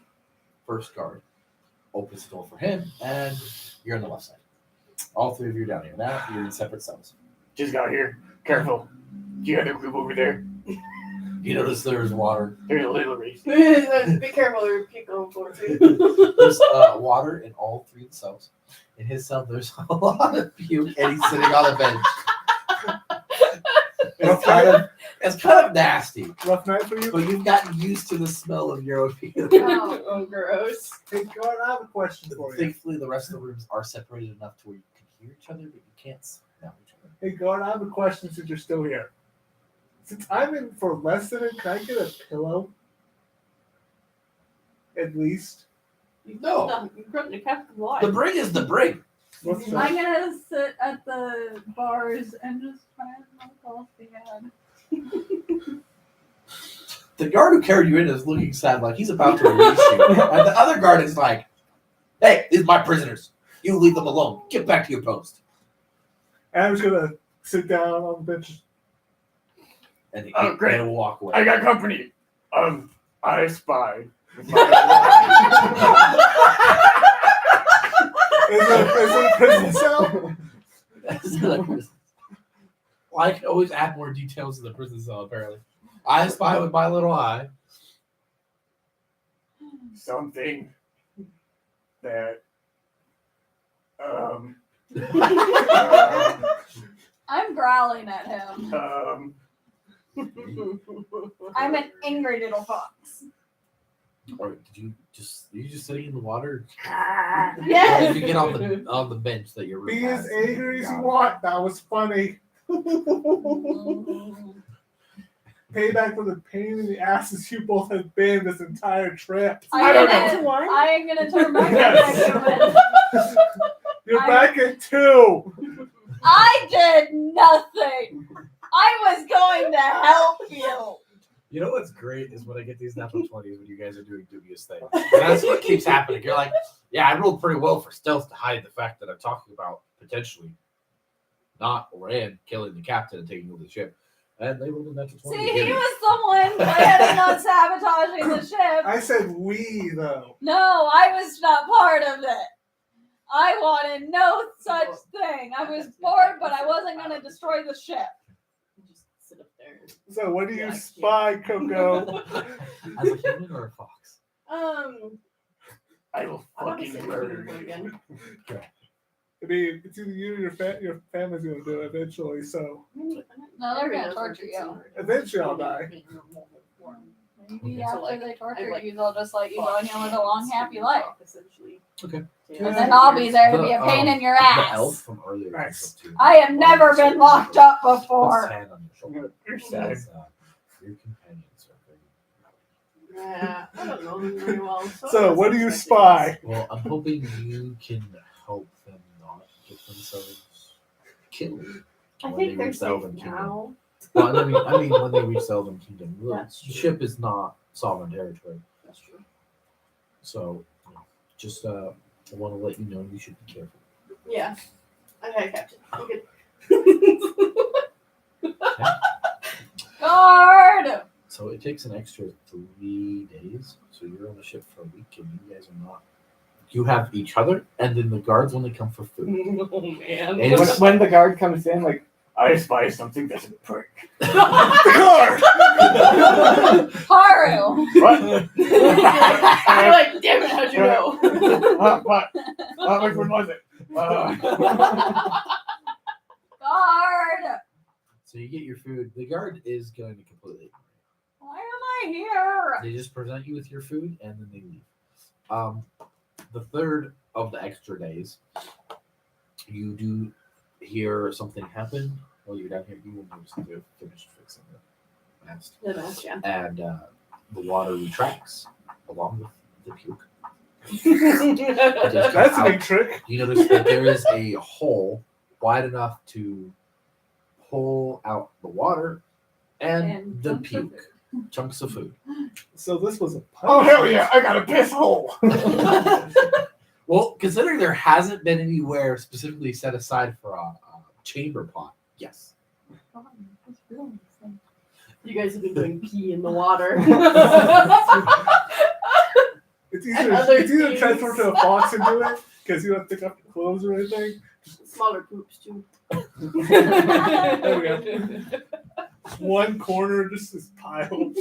first guard, opens the door for him, and you're on the left side. All three of you are down here. Now you're in separate cells. Just got here. Careful. Do you have a group over there? You notice there's water. There's a little race. Be careful, or keep going for it. There's water in all three of the cells. In his cell, there's a lot of puke, and he's sitting on a bench. It's kind of nasty, rough night for you? but you've gotten used to the smell of your own puke. Oh. Oh, gross. Hey, guard, I have a question for you. Thankfully, the rest of the rooms are separated enough to where you can hear each other, but you can't smell each other. Hey, guard, I have a question since you're still here. Since I'm in for less than it, can I get a pillow? At least. No, You're running a captain line. the brig is the brig. What's I'm that? gonna sit at the bars and just try and look all sad. The guard who carried you in is looking sad, like he's about to release you. And the other guard is like, "Hey, these are my prisoners. You leave them alone. Get back to your post." And I'm just gonna sit down on the bench. And he, Oh, great. and he'll walk away. I got company. I spy. Is it a prison cell? Well, I can always add more details to the prison cell, apparently. I spy with my little eye. Something that I'm growling at him. I'm an angry little fox. Or did you just sitting in the water? Ah, Or yes. did you get on the bench that your room Be has? as angry as you want. That was funny. payback for the pain in the asses you both have been this entire trip. I don't know. I am gonna turn my Yes. back. You're I- back at 2. I did nothing. I was going to help you. You know what's great is when I get these natural 20s when you guys are doing dubious things. And that's what keeps happening. You're like, yeah, I rolled pretty well for stealth to hide the fact that I'm talking about potentially not Rand killing the captain and taking over the ship. And they rolled a natural 20. See, he was the one planning on sabotaging the ship. I said we, though. No, I was not part of it. I wanted no such thing. I was bored, but I wasn't going to destroy the ship. Just sit up there. So, what do you Yeah, spy, Coco? As a human or a fox? I will I'm not fucking gonna murder say you. again. I mean, it's either you or your family's gonna do it eventually, so No, they're going to torture you. Eventually I'll die. Maybe Okay. after So, like, they torture I, like, you, they'll just let you go on here with a long, happy life. Essentially. Okay. Yeah. And then I'll be there to be a The, pain in your The elf ass. from earlier. Nice. comes up to you. I have never been locked up Puts his before. hand on your shoulder. You're Says, sad. your companions are very Yeah, I don't know them very well. So, what do you spy? well. I'm hoping you can help them not get themselves killed. I when think they they're reach the safe Elven Kingdom. now. Well, I mean, when they reach the Elven Kingdom, the That's true. ship is not sovereign territory. That's true. So, just I want to let you know you should be careful. Yeah. Okay, Captain. I'm good. Guard! So it takes an extra 3 days. So you're on the ship for a week, and you guys are not. You have each other, and then the guards only come for food. Oh man. And When the guard comes in, like, I spy something that's a prick. The guard! Haru! What? You're like, damn it, how'd you know? What? Which one was it? Guard! So you get your food. The guard is going to completely ignore Why am I here? you. They just present you with your food, and then they leave. The third of the extra days, you do hear something happen while you're down here. You will notice that they've finished fixing the mast. The best, yeah. And the water retracts along with the puke. That's a big trick. You notice that there is a hole wide enough to pull out the water and, And the chunks of puke. Chunks of food. So this was a Oh, hell yeah, I got a piss hole. Well, considering there hasn't been anywhere specifically set aside for a chamber pot, yes. You guys have been doing pee in the water. It's And other either things. transfer to a fox and do it because you don't pick up the clothes or anything. Smaller poops too. There we go. One corner just is piled.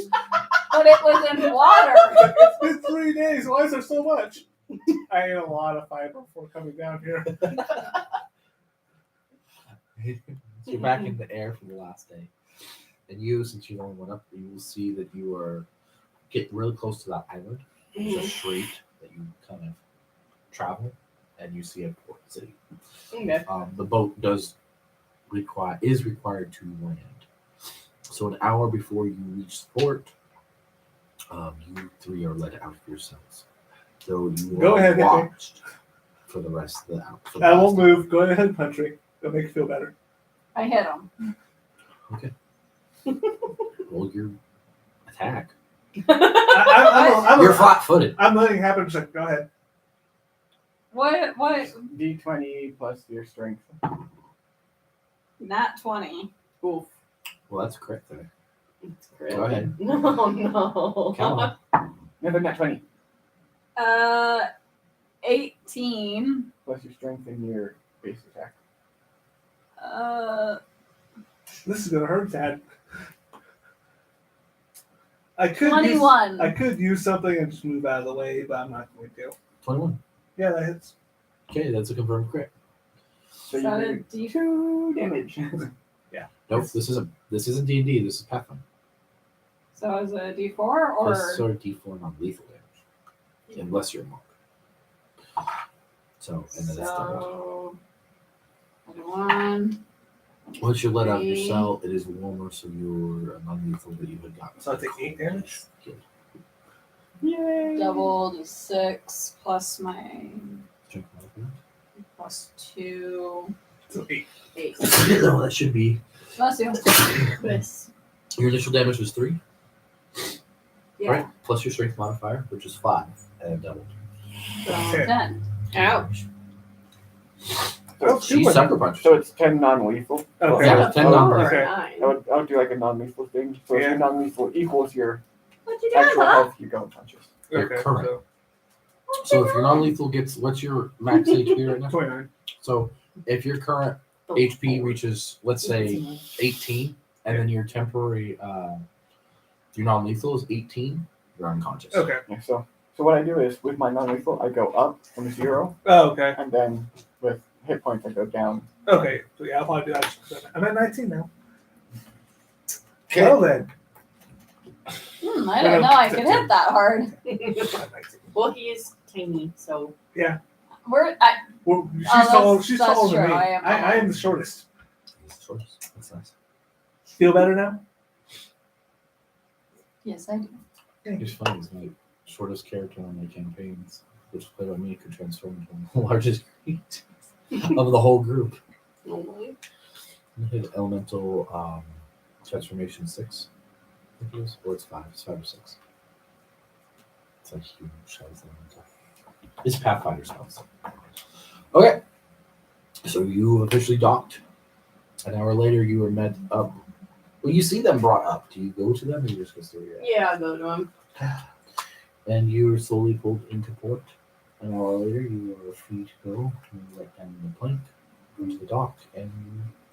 But it was in water. It's been 3 days. Why is there so much? I ate a lot of fiber before coming down here. You're back in the air for the last day. And you, since you only went up, you will see that you are get really close to that island. There's a strait that you kind of travel, and you see a port city. Okay. The boat is required to land. So an hour before you reach the port, you three are let out of your cells. So you Go are ahead, hit me. watched for the rest of the hour. for the I last won't day. move. Go ahead and punch me. It'll make you feel better. I hit him. Roll your attack. You're flat-footed. I'm letting it happen. Just like, go ahead. What? D20 plus your strength. Not 20. Oof. Well, that's correct there. It's great. Go ahead. No, no. Come on. Never not 20 18. plus your strength and your base attack. This is gonna hurt, Dad. I could 21. I could use something and just move out of the way, but I'm not going to. 21. Yeah, that hits. Okay, that's a confirmed crit. So So you D- do 2 damage. Nope, this isn't D&D. This is Pathfinder. So is it a D4 or? This is sort of D4 non-lethal damage, unless you're a monk. So, and then it's doubled. So 21 Once you let out your Three. cell, it is warmer, so you're non-lethal that you had gotten. So I take 8 damage? Good. Yay! Double to 6 plus my Strength modifier. +2. So 8. 8. No, that should be. Bless you. Chris. Your initial damage was 3, Yeah. right? Plus your strength modifier, which is 5, and doubled. So, 10. ouch. Oh, She good. sucker punched. So it's 10 non-lethal. Okay. Yeah, 10 non-lethal. Okay. 9. I would do like a non-lethal thing. So if Yeah. your non-lethal equals your What you doing, actual huh? health, you go unconscious. You're Okay. correct. So So if your non-lethal gets, what's your max HP right now? 29. So if your current HP reaches, let's say, 18, and then your temporary, your non-lethal is 18, you're unconscious. Okay. Yeah, so what I do is with my non-lethal, I go up from 0, Oh, okay. and then with hit points, I go down. Okay. So yeah, I'll probably do that. I'm at 19 now. Okay. Well then. I didn't know I could hit that hard. I'm 19. Well, he is tiny, so. We're Well, she's that's- tall. She's that's taller than true, me. I am I am the shortest. That's choice. That's nice. Feel better now? yes, I do. It's funny, it's my shortest character on my campaigns, which is played by me, could transform into the largest creature of the whole group. Normally. I hit elemental transformation 6. I think it is, or it's 5. It's 5 or 6. It's like huge size elemental. It's Pathfinder spells. Okay. So you officially docked. An hour later, you were met up. Well, you see them brought up. Do you go to them, or you just go through your? Yeah, I'll go to him. And you were slowly pulled into port. An hour later, you were free to go. You let down the plank, onto the dock, and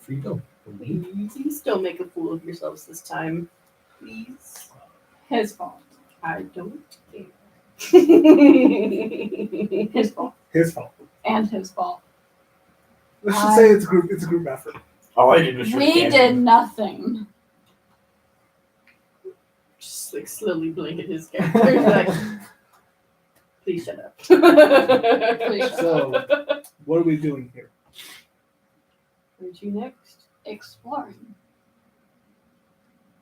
free to go. Please don't make a fool of yourselves this time. Please. His fault. I don't care. His fault. His fault. And his fault. Let's just say it's a group effort. All I did was shoot We cannon. did nothing. Just like slowly blink at his character. Like, please shut up. Please shut So, what are we doing here? Where'd you next? Exploring.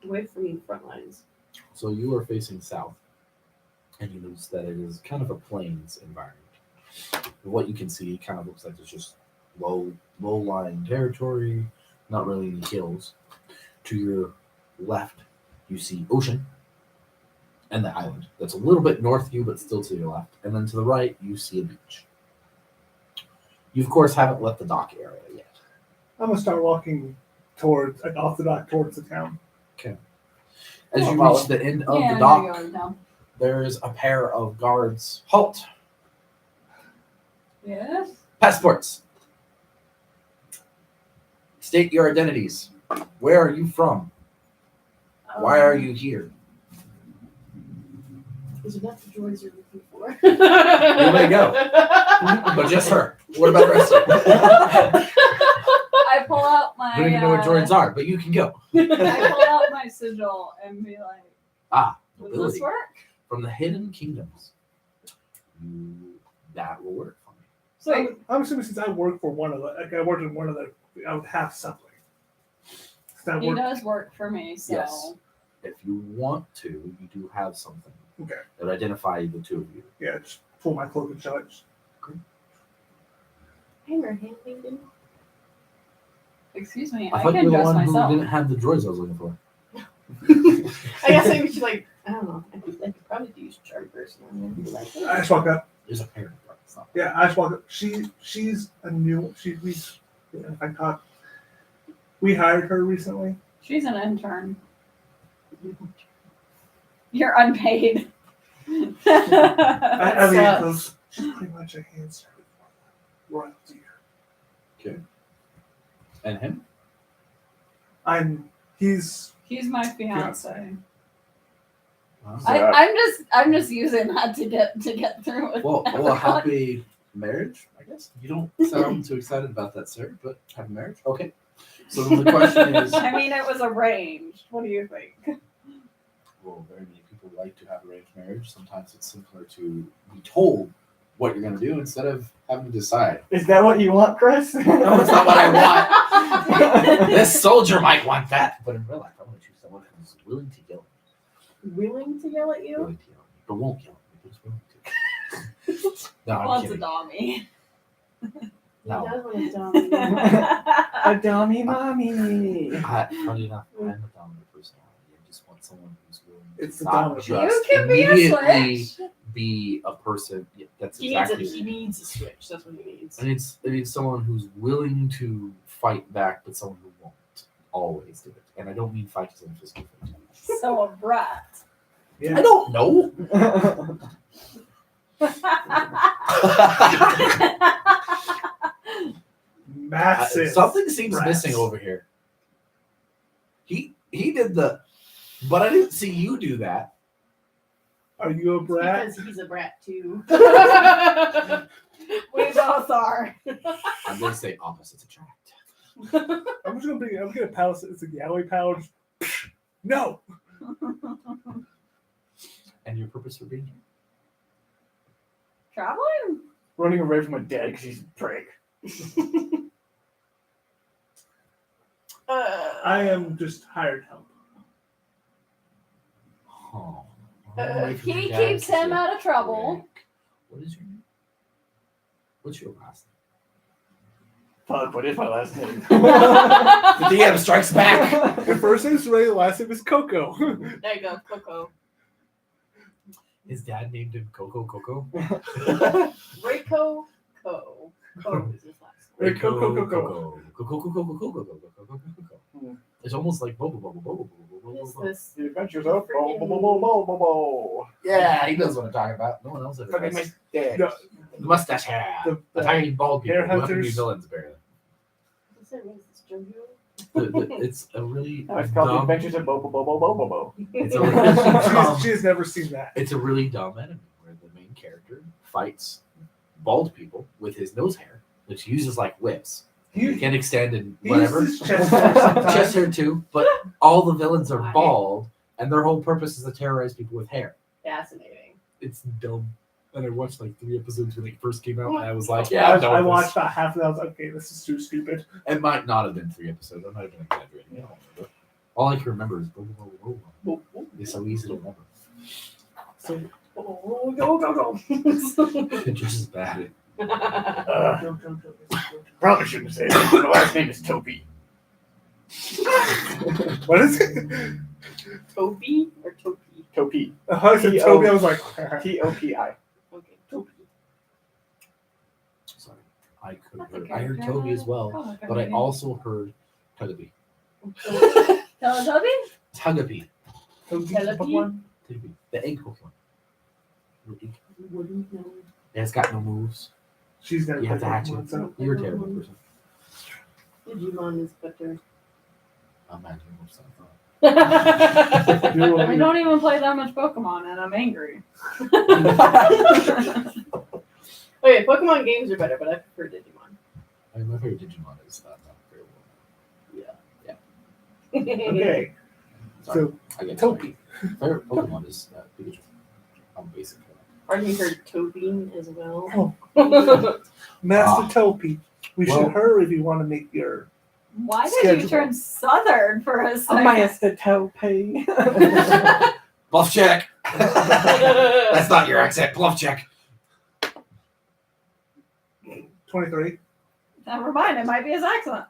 Away from the front lines. So you are facing south, and you notice that it is kind of a plains environment. What you can see kind of looks like it's just low-lying territory, not really any hills. To your left, you see ocean and the island. That's a little bit north of you, but still to your left. And then to the right, you see a beach. You, of course, haven't left the dock area yet. I'm gonna start walking towards, like, off the dock towards the town. As you Oh, reach the end of yeah, the I dock, know you are now. there is a pair of guards. Halt! Yes. Passports. State your identities. Where are you from? Why are you here? These are not the droids you're looking for. You may go. But just her. What about the rest of you? I pull out my. I don't even know what droids are, but you can go. I pull out my sigil and be like, Ah, "Does this nobility. work?" From the Hidden Kingdoms. That will work for me. So I'm assuming since I work for one of the, like, I worked in one of the, I would have something. Since I he work- does work for me. So Yes. If you want to, you do have something Okay. that would identify the two of you. Yeah, just pull my cloak and show it. Just- Hanger handling. excuse me, I I thought you can were the dress one who myself. didn't have the droids I was looking for. I guess maybe she's like, I don't know. I think I could probably use charm person. And be like, I just walk up. There's a pair of droids. Not Yeah, I just walk up. She's a new. I thought we hired her recently. She's an intern. You're unpaid. I mean, sucks. those, she's pretty much a hand servant for royalty. And him? He's He's my fiance. Wow. I'm just using that to get through with. Well, everyone. happy marriage, I guess. You don't sound too excited about that, sir, but happy marriage? Okay. So then the question is, I mean, it was arranged. What do you think? well, very many people like to have arranged marriage. Sometimes it's simpler to be told what you're going to do instead of having to decide. Is that what you want, Chris? No, it's not what I want. This soldier might want that, but in real life, I want to choose someone who's willing to yell at me. Willing to yell at you? Willing to yell at me, but won't yell at me. Just willing to. No, I'm Wants a kidding. dummy. No. He does want to dummy. A dummy mommy. Funny enough, I'm a dominant personality. I just want someone who's willing to It's the not dominant. just You can be a immediately switch. be a person. Yeah, that's He exactly. needs a switch. That's what he needs. I need someone who's willing to fight back, but someone who won't always do it. And I don't mean fight as in a physical fight. So a brat. Yeah. I don't know. Massive. Something seems brats. missing over here. He did the, but I didn't see you do that. Are you a brat? Because he's a brat too. We both are. I'm gonna say opposites attract. I'm gonna palace it. It's a yaoi pouch. No. And your purpose for being here? Traveling? Running away from a dad because he's a prick. I am just hired help. Oh. He keeps him out of trouble. What is your name? What's your last Fuck, what is my last name? name? The DM strikes back. The first name's Ray, the last name is Coco. There you go, Coco. His dad named him Coco Coco. Rayco Co. Co is his last Ray Coco Coco. Coco Coco Coco Coco Coco. It's almost like Bobo Bobo Bobo name. Bobo What is Bobo. this? The Adventures of Bo Bo Bo Bo Bo Bo Bo. Yeah, he knows what I'm talking about. No one else ever Fucking does. my dad. No, The mustache hair. The- The tiny bald people hair who happen to be hunters. villains, apparently. What's that? What is this, JoJo? It's a really No, it's called The dumb. Adventures of Bo Bo Bo Bo Bo Bo Bo. It's a really dumb. she has never seen that. It's a really dumb anime where the main character fights bald people with his nose hair, which he uses like whips. He He, can extend and he whatever. uses chest hair sometimes. Chest hair too, but all the villains are bald, and their whole purpose is to terrorize people with hair. Fascinating. It's dumb. And I watched like 3 episodes when it first came out, and I was like, "Yeah, I, I'm done I with watched this." about half of that. I was like, okay, this is too stupid. It might not have been 3 episodes. I might have been exaggerating. I don't remember. All I can remember is boom, boom, boom, boom. It's so easy to remember. So, Oh, go, go, go. It's just as bad. Probably shouldn't say that. My last name is Toby. what is it? Toby or Topi? Topi. I said T-O- Toby. I was like, T-O-P-I. Okay, Topi. Sorry. I could have That's a heard. I heard character Toby in as well, comic, but I mean. also heard Telepy. Teletubby? Telepy. Telepy? Telepy. The egg Pokemon. The egg. Wouldn't know. It's got no moves. she's never You have to played hatch Pokemon, it. so. You're a terrible person. Digimon is better. Imagine most I thought. I don't even play that much Pokemon, and I'm angry. Okay, Pokemon games are better, but I prefer Digimon. I mean, my favorite Digimon is not very Okay, Sorry. so I get Topi. Favorite Pokemon is Pikachu. I'm basic. Part of me heard Topine as well. Oh. Master Ah. Topi, we Well- should hurry if you want to make your. Why did you Schedule. turn southern for a second? Master Topi. Bluff check. That's not your accent. Bluff check. 23. Never mind, it might be his accent.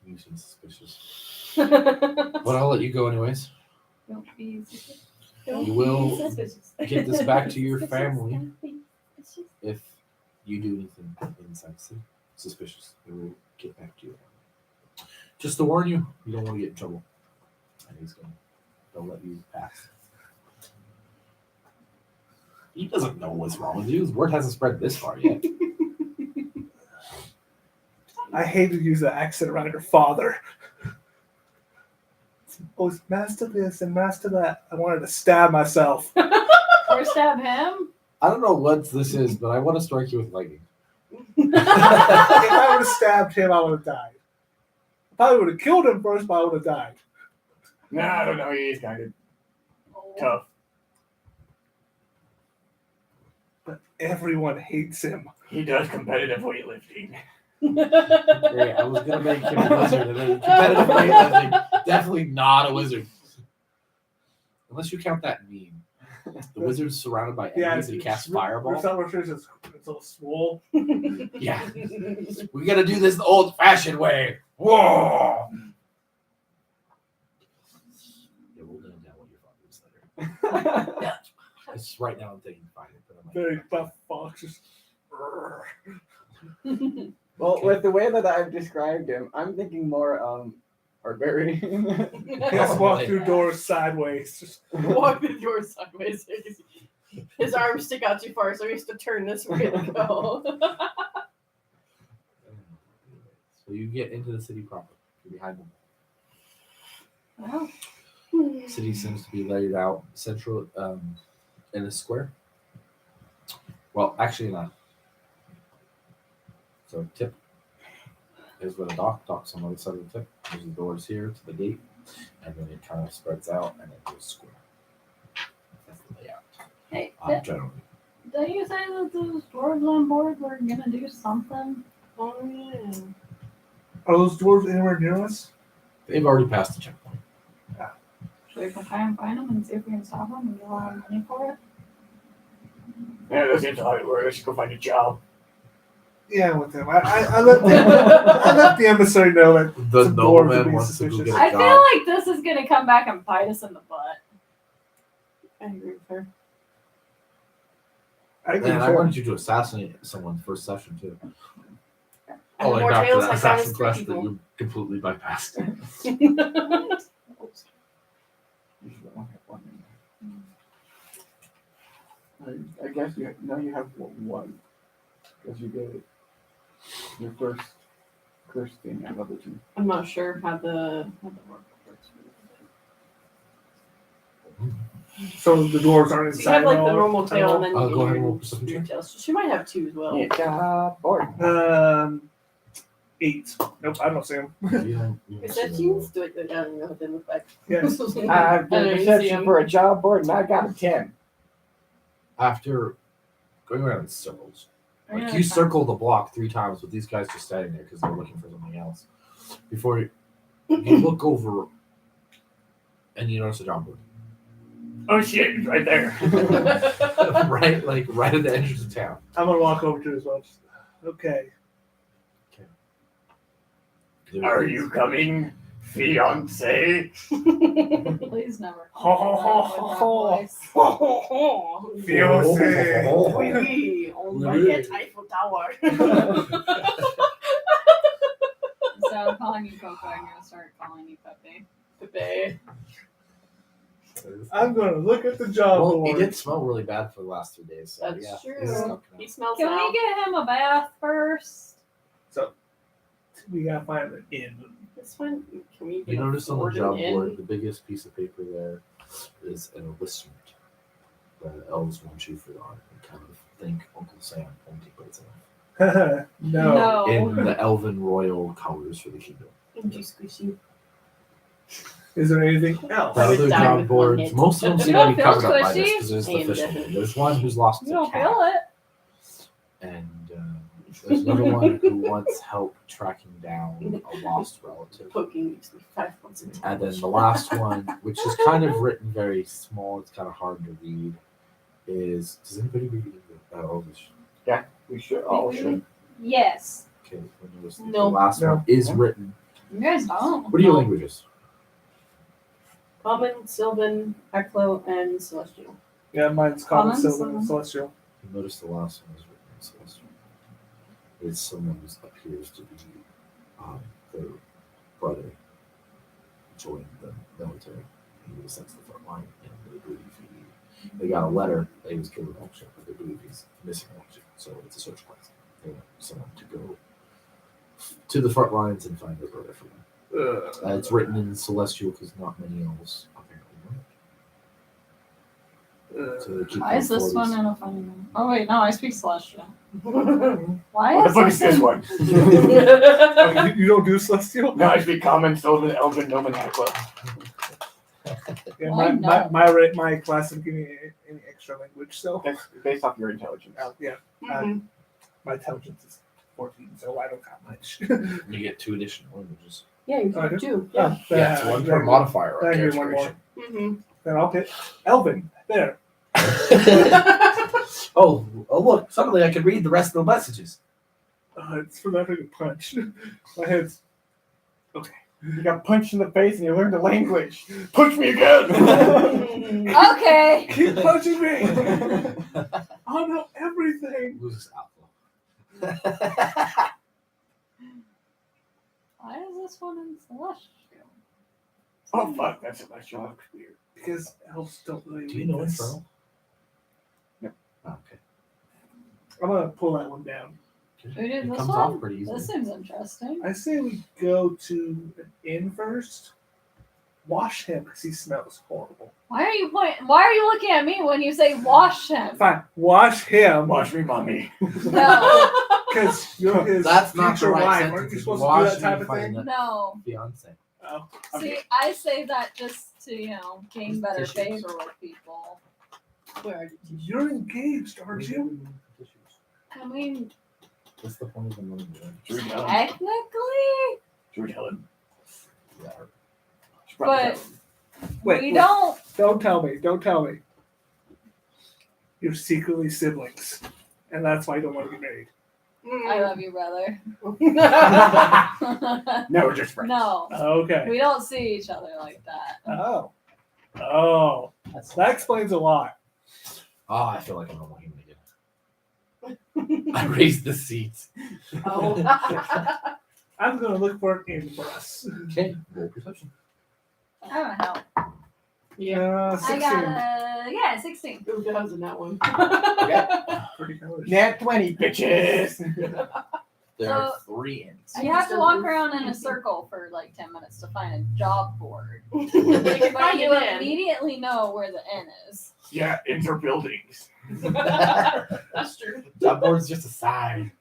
You seem suspicious. But I'll let you go anyways. Don't be suspicious. You will get this back to your family if you do anything suspicious. It will get back to you. Just to warn you, you don't want to get in trouble. And he's gonna. They'll let you pass. He doesn't know what's wrong with you. His word hasn't spread this far yet. I hate to use the accent around your father. Oh, it's master this and master that. I wanted to stab myself. Or stab him? I don't know what this is, but I want to strike you with lightning. If I would have stabbed him, I would have died. I probably would have killed him first, but I would have died. Nah, I don't know. He's kind of tough. But everyone hates him. He does competitive weightlifting. Great. I was gonna make him a wizard, and then competitive weightlifting, definitely not a wizard. Unless you count that meme. The wizard's surrounded by enemies and he casts fireball. It's all swole. Yeah. We gotta do this the old fashioned way. Whoa! Yeah, we'll name down what your father was later. It's right now I'm thinking fine. But I'm like, Very buff fox. Just, Well, Okay. with the way that I've described him, I'm thinking more barbarian. he has to walk through doors sideways. Just, Walk the door sideways. His arms stick out too far, so he has to turn this way to go. So you get into the city proper. You're behind them. Wow. City seems to be laid out central in a square. Well, actually not. So tip is where the dock's on the other side of the tip. There's the doors here to the gate, and then it kind of spreads out and it goes square. That's the layout. Hey, Generally. did you say that those dwarves on board were gonna do something? Oh yeah. are those dwarves anywhere near us? They've already passed the checkpoint. Should we go try and find them and see if we can stop them and get a lot of money for it? Yeah, that seems how it works. I should go find a job. Yeah, with them. I let the emissary know that The some dwarves would nobleman be wants to go suspicious. get a I job. feel like this is gonna come back and bite us in the butt. I agree with her. I agree And with I her. wanted you to assassinate someone first session too. And Oh, like more back to tales that like assassin Simon's quest that people. you completely bypassed. I guess you have one because you get your first curse thing at level 2. I'm not sure how the work works. So the dwarves aren't So you inside. have like at the all? normal tail and then I'll you go ahead get and roll your, perception your check. tails. She might have two as well. Yeah, job board. 8. Nope, I don't see them. You don't see them. Perceptions? Do it. I don't know what they look like. Yes. I've I got don't even see perception 'em. for a job board and I got a 10. After going around in circles, like Yeah, you fine. circle the block 3 times with these guys just standing there because they're looking for something else. Before you look over and you notice a job board. Oh shit, it's right there. right, like right at the entrance of town. I'm gonna walk over to it as well. Just, okay. Are you coming, fiance? Please never. Ho, ho, ho, with that ho, voice. Fiance. Wee, oh my Wee. God, Eiffel Tower. Instead of calling you Coco, I'm gonna start calling you Pepe. Pepe. I'm gonna look at the job Well, board. it did smell really bad for the last 3 days. So That's yeah, true. it's stuck He now. smells Can now. we get him a bath first? So we gotta find an inn. This one, can we You notice on the afford an job inn? board, the biggest piece of paper there is an enlistment. The elves want you for the army. Kind of think Uncle Sam pointing by itself. No. In the elven royal colors for the kingdom. Inky squishy. Is there anything else? The I would other die job with one boards, hit. most of them You seem to don't be feel covered up by this squishy? because there's I the am official definitely- name. There's one who's lost You a don't cat, feel it. and there's another one who wants help tracking down a lost relative. Poking makes me 5 months into And then the last one, which is kind of written very small, it's kind of hard to read, is does anybody read Elvish? We should all should. Yes. Okay, we'll notice that No. the last No. one is written. You guys don't. What are your No. languages? Common, Sylvan, Eklo, and Celestial. Yeah, mine's common, Common, Sylvan, and Sylvan. Celestial. You notice the last one is written in Celestial. It's someone who appears to be their brother joined the military. He was sent to the front line, and they believe they got a letter that he was killed in action, but they believe he's missing in action. So it's a search quest. They want someone to go to the front lines and find their brother for them. It's written in Celestial because not many elves apparently know it. So they keep Why is going this for one these- in a funny one? Oh wait, no, I speak Celestial. Why What the is fuck is this in- one? Oh, you don't do Celestial? No, I speak common, Sylvan, Elven, Gnomon, Aqua. Yeah, Why not? my class didn't give me any extra language, so That's based off your intelligence. yeah, Mhm. my intelligence is 14, so I don't got much. You get 2 additional languages. Yeah, you Oh, I can do? too. Oh, Yeah, it's 1 per modifier on I give character one more. creation. Mm-hmm. Then I'll pick Elvin. There. Oh, look! Suddenly I can read the rest of the messages. It's for having a punch. My head's okay. You got punched in the face and you learned the language. Punch me again. Okay. Keep punching me. I'll know everything. Loses alpha. Why is this one in Celestial? Oh fuck, that's celestial. Looks weird. Because elves don't really Do you read know this. Infernal? No. Oh, okay. I'm gonna pull that one down. Who did It this comes one? off pretty easily. This seems interesting. I say we go to an inn first. Wash him because he smells horrible. Why are you looking at me when you say wash him? Fine, wash him. Watch me, mommy. No, Because you're his That's not the future right wife. sentence. Aren't you It's supposed to do wash that type me of thing? fine. no. Fiance. Oh, See, I say that just to gain better Tissues. favor with people. Where are you? you're engaged, aren't you? I mean, What's the point of the money? Should we tell him? technically, Should we tell him? Yeah. Should probably But- tell him. we don't. Don't tell me. Don't tell me. You're secretly siblings, and that's why you don't want to get married. I love you, brother. No, we're just friends. No, Okay. we don't see each other like that. Oh. Oh. That explains a lot. Oh, I feel like I'm not human again. I raised the seats. Oh. I'm gonna look for an inn for us. Okay, roll perception. I don't know. Yeah. 16. I got 16. Who does in that one? Pretty good. Nat 20, bitches. There are So- 3 inns. You have to walk around in a circle for like 10 minutes to find a job board. You can But find you it in. immediately know where the inn is. Yeah, inter buildings. That's true. Job board's just a sign.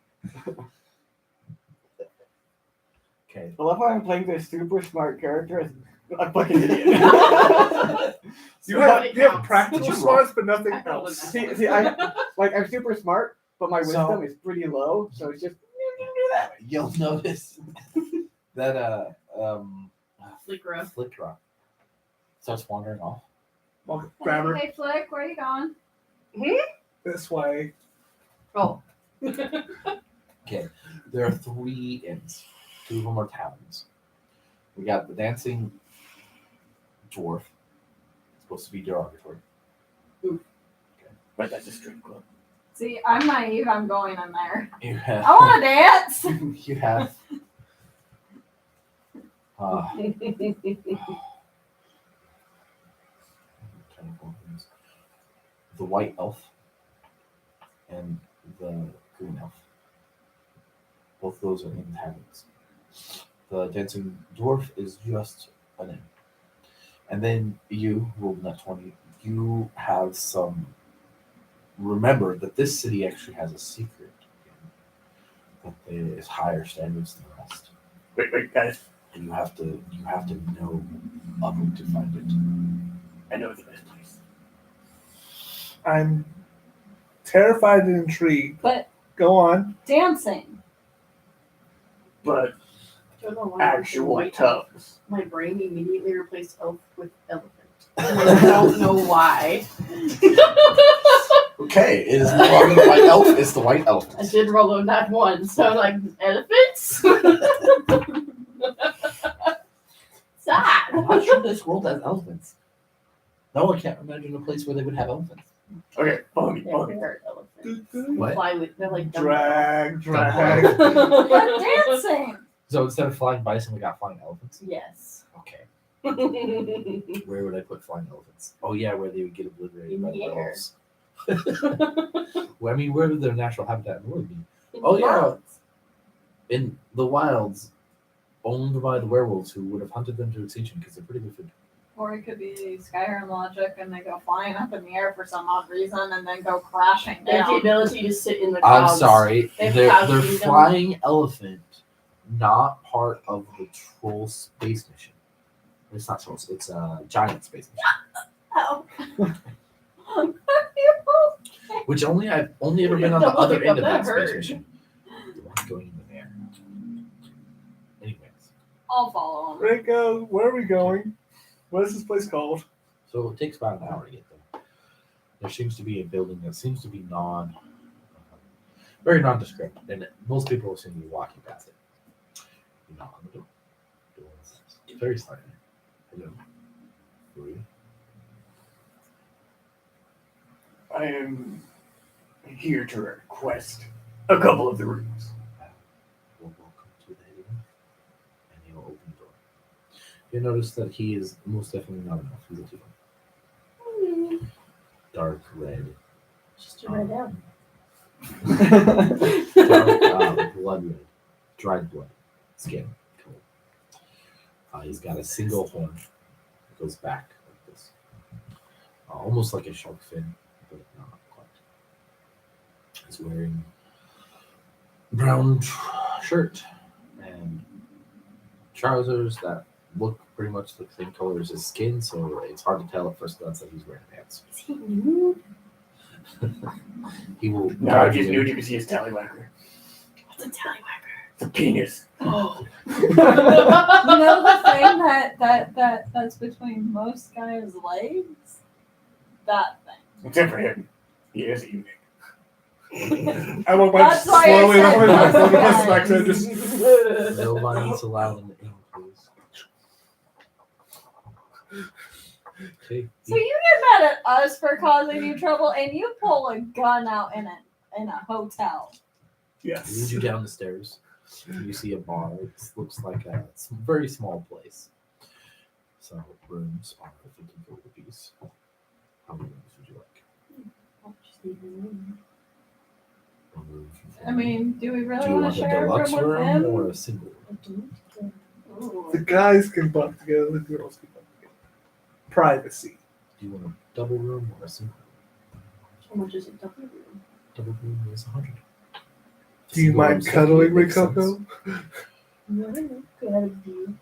Okay. I love how I'm playing this super smart character as a fucking idiot. You have, It you have counts. practical Did you smarts, but nothing I rolled else. a nat see, I'm super smart, but my wisdom So- is pretty low, so it's just do that. You'll notice that Flickra. Flickra starts wandering off. Well, grab her Hey, Flick, where are you going? this way. Oh. Okay. There are 3 inns. 2 of them are taverns. We got the dancing dwarf. It's supposed to be derogatory. But that's a strip club. See, I'm naive. I'm going in there. You have. I want to dance. You have. The white elf and the green elf. Both of those are in taverns. The dancing dwarf is just an inn. And then you, rolled nat 20, you have some. Remember that this city actually has a secret. That is higher standards than the rest. Wait, guys. And you have to know of it to find it. I know the best place. I'm terrified and intrigued. But Go on. dancing. But Don't know why I was actual white. tubs. My brain immediately replaced elf with elephant. I don't know why. Okay, it is no longer the white elf, it's the white I elephant. did roll on that one, so like elephants. Sad. I'm not sure this world has elephants. No, I can't imagine a place where they would have elephants. Okay, follow me, follow me. They're elephants. What? Fly with. They're like Drag. But dancing. So instead of flying bison, we got flying elephants? Yes. Okay. Where would I put flying elephants? Oh yeah, where they would get obliterated In by the the air. werewolves. Well, I mean, where would their natural habitat would be? Oh, yeah. In the wilds, owned by the werewolves who would have hunted them to extinction because they're pretty good food. Or it could be Skyrim logic and they go flying up in the air for some odd reason and then go crashing They have the down. ability to sit in the I'm clouds. sorry, They have they're cloud kingdom. flying elephant, not part of the troll space mission. It's not trolls, it's a giant space mission. Oh. Which I've only ever been on the Don't other look end up of that that space hurt. mission. going in there. Anyways, I'll follow him. Rico, where are we going? What is this place called? so it takes about an hour to get there. There seems to be a building that seems to be very nondescript, and most people seem to be walking past it. You knock on the door. Door opens very slightly. Hello. Who are you? I am here to request a couple of the rooms. Well, welcome to the Haven. And he'll open the door. You'll notice that he is most definitely not enough. He's a tiefling. Dark red. Just to write down. Dark blood red. Dried blood. Skin. Cool. He's got a single horn that goes back like this. Almost like a shark fin, but not quite. He's wearing brown shirt and trousers that look pretty much the same color as his skin, so it's hard to tell at first glance that he's wearing pants. Is he nude? He will No, I guide just you knew in. you could see his tallywhacker. What's a tallywhacker? It's a penis. Oh. You know the thing that's between most guys' legs? That thing. Except for him. He is a eunuch. I walk by That's why I slowly said walk by that's the why. back to just No violence allowed in the inn, please. Okay. So you get mad at us for causing you trouble, and you pull a gun out in a hotel. He leads yes. you down the stairs. You see a bar. It looks like a very small place. So rooms are 50 gold apiece. How many rooms would you like? Just need a room. One room for I mean, do we do really you want want to a share a deluxe room with room him? or a single room? A dude? Oh. The guys can bunk together, the girls can bunk together. Privacy. Do you want a double room or a single room? How much is a double room? Double room is 100. Do you Single mind room's 50, cuddling me, makes sense. Coco? No, good view.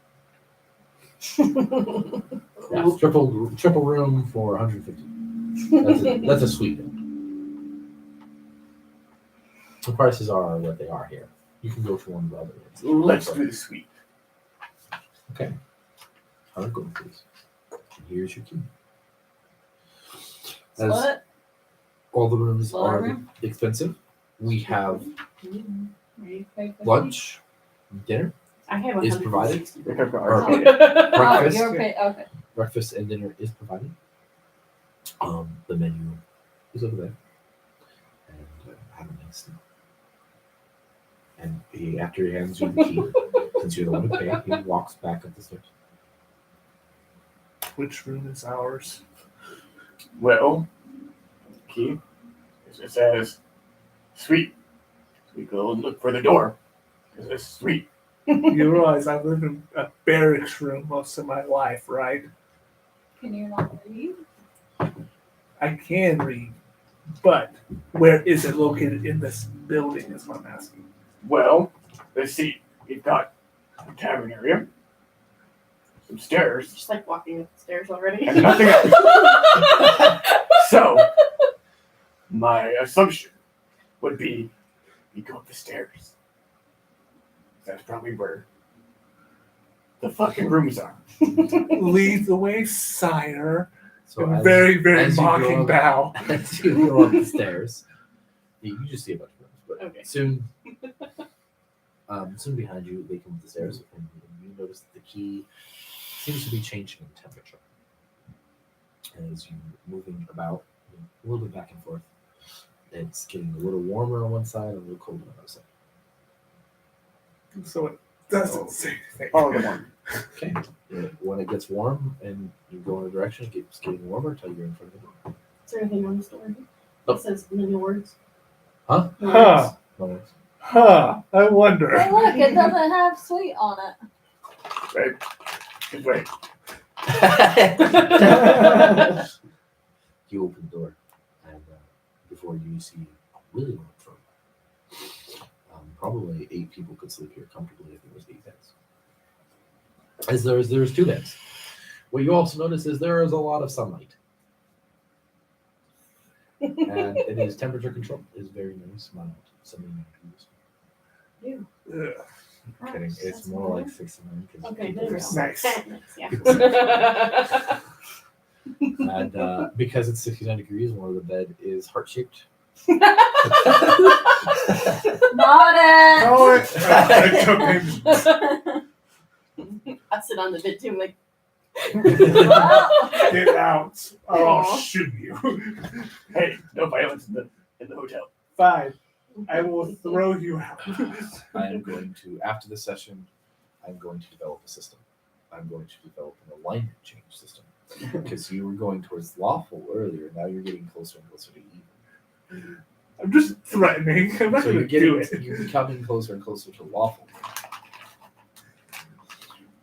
Triple room for 150. That's a suite. The prices are what they are here. You can go to one of the other ones. Let's do the suite. Okay. 100 gold, please. And here's your key. As Split? all the rooms Split our are room? expensive, we have Are you okay with lunch, dinner, I have Is provided? 160. or Oh, breakfast. you're okay. Okay. Breakfast and dinner is provided. The menu is over there. And have a nice meal. And after he hands you the key, since you're the one who paid, he walks back up the stairs. Which room is ours? Well, key. It says suite. We go and look for the door. Because it's suite. You realize I've lived in a barracks room most of my life, right? Can you not read? I can read, but where is it located in this building is what I'm asking. Well, let's see. We've got a tavern area, some stairs, Just like walking up the stairs already. and nothing else. So, my assumption would be you go up the stairs. That's probably where the fucking rooms are. Lead the way, sire. So A as, very, very as you mocking go bow. as you go up the stairs, you just see a bunch of rooms, but Okay. soon behind you, they come up the stairs, and you notice that the key seems to be changing in temperature as you're moving about, a little bit back and forth. It's getting a little warmer on one side and a little colder on the other side. So it doesn't say anything. Follow the one. Okay. When it gets warm and you go in a direction, it keeps getting warmer until you're in front of the door. Is there anything on the store? Nope. It says many words. Huh? No Huh. words. No worries. Huh. I wonder. Hey, look, it doesn't have sweet on it. Right? Just wait. You open the door, and before you see a really large room. Probably 8 people could sleep here comfortably if there was 8 beds. As there's 2 beds. What you also notice is there is a lot of sunlight, and it is temperature controlled. It is very nice, mild, 79 degrees. Ugh. I'm kidding. It's That's more more. like 69 because Okay, people there are we go. Nice. Yeah. And because it's 69 degrees, one of the bed is heart shaped. Not Oh, it. I took him. I sit on the bed too. I'm like, Well, Get out. Or I'll Aw. shoot you. Hey, no violence in the hotel. Fine. I will throw you out. I am going to, after the session, I'm going to develop a system. I'm going to develop an alignment change system. Because you were going towards lawful earlier, now you're getting closer and closer to evil. I'm just threatening. I'm not So going you're to do getting, it. you're becoming closer and closer to lawful.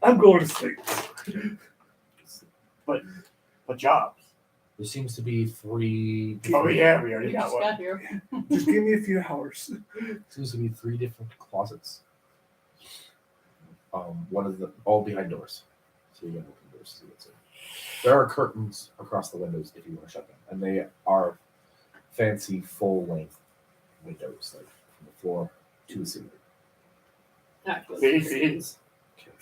I'm going to sleep. But jobs. There seems to be three. Oh yeah, we already you got just one. got here. Just give me a few hours. Seems to be three different closets. One of them all behind doors, so you can open doors to see what's in. There are curtains across the windows if you want to shut them, and they are fancy full-length windows, like from the floor to the ceiling. Actually, See?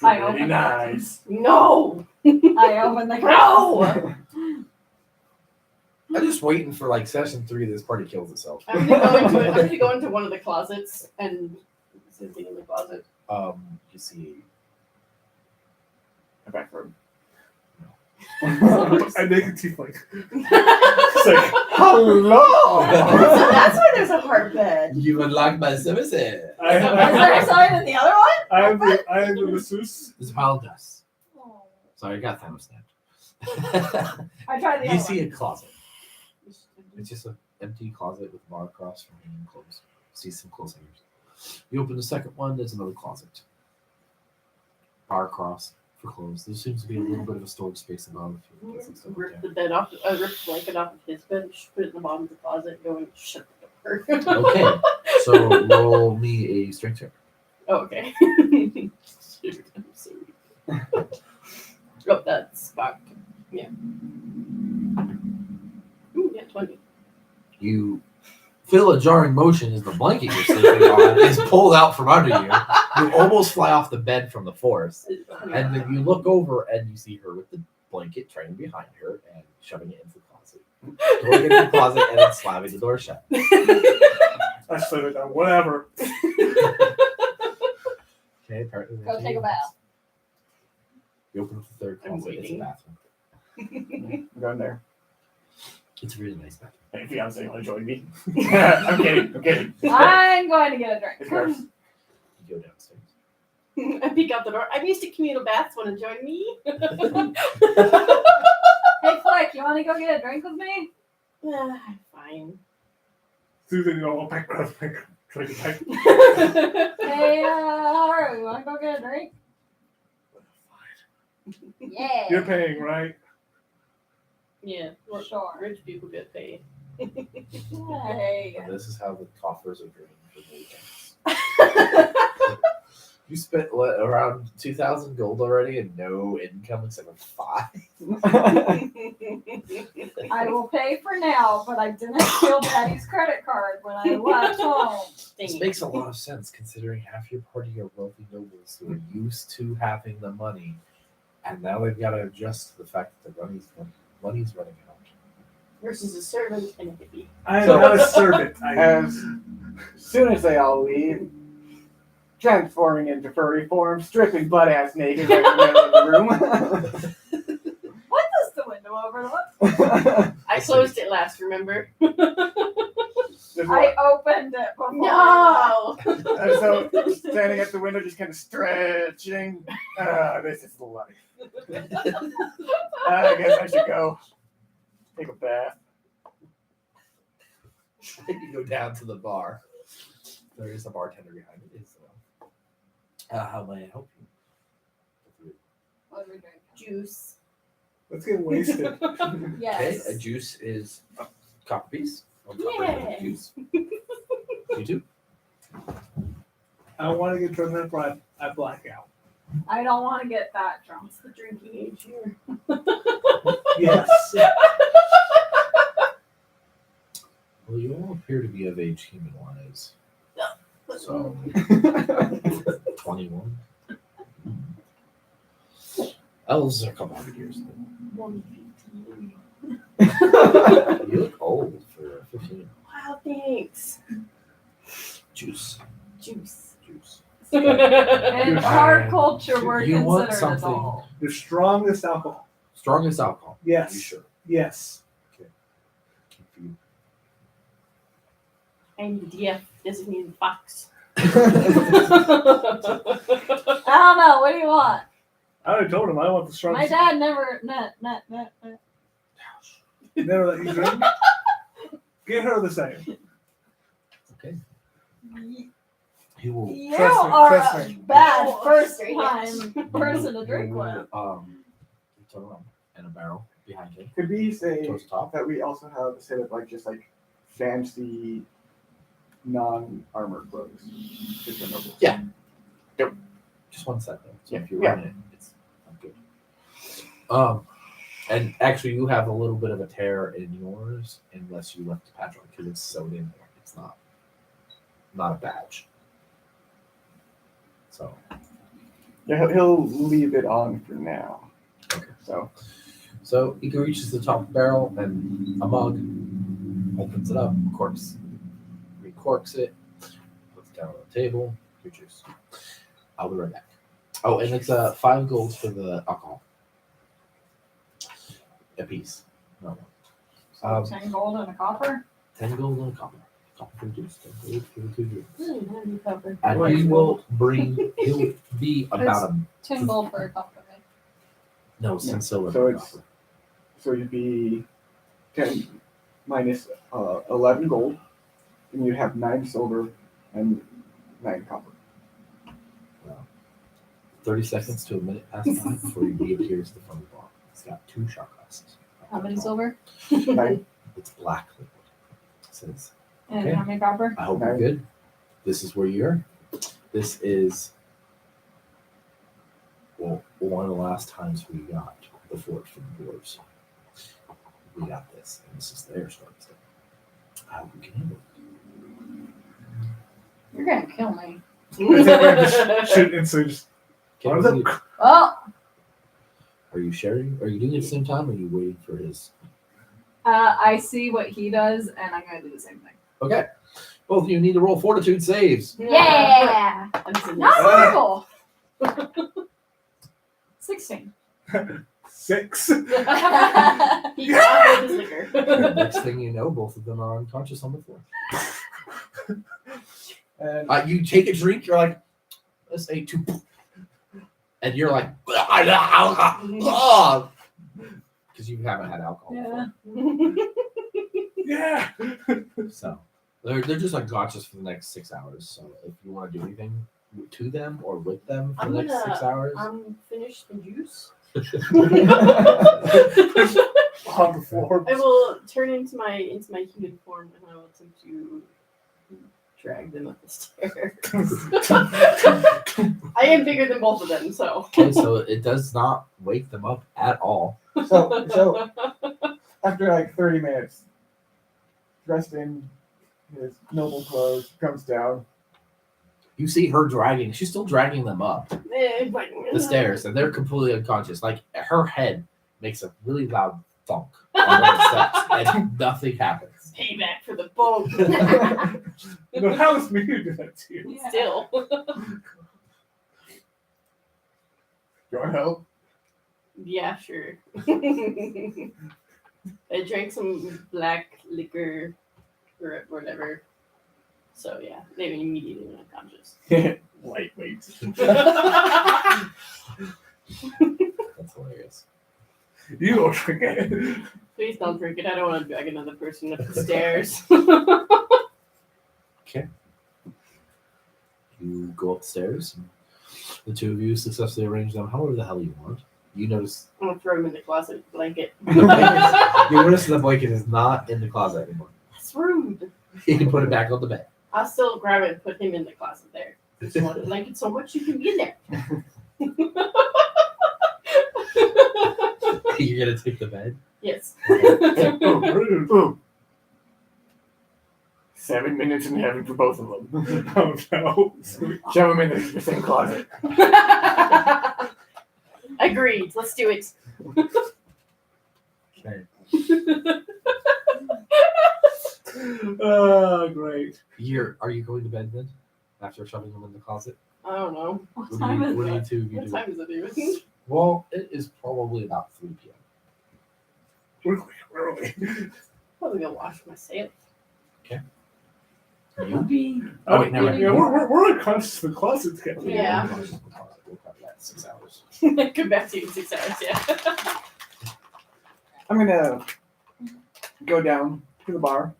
I Really open nice. no, I open the no. I'm just waiting for like session 3. This party kills itself. I'm gonna go into one of the closets and something in the closet. You see A back room. I make a tiefling. It's like, hello. That's why there's a hard bed. you unlocked my services. I Is there a sign in the other one? I am the masseuse. There's a pile of dust. Sorry, I got Thanos snapped. I tried the You other see one. a closet. It's just an empty closet with a bar across from hanging clothes. See some clothes hangers. You open the second one, there's another closet. Bar across for clothes. There seems to be a little bit of a storage space above. If you get some stuff Rip like the bed off, rip the blanket off of his bed, just put it in the bottom of the closet, go and shut the door. that. Okay, so roll me a strength check. Oh, okay. Shoot, I'm so weak. Oh, that's fucked. Yeah. Ooh, yeah, 20. You feel a jarring motion as the blanket you're sleeping on is pulled out from under you. You almost fly off the bed from the force. And then you look over and you see her with the blanket trailing behind her and shoving it into the closet. Going into the closet and then slamming the door shut. I slam it down. Whatever. Okay, apparently Go take a bath. You open up the third I'm closet. It's a waiting. bathroom. I'm going there. It's a really nice bathroom. Hey, fiance, want to join me? I'm kidding. I'm going to get a It's drink. gross. You go downstairs. I peek out the door. I'm used to communal baths. Want to join me? Hey, Fleck, you want to go get a drink with me? Fine. Susan, you know, back, drink a pipe. Hey, Haru, you want to go get a drink? Yeah. You're paying, right? Yeah, well, Sure. rich people get paid. Hey. And this is how the coffers are drained for the weekends. You spent what, around 2,000 gold already and no income except for 5? I will pay for now, but I didn't steal Daddy's credit card when I left home. This makes a lot of sense considering half your party are wealthy nobles who are used to having the money, and now they've got to adjust to the fact that the money's running out. Versus a servant and a hippie. I'm So- not a servant. I As soon as they all leave, transforming into furry form, stripping butt ass naked right in the middle of the room. What does the window overlook? I closed it last, remember? Just I opened it before. No! And so, standing at the window, just kind of stretching. This is the life. I guess I should go take a bath. You go down to the bar. There is a bartender behind it. How may I help you? What are we drinking? Juice. Let's get wasted. Okay, Yes. a juice is a copper piece. One copper Yeah. juice. You too? I don't want to get drunk enough I black out. I don't want to get that drunk. What's the drinking age here? Yes. Well, you all appear to be of age human-wise. So 21. Elves are a couple hundred years old. 115. You look old for 15. Wow, thanks. Juice. Juice. In our culture, we're You want considered something- adult. The strongest alcohol. Strongest alcohol. Yes. You sure? Yes. Keep you. I'm the DF designated fox. I don't know. What do you want? I already told him I want the My strongest. dad never. Never let you drink. Get her the same. Okay. He will. You Trust me, are trust a me. bad Oh, first straight time person to drink he will, with. turn around and a barrel behind him Could we say towards the top. that we also have a set of like just like fancy non-armor clothes? Just for nobles? Yeah. Just one set though. So if you're Yeah. running it, it's not good. And actually, you have a little bit of a tear in yours, unless you left the patch on because it's sewed in there. It's not a badge. So Yeah, he'll leave it on for now. Okay. So he reaches the top of the barrel and a mug, opens it up, corks, recorks it, puts it down on the table. Your juice. I'll be right back. Oh, and it's 5 golds for the alcohol. A piece. No. 10 gold and a copper. 10 gold and a copper. Copper for the juice. 10 gold for the 2 juice. I And he will bring. He'll be about a 10 gold for a copper. Right? no 10 silver. So for a it's- copper. so you'd be 10 minus 11 gold, and you'd have 9 silver and 9 copper. 30 seconds to a minute past time before he reappears at the front of the bar. It's got 2 shot glasses. How many silver? 9. It's black liquid. It says, And Okay. how many copper? I hope you're good. This is where you're. This is one of the last times we got the forge from the dwarves. We got this, and this is their starting step. I hope we can handle it. You're gonna kill me. Shoot instantly. Just Can What is we- Oh, Are you sharing? Are you doing it at the same time, or are you waiting for his? I see what he does, and I'm gonna do the same thing. Okay. Both of you need to roll fortitude saves. Yeah. Not horrible. 16. 6. He got his liquor. Next thing you know, both of them are unconscious on the floor. And You take a drink, you're like, let's say 2. And you're like, because you haven't had alcohol Yeah. yeah. before. So they're just unconscious for the next 6 hours. So if you want to do anything to them or with them for I'm the next gonna, 6 hours, finish the juice. On the floor. I will turn into my human form and I will attempt to drag them up the stairs. I am bigger than both of them, so. okay, so it does not wake them up at all. So after like 30 minutes, dressed in his noble clothes, comes down. You see her dragging, she's still dragging them up the stairs, and they're completely unconscious. Like her head makes a really loud thunk on the steps, and nothing happens. Payback for the boat. No, how is me to do that to you? Yeah. Still. You want help? Yeah, sure. I drank some black liquor or whatever. So yeah, they immediately went unconscious. Lightweight. That's hilarious. You don't drink it. Please don't drink it. I don't want to drag another person up the stairs. You go upstairs, and the two of you successfully arrange them however the hell you want. You notice I'm gonna throw him in the closet blanket. you notice the blanket is not in the closet anymore. That's rude. You can put it back on the bed. I'll still grab it and put him in the closet there. If you want the blanket so much, you can be in there. You're gonna take the bed. Yes. Oh, rude. Boom. 7 minutes in heaven for both of them. Oh no. Sweet. Shove them in the same closet. Agreed. Let's do it. Okay. Oh, great. Are you going to bed then? After shoving them in the closet? I don't know. What What time is do you it? two of you What do? time is it even? Well, it is probably about 3 p.m. Really early. Probably go wash my sail. You? Oh, wait, never mind. Yeah, we're unconscious in the closet together. Yeah. We'll probably have 6 hours. Come back to you in 6 hours, yeah. I'm gonna go down to the bar.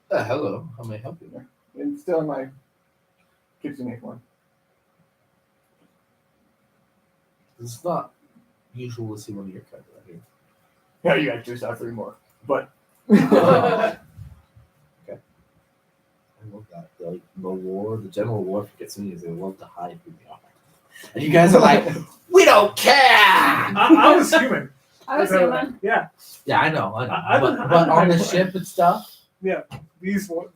Hello. How may I help you? It's still in my kitchen uniform. It's not usual to see one of your kind right here. Yeah, you actually saw 3 more. But I love that. Like the general war for Kitsunis, they love to hide who they are. And you guys are like, we don't care. I was human. I was So, human. Yeah, Yeah, I know. I But, don't- but I on the don't- ship and stuff, this one.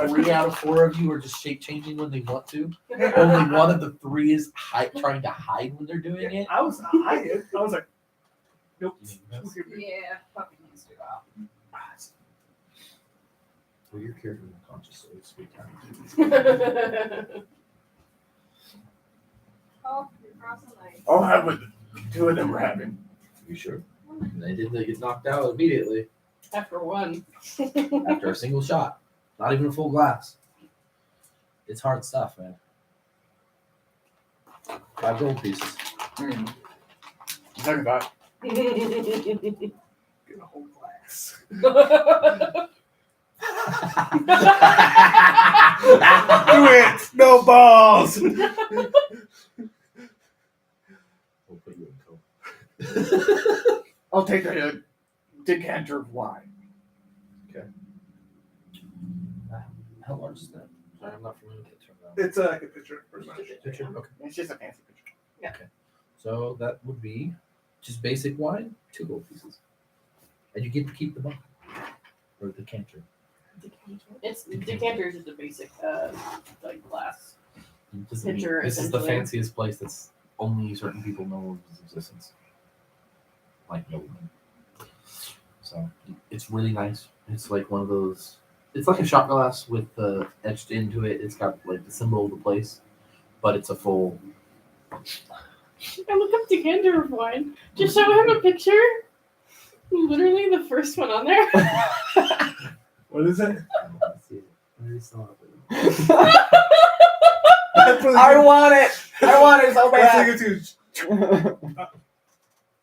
3 out of 4 of you are just shape changing when they want to. Only one of the 3 is trying to hide when they're doing it. I was like, nope. Yeah, puppy needs to go out. Well, your character is unconscious, so it's sweet time. Oh, you're crossing lanes. I'll have what 2 of them were having. You sure? And they didn't get knocked out immediately After one. after a single shot. Not even a full glass. It's hard stuff, man. 5 gold pieces. Talk about Get a whole glass. Do it! No balls! We'll put you in coke. I'll take a decanter of wine. How large is that? Sorry, I'm not familiar with the term. It's like a picture, pretty much. Picture? Okay. It's just a fancy picture. So that would be just basic wine, 2 gold pieces. And you get to keep the mug. Or the decanter. It's decanter is just a basic like glass. Doesn't mean- Pitcher, This is the essentially. fanciest place that's only certain people know of its existence. Like noblemen. So it's really nice. It's like one of those. It's like a shot glass with etched into it. It's got like the symbol of the place, but it's a full. I look up decanter of wine. Just show him a picture. Literally the first one on there. What is it? I already saw it. I want it! I want it so I bad! think it's huge.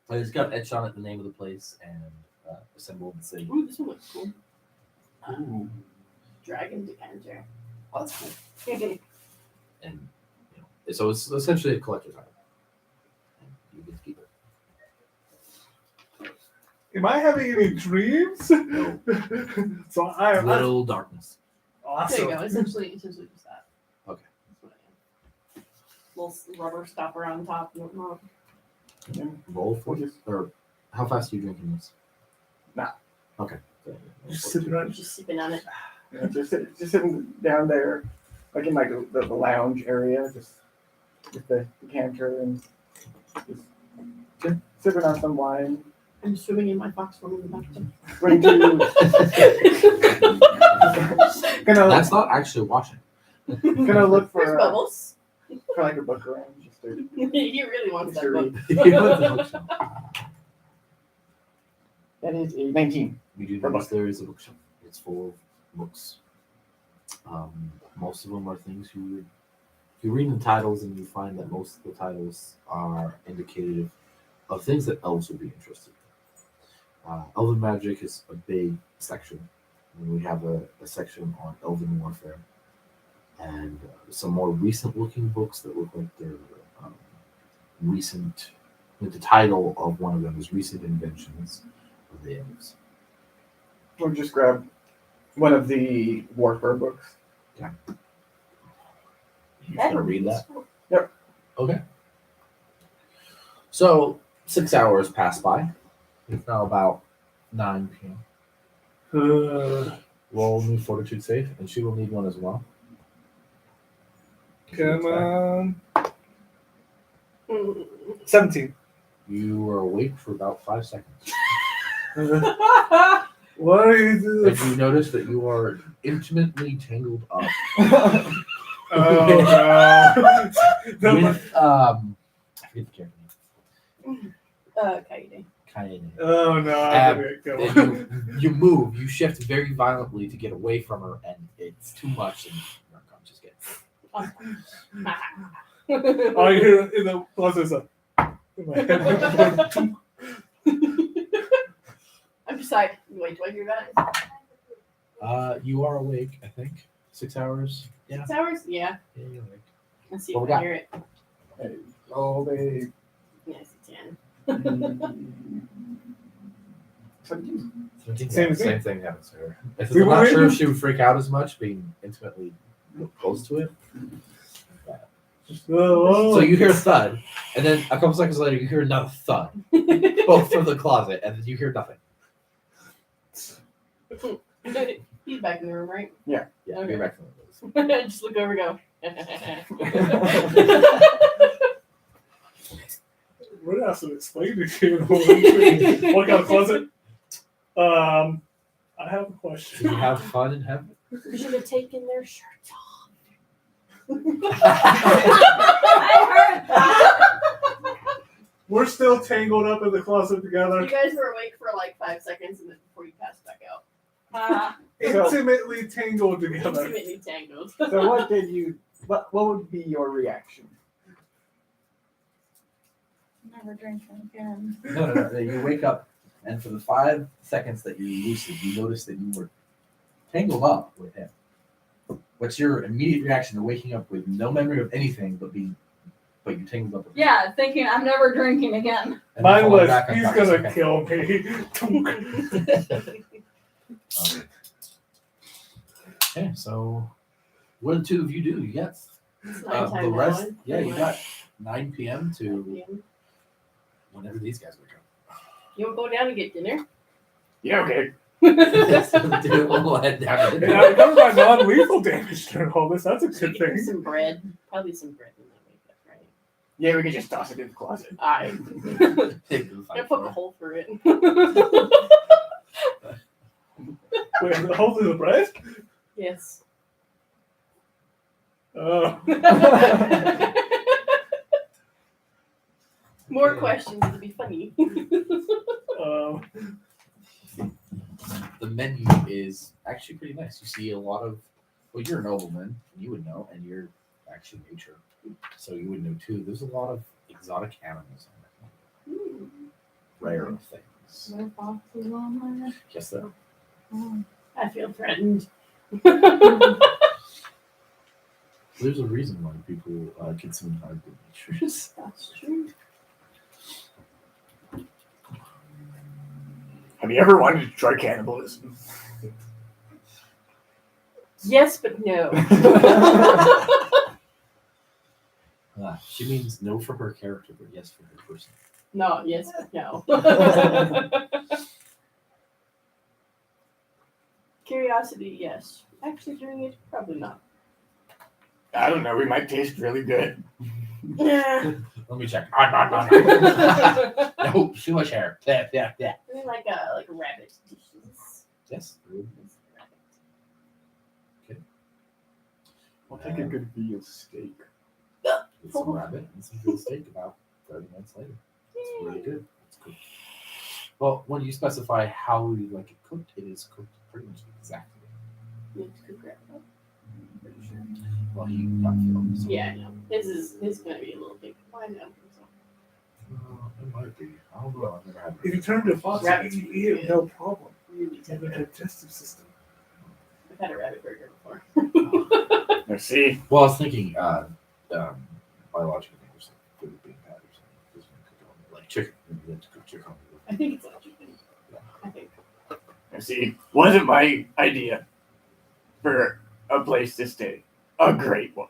But it's got etched on it the name of the place and the symbol of the city. Ooh, this one looks cool. Ooh, Dragon decanter. well, that's cool. And so it's essentially a collector's item. And you get to keep it. Am I having any dreams? No. So I'm Little darkness. There awesome. you go. Essentially just that. Okay. That's what I am. Little rubber stopper on top and whatnot. Roll for you. Or how fast are you drinking this? Nah. Okay. Just sipping on I'm just sipping on it. Yeah, just sitting down there, like in like the lounge area, just with the decanter and just sipping on some wine. I'm swimming in my fox swim in the bathtub. Going to gonna That's not actually washing. gonna look There's for bubbles. for like a book around just to He really wants just that to book. read. That is a 19. We do For notice book. there is a bookshelf. It's full of books. Most of them are things you read the titles and you find that most of the titles are indicative of things that elves would be interested in. Elven magic is a big section. And we have a section on elven warfare and some more recent looking books that look like they're recent. The title of one of them is Recent Inventions of the Elves. We'll just grab one of the warfare books. You just gonna read that? Yep. Okay. So 6 hours pass by. It's now about 9 p.m. Roll new fortitude save, and she will need one as well. Come on. Mm. 17. You are awake for about 5 seconds. What are you And doing? you notice that you are intimately tangled up Oh no. with I forget the character name. Kaede. Kaede. Oh no, I'm gonna get And killed. you move, you shift very violently to get away from her, and it's too much, and you're unconscious again. All you hear in the closet is a in my head. I'm just like, wait, do I hear that? You are awake, I think. 6 hours. Yeah. 6 hours? Yeah. Yeah, you're awake. Let's see What if we I got? hear it. Oh, they. Yeah, I see 10. 17, Same yeah, as me. same thing happens to her. We I'm were not sure in- if she would freak out as much being intimately close to it. Oh, So you hear a thud, and then a couple seconds later you hear another thud, both from the closet, and then you hear nothing. He's back in the room, right? Yeah, Okay. you're back to the windows. Just look over, go. we're gonna have to explain to you. Walk out of the closet. I have a Do question. you have fun in heaven? We should have taken their shirts off. I heard that. We're still tangled up in the closet together, You guys were awake for like 5 seconds and then before you passed back out. intimately tangled together. Intimately tangled. So what did you? What would be your reaction? Never drinking again. No. You wake up, and for the 5 seconds that you're lucid, you notice that you were tangled up with him. What's your immediate reaction to waking up with no memory of anything but you tangled up with him? Yeah, thinking I'm never drinking again. And then Mine falling was, back he's unconscious. gonna Okay. kill me. Okay, so what did the two of you do? You got It's the nighttime rest. now, Yeah, pretty you much. got 9 p.m. to 9 p.m. whenever these guys wake You want to go down and get dinner? Yeah, okay. up. Dude, we'll head down to And dinner. I remember my non-lethal damage during all this. That's a So good get thing. some bread. Probably some bread in that wake up, right? Yeah, we could just toss it in the closet. I Take the I fight poke for a it. hole through it. Wait, the hole through the bread? Yes. Oh. More Okay. questions. It'll be funny. The menu is actually pretty nice. You see a lot of, well, you're a nobleman, you would know, and you're actually nature, so you would know too. There's a lot of exotic animals on it, rare things. There are foxes on there. Yes, there. Oh. I feel threatened. There's a reason why people consume hard good natures. That's true. Have you ever wanted to try cannibalism? Yes, but no. She means no for her character, but yes for her person. No, yes, but no. Curiosity, yes. Actually doing it, probably not. I don't know. We might taste really good. Yeah. Let me check. No, too much hair. Yeah. I mean, like rabbit dishes. Yes. I'll take a good veal steak. Get some rabbit and some grilled steak about 30 minutes later. It's really good. It's cooked. Well, when you specify how you like it cooked, it is cooked pretty much exactly. Need to cook rabbit. Pretty sure. Well, he got killed. So. Yeah, I know. His is gonna be a little big. I know. It might be. I don't know. I've never had If you turn to a fox, Rabbits you would eat be it, no problem. Really You have a tender. digestive system. I've had a rabbit burger before. Let's see. Well, I was thinking biological things like food being bad or something. Just cook it on, like chicken. You have to cook chicken. I think it's like chicken. I think. Let's see. Wasn't my idea for a place to stay a great one?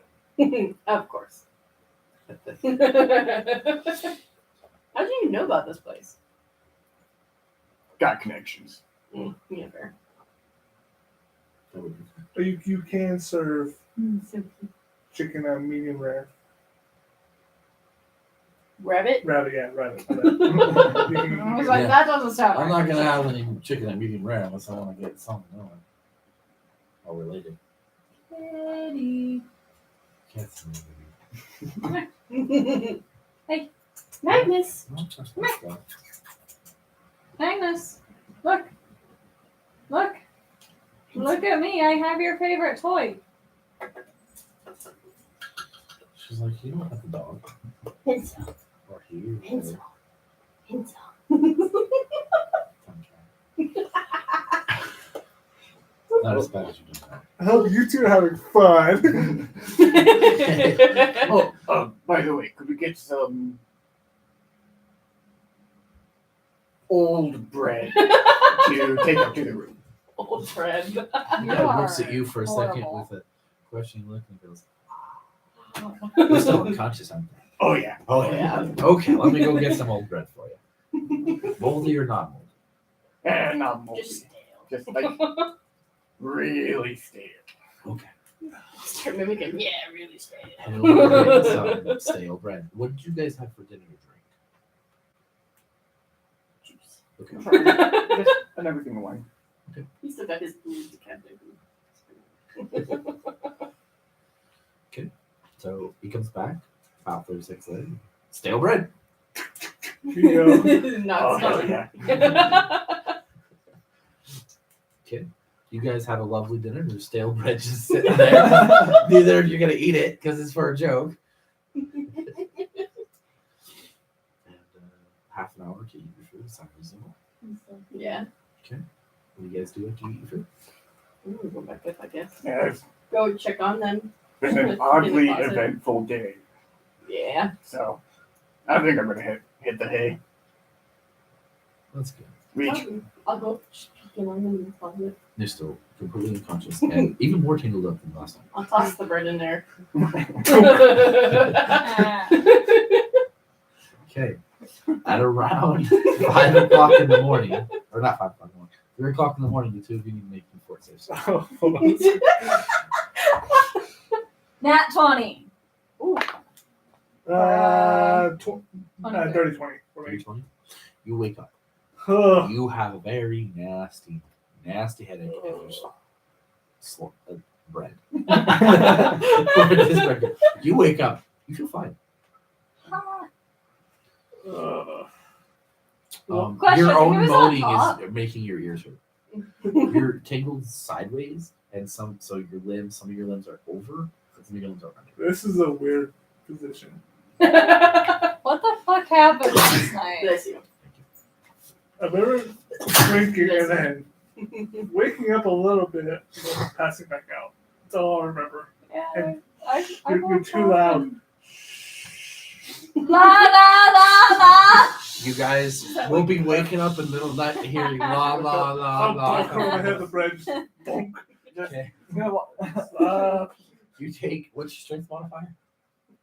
Of course. How do you know about this place? Got connections. Yeah, fair. That would be You can serve So chicken on medium rare. Rabbit. Rabbit, yeah, rabbit. You I was like, Yeah. that doesn't sound I'm right. not gonna have any chicken at medium rare unless I want to get something going. All related. Kitty. Cats and everything. Magnus. I don't touch that stuff. Magnus, look. Look. Look at me. I have your favorite toy. She's like, you don't have a dog. Pencil. Or you. Pencil. Pencil. Not as bad as you do now. I hope you two are having fun. Oh, by the way, could we get some old bread to take up to the room? Old friend. You Yeah, looks are at you for a second horrible. with a questioning look and goes, they're still unconscious, aren't they? Oh yeah. Oh, yeah. Okay, let me go get some old bread for you. Moldy or not moldy? Not moldy. Just stale. Just like really stale. Okay. Start mimicking. Yeah, really stale. And we'll go get some stale bread. What did you guys have for dinner or drink? Juice. Okay. Just an everything in one. He still got his blues cabinet. So he comes back about 36 later. Stale bread. Here you go. Not Oh hell stale. yeah. You guys have a lovely dinner. There's stale bread just sitting there. Neither of you are gonna eat it because it's for a joke. And half an hour to eat your food. Sounds reasonable. Yeah. What do you guys do after you eat your food? Ooh, go back up, I guess. Yeah, it's Go check on them. been an In the oddly closet. eventful day. Yeah. So I think I'm gonna hit the hay. That's good. Reach. I'll go check on them in the closet. They're still completely unconscious and even more tangled up than last time. I'll toss the bread in there. Okay. At around 5 o'clock in the morning, or not 5 o'clock in the morning, 3 o'clock in the morning, the two of you need to make me fort safe. Oh, hold on. Nat 20. Dirty 20 for me. 3:20. You wake up. Ugh. You have a very nasty headache and there's bread. You wake up. You feel fine. Question, Your own who's on moaning top? is making your ears hurt. You're tangled sideways, and so some of your limbs are over, and some of your limbs are under. This is a weird position. What the fuck happened last night? Bless you. I remember drinking and then waking up a little bit and then passing back out. That's all I remember. Yeah, I You're too loud. La la la la. You guys will be waking up in the middle of the night hearing la la la I'll bonk over my head la. the bread. Just bonk. Okay. You know what? You take what's your strength modifier?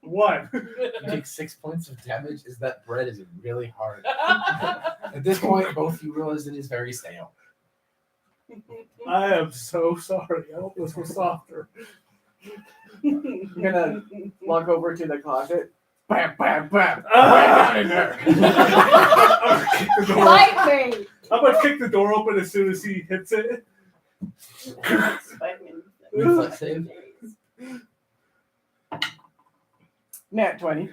One. You take 6 points of damage. Is that bread is really hard. At this point, both of you realize it is very stale. I am so sorry. I hope this was softer. I'm gonna walk over to the closet. Bam, bam, bam. Ah! Right in there. I'm gonna kick the door. Fight me. I'm gonna kick the door open as soon as he hits it. Reflex save. Nat 20.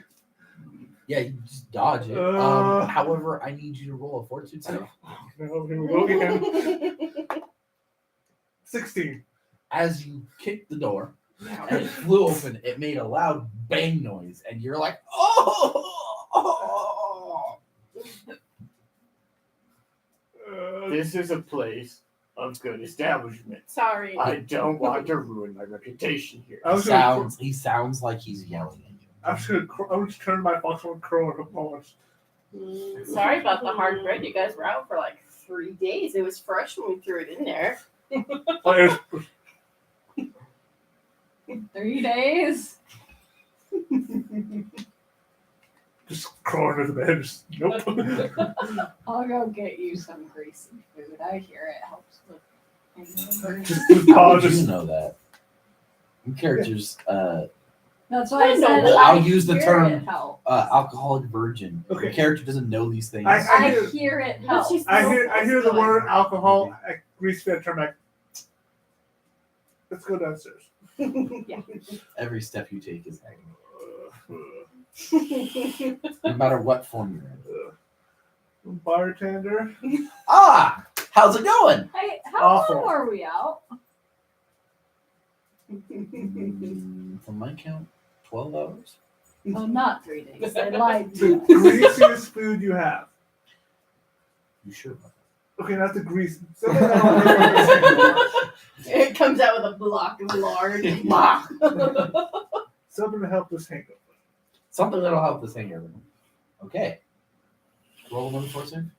Yeah, you just dodge it. However, I need you to roll a fortitude save. No, here we go again. 16. As you kick the door and it flew open, it made a loud bang noise, and you're like, oh! This is a place of good establishment. Sorry. I don't want to ruin my reputation here. I was gonna, He sounds like he's yelling at you. I'm just turning my functional curl into polish. Sorry about the hard bread. You guys were out for like 3 days. It was fresh when we threw it in there. Players, 3 days. just crawl under the bed. Just, nope. I'll go get you some greasy food. I hear it helps with I'll Did you just know that? Your characters, That's why I I know said that. I'll I use the hear term, it help. alcoholic virgin. Okay. Your character doesn't know these things. I I hear- hear it But help. she's- I hear the word alcohol. I grease fed turn back. Let's go downstairs. Every step you take is agony. No matter what form you're in. Bartender. Ah! How's it going? Hey, how Awful. long were we out? From my count, 12 hours. Oh, not 3 days. I lied to The you. greasiest food you have. You sure about Okay, not the grease. Something that'll It comes out with a block of lard. something to help this hangover. Something that'll help this hangover. Okay. Roll another fortune.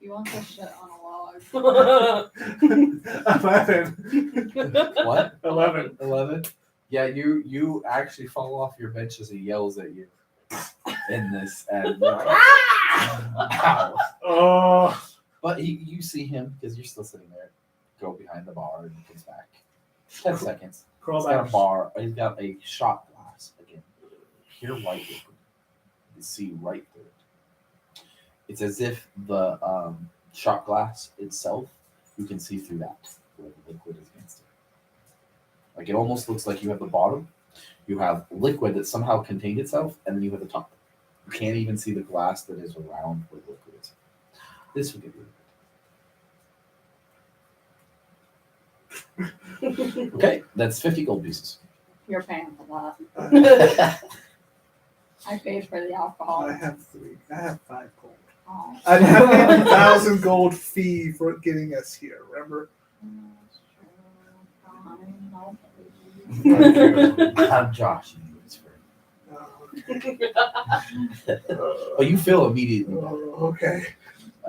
You want this shit on a log. 11. What? 11. 11? Yeah, you actually fall off your bench as he yells at you in this, and you're like, ow. Oh. But you see him, because you're still sitting there, go behind the bar and he comes back. 10 seconds. Crawl He's got a back. bar, he's got a shot glass again. Pure white liquid. You can see right through it. It's as if the shot glass itself, you can see through that, where the liquid is against it. Like it almost looks like you have the bottom, you have liquid that somehow contained itself, and then you have the top. You can't even see the glass that is around where the liquid is. This would get really good. Okay, that's 50 gold pieces. You're paying for that. I paid for the alcohol. I have 3. I have 5 gold. Oh. I have a 1,000 gold fee for getting us here, remember? I'm Josh. And you, it's for- Oh, Oh, you feel immediately better. okay.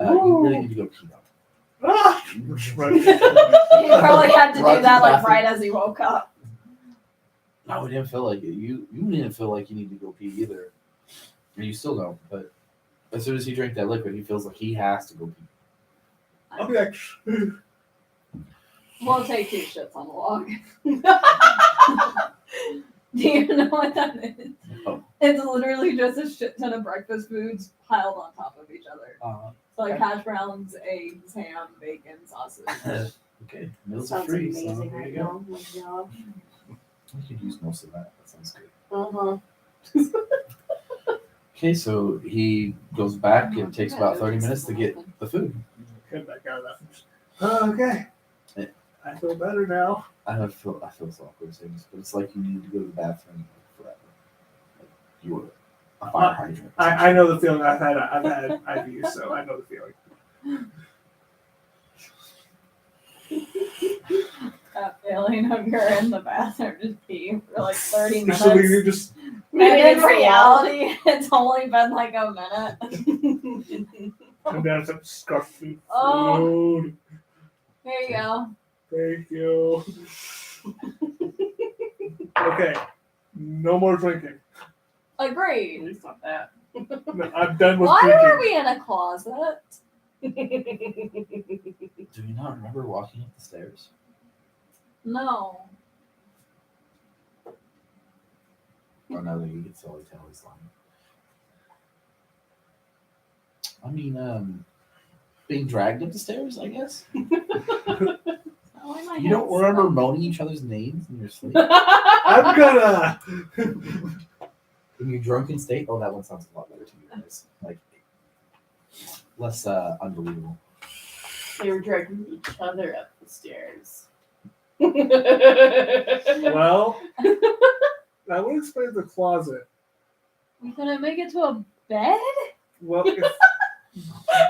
You really need to go pee now. Ah! Right. He probably had to Run do that to the like right as he woke up. No, it didn't feel like it. You didn't feel like you need to go pee either. And you still don't, but as soon as he drank that liquid, he feels like he has to go pee. I'll be like, We'll take 2 shits on the log. Do you know what that is? No. It's literally just a shit ton of breakfast foods piled on top of each other. So like Okay. hash browns, eggs, ham, bacon, sausage. Okay, meals are Sounds free. amazing So there right you go. now. Oh my god. We could use most of that. That sounds good. Uh-huh. Okay, so he goes back. It takes about 30 minutes to get the food. get back out of that. Okay. Yeah. I feel better now. I feel so awkward saying this, but it's like you need to go to the bathroom forever. Like you were a fire hydrant. I know the feeling. I've had IVs, so I know the feeling. That feeling of you're in the bathroom just pee for like 30 minutes. So we just And Maybe in it's a while. reality, it's only been like a minute. come down some scarf food. Oh. Food. Here you go. Thank you. Okay. No more drinking. At Agreed. least not that. No, I'm done with Why drinking. were we in a closet? Do you not remember walking up the stairs? No. Oh no, you can tell he's lying. I mean, being dragged up the stairs, I guess. Oh, my You don't head's remember stuck. moaning each other's names in your sleep? I'm gonna. In your drunken state? Oh, that one sounds a lot better to you guys. Like, less unbelievable. They were dragging each other up the stairs. Well, that would explain the closet. We couldn't make it to a bed? Well, if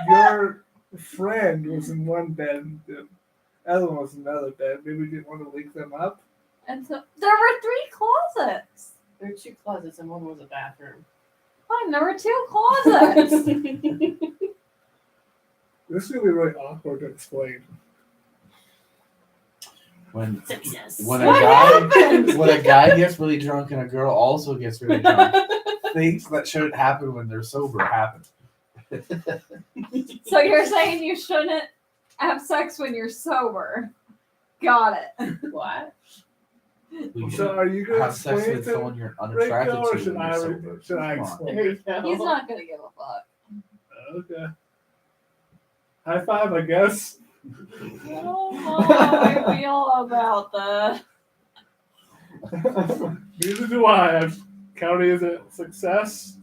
your friend was in one bed and the other one was in another bed, maybe we didn't want to link them up. And so there were 3 closets. There were 2 closets and one was a bathroom. Fine, there were 2 closets. This is gonna be really awkward to explain. When Success. when a What guy happened? when a guy gets really drunk and a girl also gets really drunk, things that shouldn't happen when they're sober happen. So you're saying you shouldn't Have sex when you're sober. Got it. What? You So are you gonna have sex explain with to someone you're unattracted Rachel, or to should when I, you're sober. should I Come on. explain? There you go. He's not gonna give a fuck. Okay. High five, I guess. I don't know how I feel about that. Neither do I. I'm counting as a success.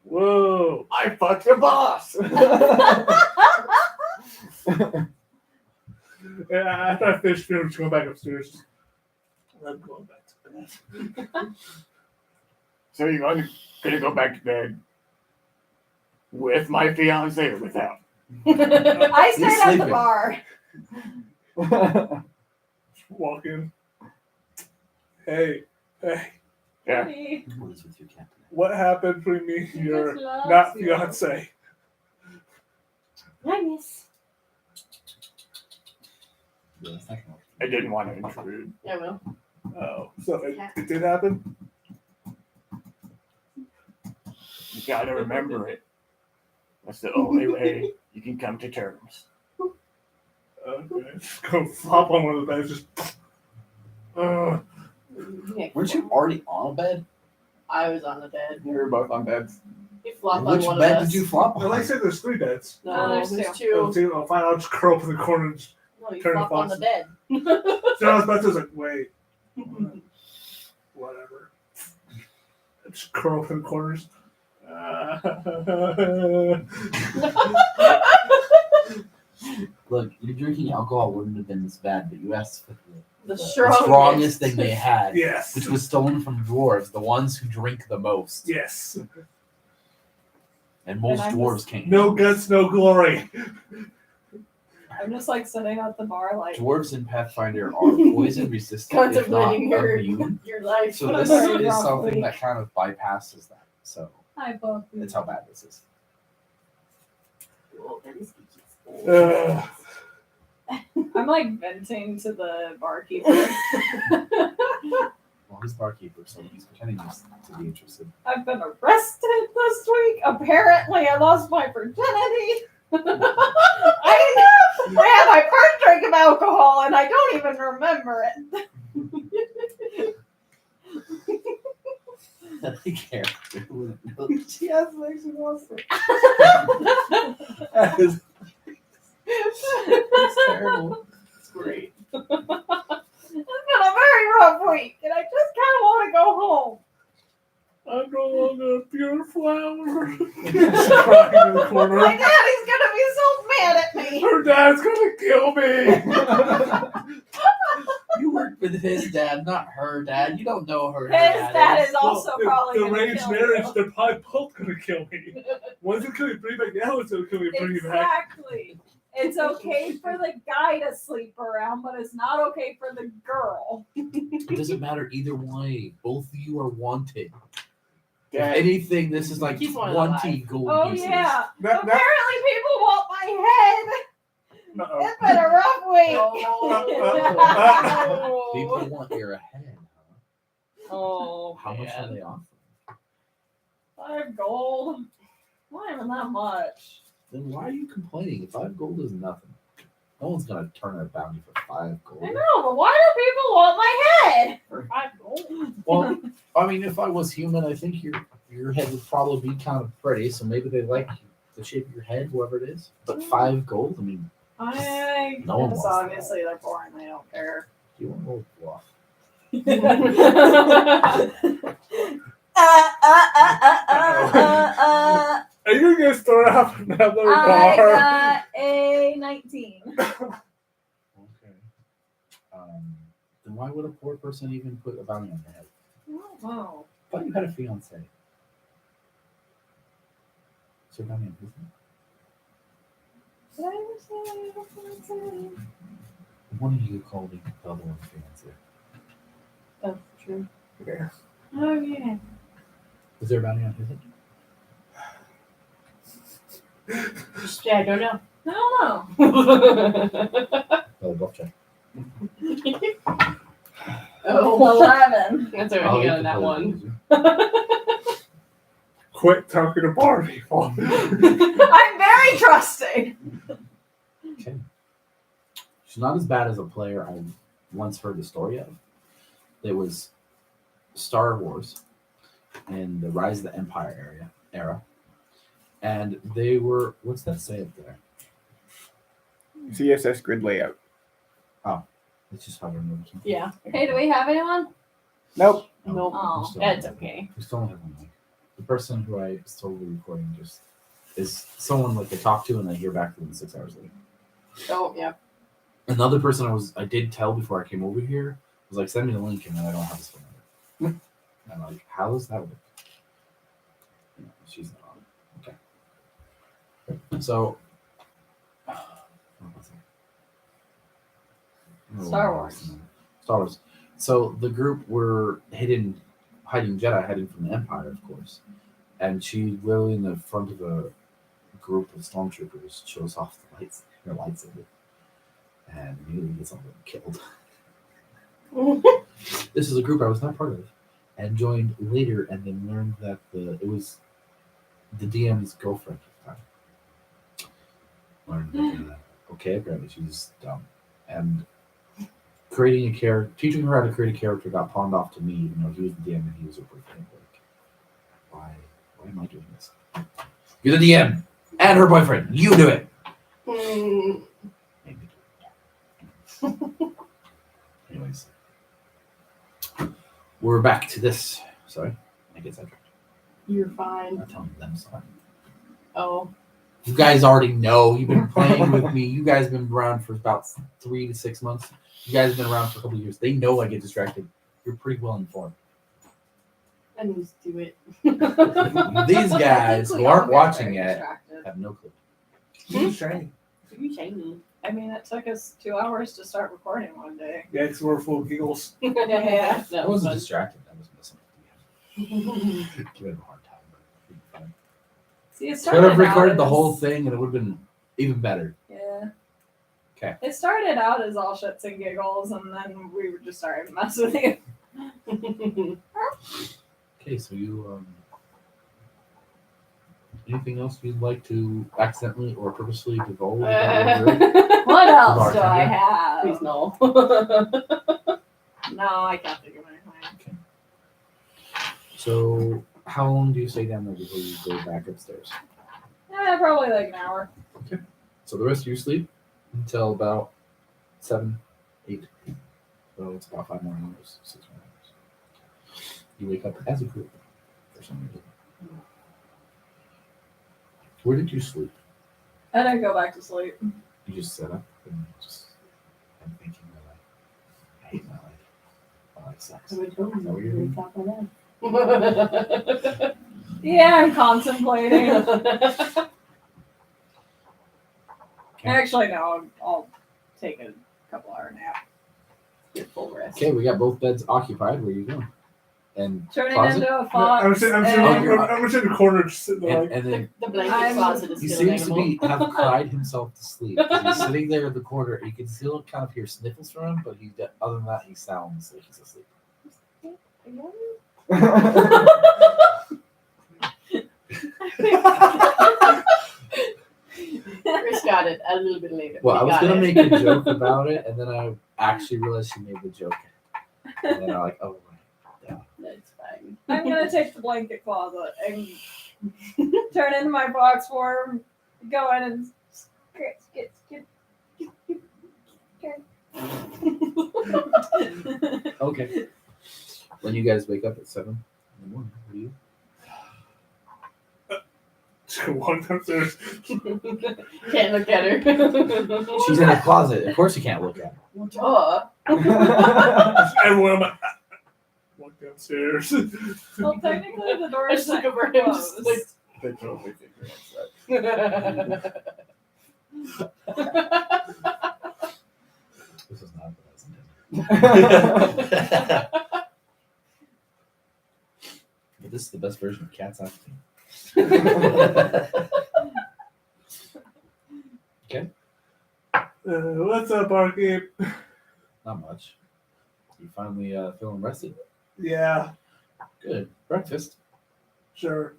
Whoa. I fucked your boss. Yeah, after I finish film, just go back upstairs. I'm going back to bed. So you're gonna go back to bed with my fiance or without? I stayed at the sleeping. bar. Just walk in. Hey, Yeah. Hey, What is with you, Captain? what happened between me he and your just loves not you. fiance? I miss. Yeah, it's not gonna work. I didn't want to intrude. Yeah, well. Oh, so it did happen? You gotta remember it. That's the only way you can come to terms. Okay. Just go flop on one of the beds. Just. Weren't you already on a bed? I was on the bed. We were both on beds. You flopped on Which one bed of us. did you flop Well, on? they said there's 3 beds. No, there's there's Oh, two. I'll fine. I'll just curl up in the corner. And just, No, you Turn flopped on the Fox. bed. so I was about to was like, wait. Whatever. I just curl up in the corners. Look, your drinking alcohol wouldn't have been this bad, but you asked for The the strongest. strongest thing they had, Yes. which was stolen from dwarves, the ones who drink the most. Yes. And most And I'm dwarves can't. No guts, no glory. I'm just like sitting at the bar, like, Dwarves in Pathfinder are poison resistant, if not Contemplating your, immune. your life. So this Very is roughly. something that kind of bypasses that. So hi, Buffy. that's how bad this is. Uh, I'm like venting to the barkeeper. Well, he's barkeeper, so he's pretending to be interested. I've been arrested this week. Apparently, I lost my virginity. I had my first drink of alcohol, and I don't even remember it. I character wouldn't know. She has legs and wants to. It's terrible. It's great. It's been a very rough week, and I just kind of want to go home. I'm no longer a pure flower. She's crying in the corner. My daddy's gonna be so mad at me. Her dad's gonna kill me. You work with his dad, not her dad. You don't know her. His dad is also Well, probably the gonna arranged kill marriage. you. They're probably both gonna kill me. One's gonna kill me, bring me back. The other one's gonna kill me, bring me back. Exactly. It's okay for the guy to sleep around, but it's not okay for the girl. It doesn't matter either way. Both of you are wanted. If Dad, anything, this is like He's one 20 alive. gold Oh pieces. yeah. That, Apparently people want my head. uh-oh. It's been a rough week. People want your head. Huh? Oh, How much are man. they offering? 5 gold. Not even that much. Then why are you complaining? 5 gold is nothing. No one's gonna turn a bounty for 5 gold. I know, but why do people want my head? For 5 gold. Well, I mean, if I was human, I think your head would probably be kind of pretty. So maybe they like the shape of your head, whoever it is. But 5 gold, I mean, I No one guess wants that. obviously they're boring. They don't care. you want to roll bluff. Are you gonna start off another I bar? got a 19. Okay. Then why would a poor person even put a bounty on their head? Wow. I thought you had a fiance. Is there a bounty on his head? One of you called the other one fiance. That's true. Yeah. Oh yeah. Is there a bounty on his head? Yeah, I don't know. I don't know. Oh, bluff check. Oh, 11. that's already Oh, you got can that play one. loser. Quit talking to bar people. I'm very trusting. Okay. She's not as bad as a player I once heard the story of. There was Star Wars in the Rise of the Empire era. And they were, what's that say up there? CSS grid layout. It's just hovering over something. Yeah. Hey, do we have anyone? Nope. No. Oh, still- That's okay. We still don't have one. Like, the person who I was totally recording just is someone like I talk to and I hear back from them 6 hours later. Oh, yeah. Another person I did tell before I came over here was like, send me the link, and then I don't have his phone number. And I'm like, how does that work? No, she's not on it. Okay. So, what was it? Oh, Star Wars. Star Wars. So the group were hiding Jedi, hiding from the Empire, of course. And she literally in the front of a group of stormtroopers shows off her lightsaber. And immediately gets all of them killed. This is a group I was not part of, and joined later, and then learned that it was the DM's girlfriend at the time. Learned that okay, apparently she's dumb, and teaching her how to create a character got pawned off to me, even though he was the DM and he was her boyfriend. Like, why am I doing this? You're the DM and her boyfriend. You do it. Mm, Maybe. Anyways, we're back to this. Sorry, I get sidetracked. You're I'm fine. not telling them sorry. Oh. You guys already know. You've been playing with me. You guys have been around for about 3 to 6 months. You guys have been around for a couple of years. They know I get distracted. You're pretty well informed. And just do it. These guys who aren't watching yet Distracted. have no clue. Who's shiny? You shiny. I mean, it took us 2 hours to start recording one day. Yeah, because we're full of giggles. Yeah. I wasn't distracted. I was missing. Give it a hard time. But it'd be fine. See, it Could started have recorded out the as- whole thing and it would have been even better. Yeah. Okay. It started out as all shits and giggles, and then we were just starting to mess with you. Okay, so you anything else you'd like to accidentally or purposely divulge about your group? What else do I Please have? no. No, I can't think of anything. So how long do you stay down there before you go back upstairs? Probably like an hour. So the rest of you sleep until about 7, 8. So it's about 5 more hours, 6 more hours. You wake up as a group for some reason. Where did you sleep? I didn't go back to sleep. You just set up and just I'm thinking my life. I hate my life. My life sucks. Yeah, I'm contemplating. Actually, no, I'll take a couple hour nap. Get full rest. Okay, we got both beds occupied. Where you going? And Turning closet? into a No, fox. I'm sitting and- in the corner, just sitting there. And then The blanket I'm- closet is he still seems to available. have cried himself to sleep. 'Cause he's sitting there in the corner. You can still kind of hear sniffles from him, but other than that, he sounds like he's asleep. Chris got it a little bit later. Well, I He was got gonna it. make a joke about it, and then I actually realized she made the joke. And then I'm like, oh, right. That's fine. I'm gonna take the blanket closet and turn into my box form, go in and Okay. When you guys wake up at 7 in the morning, what do you? Just walk downstairs. Can't look at her. She's in a closet. Of course you can't look at her. Duh. Everyone, I'm like, walk downstairs. Well, technically the door I is just look over him. Just closed. like, They totally figure it out. This is not what I was intending. But this is the best version of Cats I've seen. Okay. What's up, Barkeep? Not much. You finally feeling rested? Yeah, Good. Breakfast. sure.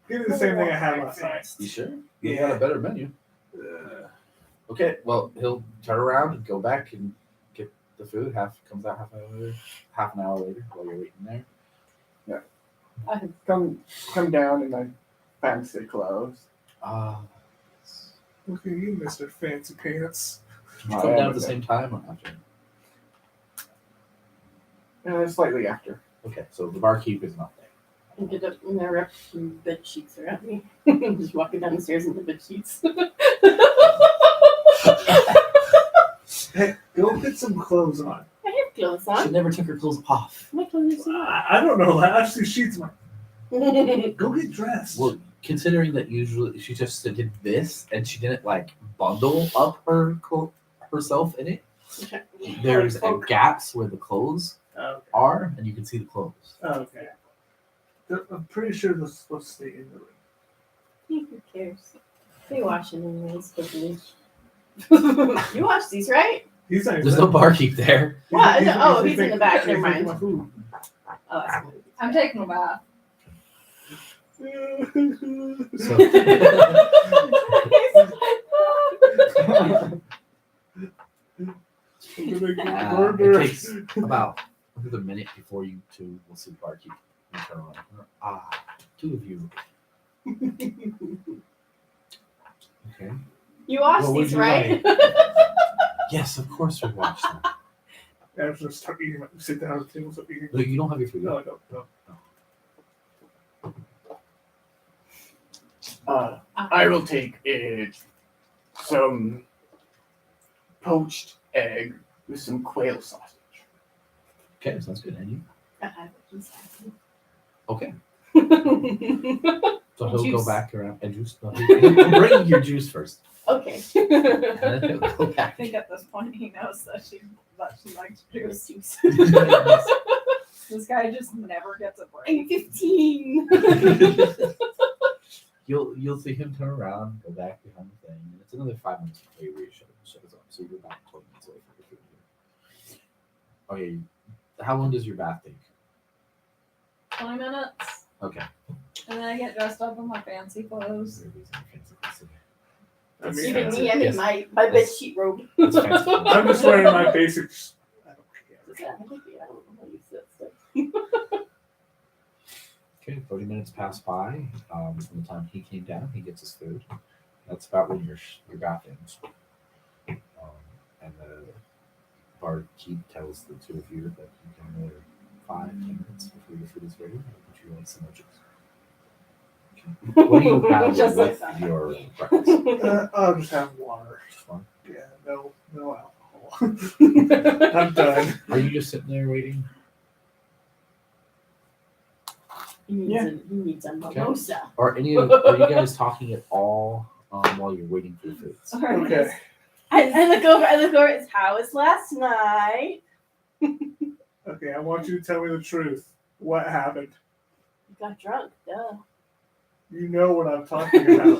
Give me the same thing I had last night. You sure? You got a better menu. Okay, well, he'll turn around and go back and get the food. Comes out half an hour later while you're waiting there. Come down in my fancy clothes. Look at you, Mr. Fancy Pants. Did you come down at the same time or after? Slightly after. Okay, so the barkeep is not there. And get up and there wrap some bed sheets around me. Just walking down the stairs in the bed sheets. Hey, go get some clothes on. I have clothes She on. never took her clothes off. My clothes are on. I don't know. I actually sheets on. Go get dressed. Well, considering that usually she just did this and she didn't like bundle up herself in it, there's gaps where the clothes Okay. are, and you can see the clothes. Okay. I'm pretty sure they're supposed to stay in the room. Who cares? They wash it anyways, hopefully. You watch these, right? He's not There's no barkeep there. What? Oh, he's in the back, never mind. my food. Oh, that's I'm taking a bath. So, it takes about a minute before you two will see the barkeep and turn around. Two of you. Okay. You watch What would these, you right? Yes, of course we watch them. After start eating, sit down at the table, start eating. No, you don't have your food. No, yet. no. I will take some poached egg with some quail sausage. Okay, sounds good. And you? Okay. So he'll go Juice. back around and juice. No, he'll bring your juice first. Okay. And then he'll go I back. think at this point he knows that she likes juice. This guy just never gets a break. I'm 15. You'll see him turn around, go back behind the thing, and it's another 5 minutes before you reach shut us up. So you're about 12 minutes away from your food. Okay, how long does your bath take? 20 minutes, Okay. and then I get dressed up in my fancy clothes. I mean, Even fancy. me, I'm in Yes. my bed sheet robe. That's fancy. I'm just wearing my basics. I don't care. I don't know how to use that stuff. Okay, 30 minutes pass by. From the time he came down, he gets his food. That's about when your bath ends. And the barkeep tells the two of you that you can another 5-10 minutes before your food is ready. Would you like some more juice? Okay. What do you have Just like with that. your breakfast? I'll just have water. Just one? Yeah, no alcohol. I'm done. Are you just sitting there waiting? He needs a mimosa. Are you guys talking at all while you're waiting for your food? Okay. I look over, it's how was last night? Okay, I want you to tell me the truth. What happened? You got drunk, duh. You know what I'm talking about.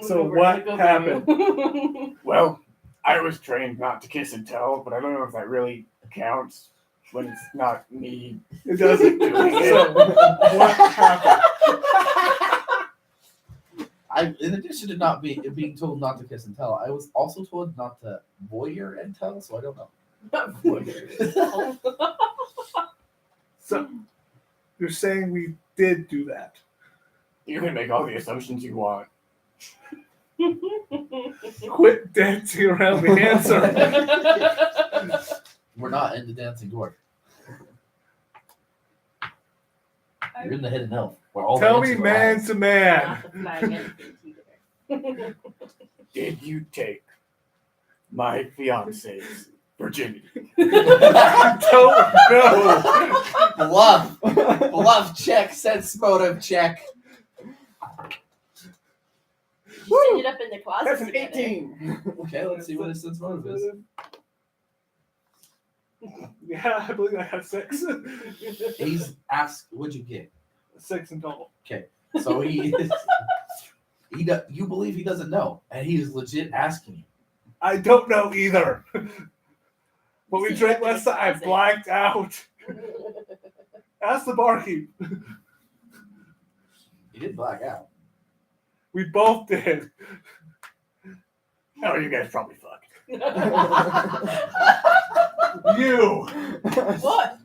So what happened? Well, I was trained not to kiss and tell, but I don't know if that really counts when it's not me. It doesn't. So what happened? In addition to not being told not to kiss and tell, I was also told not to voyeur and tell, so I don't know. So you're saying we did do that? You can make all the assumptions you want. Quit dancing around the answer. We're not in the dancing dwarf. You're in the hidden elf. Where all Tell the me answers are man at. to man. Not the flag anything Did you take my fiance's virginity? Don't know. Bluff check, sense motive check. You set it up in the closet. That's an together. 18. Okay, let's see what his sense motive is. Yeah, I believe I have 6. He's asked, "What'd you get?" 6 in total. So you believe he doesn't know, and he is legit asking you. I don't know either. When we See, drank you have last to night, I pause it. blacked out. Ask the barkeep. He did black out. We both did. Oh, you guys probably fucked. You. What?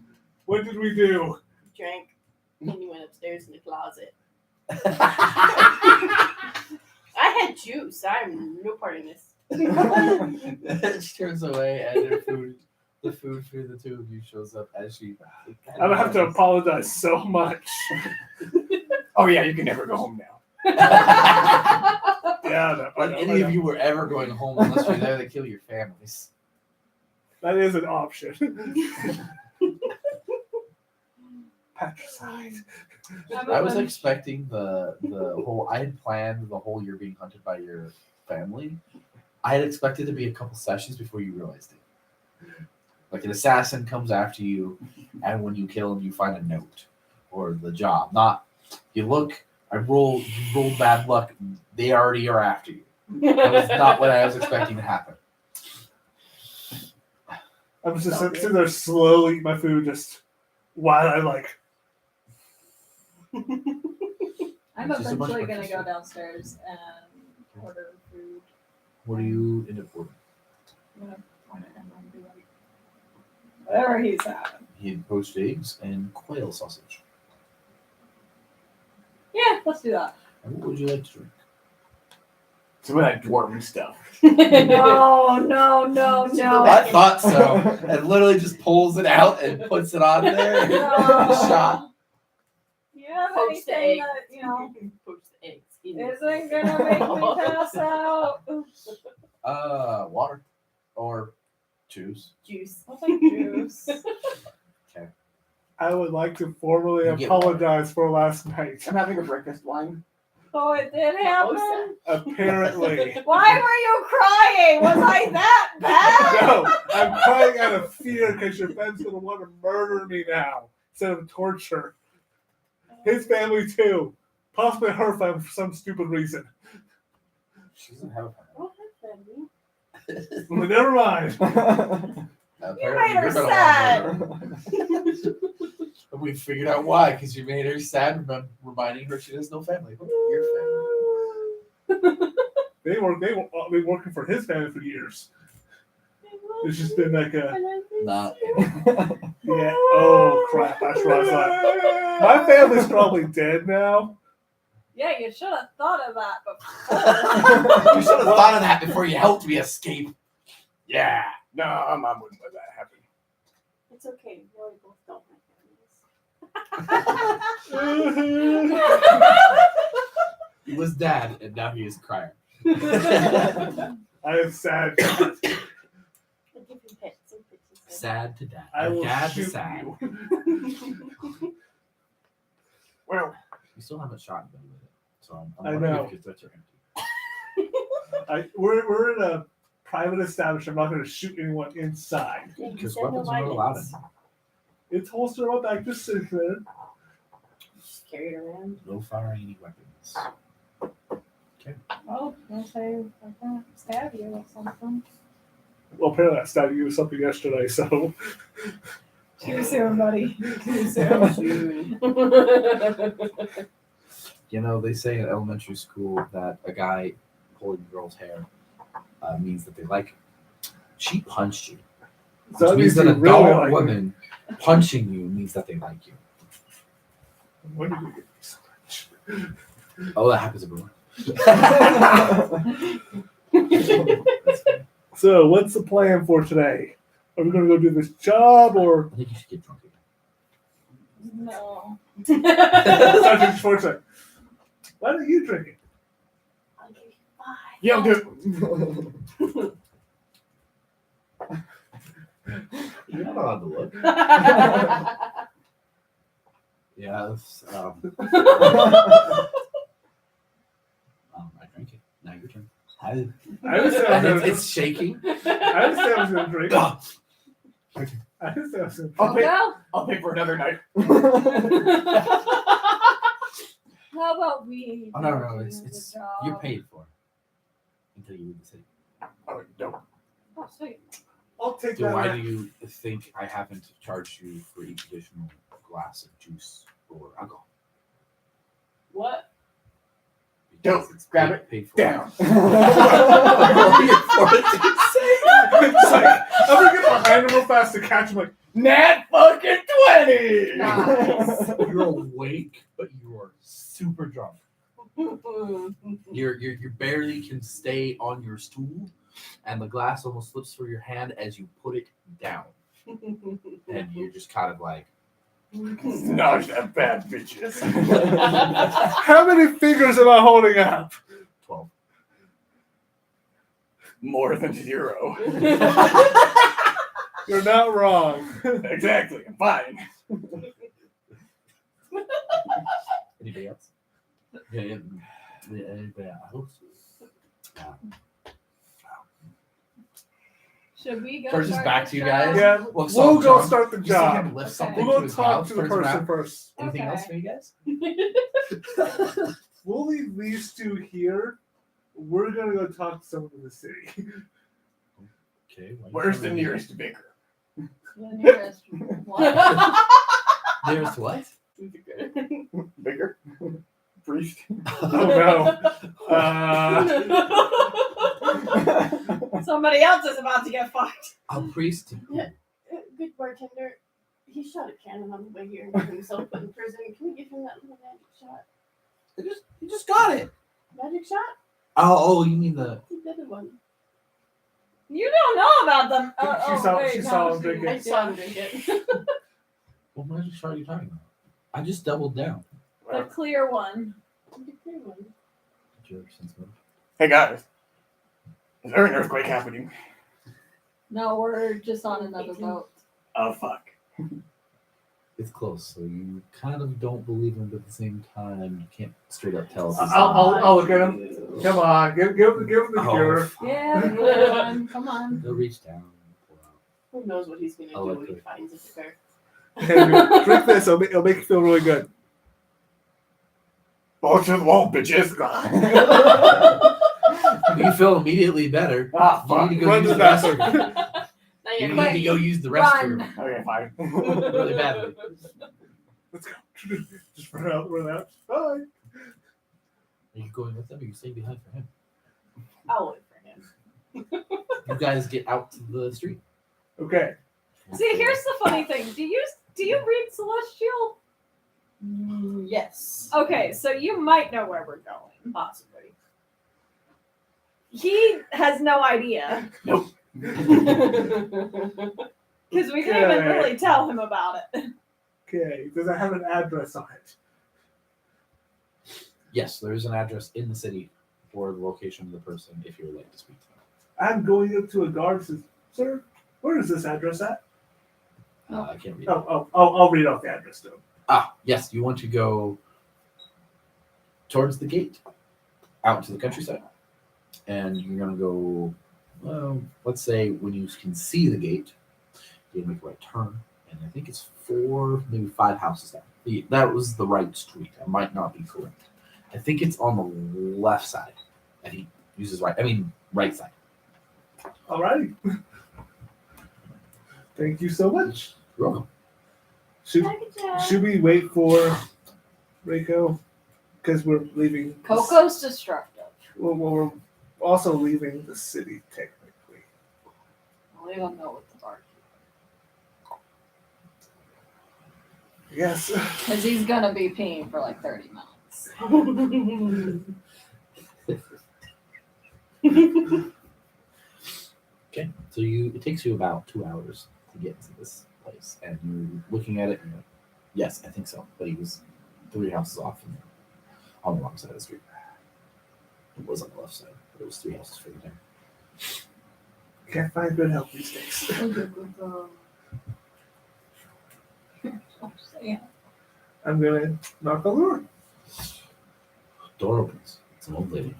What did we do? Drank. And you went upstairs in the closet. I had juice. I'm no part in this. She turns away, and the food for the two of you shows up as she. I don't have to apologize so much. Oh yeah, you can never go home now. Yeah, no, I Like know, any I of know. you were ever going home unless you're there to kill your families. That is an option. Patricide. I was expecting the whole. I had planned the whole you're being hunted by your family. I had expected to be a couple sessions before you realized it. Like an assassin comes after you, and when you kill him, you find a note or the job. Not you look. You rolled bad luck. They already are after you. That was not what I was expecting to happen. I'm just sitting there slowly eating my food, just while I like. I'm Just a bunch eventually of gonna go breakfast. downstairs and order food. What do you end up ordering? I'm gonna find it and then be like, whatever he's having. He had poached eggs and quail sausage. Yeah, let's do that. And what would you like to drink? Some of that dwarven stuff. No, no, no, no. I thought so. And literally just pulls it out and puts it on there. Shot. You have Poach the anything egg. that, you know, Poach the eggs. isn't gonna make me pass out? Water or juice. Juice. I'll take juice. I would like to formally You get apologize for last night. I'm having a breakfast wine. Oh, it did happen? Apparently. Why were you crying? Was I that bad? No, I'm crying out of fear because your friend's gonna want to murder me now instead of torture. His family too. Possibly her family for some stupid reason. She doesn't have a Oh, hi, family. But never mind. You made her sad. We figured out why, because you made her sad, reminding her she has no family. But your family. They've been working for his family for years. It's just been like a Not yeah. Oh crap! That's what I thought. My family's probably dead now. Yeah, you should have thought of that before. You should have thought of that before you helped me escape. Yeah. No, Mom wouldn't let that happen. It's okay. We both don't He was dad, and now he is crying. I am sad. I'll give you pets and pictures. Sad to dad. I will Dad to shoot sad. you. Well, You still haven't shot anybody with it, so I'm I wondering know. if your threats are empty. We're in a private establishment. I'm not going to shoot anyone inside. Yeah, you Because said no weapons are not allowed in violence. here. It's holstered on my back, just sitting there. Just carry it around. No firing any weapons. Oh, I'll say I can stab you or something. Well, apparently I stabbed you with something yesterday, so Too soon, buddy. Too soon. Soon. You know, they say in elementary school that a guy pulling a girl's hair means that they like him. She punched you. So Which means that that means an you really adult like me. woman punching you means that they like you. when did you get me so much? Oh, that happens everywhere. So, what's the plan for today? Are we going to go do this job or? I think you should get drunk again. No. Sergeant Schwarzer, why don't you drink it? I'll give you 5. yeah, I'll do it. You're not allowed to look. Yes. I drank it. Now your turn. I understand I And was it's shaking. I understand I was going to drink. Ugh. I understand I was going to I'll pay. Well, I'll pay for another night. how about we? Oh, no, do it's the job? you're paid for until you leave the city. Oh, no. Oh, sweet. I'll take So that. why back. do you think I haven't charged you for each additional glass of juice or alcohol? What? Because it's Grab it. Paid for Down. It's like, I'm gonna get behind him real fast to catch him. Like, Nat fucking 20. Nice. You're awake, but you are super drunk. You barely can stay on your stool, and the glass almost slips through your hand as you put it down, and you're just kind of like, Not that bad, bitches. how many fingers am I holding up? 12. More than 0. You're not wrong. Exactly. I'm fine. Anybody else? Yeah, anybody else? Should we go? First is start back the to you show? guys. Yeah, Well, we'll go John, start the you see him job. lift Okay. something We'll to go his talk mouth, to the turns person around. first. Anything Okay. else for you guys? We'll leave these two here. We're gonna go talk to someone in the city. Okay. Where's the nearest vicar? The nearest one. Nearest what? Vicar? Priest? Oh no. Somebody else is about to get fucked. A priest. Good bartender. He shot a cannon on the way here and got himself put in prison. Can we give him that little magic shot? You just got it. Magic shot? Oh, you mean the? The other one. You don't know about them. She saw him drink I it. saw him drink it. What magic shot are you talking about? I just doubled down. The clear one. The clear one. Did you ever sense move? Hey guys. Is there an earthquake happening? No, we're just on another boat. Oh fuck. It's close, so you kind of don't believe him, but at the same time, you can't straight up tell if he's I'll look at him. Come on, give him the Oh, cure. Yeah, the clear one. Come on. He'll reach down and pull out. Who knows what he's gonna I do like when he it. finds a vicar. Hey, drink this. It'll make you feel really good. Ball to the wall, bitches. You feel immediately better. Ah, You fuck. need to go Run use to the the restroom. bathroom. Now You you're need to go use the restroom Okay, fine. really badly. Let's go. Just run out. Bye. Are you going with them, or are you staying behind for him? I'll wait for him. You guys get out to the street. Okay. See, here's the funny thing. Do you read Celestial? Yes. Okay, so you might know where we're going. Possibly. He has no idea Nope. because we didn't even Okay. really tell him about it. Okay. Does it have an address on it? Yes, there is an address in the city for the location of the person if you would like to speak to them. I'm going up to a guard. Says, "Sir, where is this address at?" I can't read it. I'll read off the address to him. Yes, you want to go towards the gate, out to the countryside. And you're going to go, well, let's say when you can see the gate, you make a right turn. And I think it's 4, maybe 5 houses down. That was the right street. I might not be correct. I think it's on the left side. And he uses right side. Alrighty. Thank you so much. You're welcome. Should we wait for Reiko? Because we're leaving. Coco's destructive. Well, we're also leaving the city technically. We don't know what the bark Yes. because he's gonna be peeing for like 30 minutes. Okay, so it takes you about 2 hours to get to this place, and you're looking at it, and you're like, yes, I think so. But he was 3 houses off and on the wrong side of the street. It was on the left side, but it was 3 houses further down. Can't find good help these days. Yeah. I'm gonna knock on the door. Door opens. It's an old lady.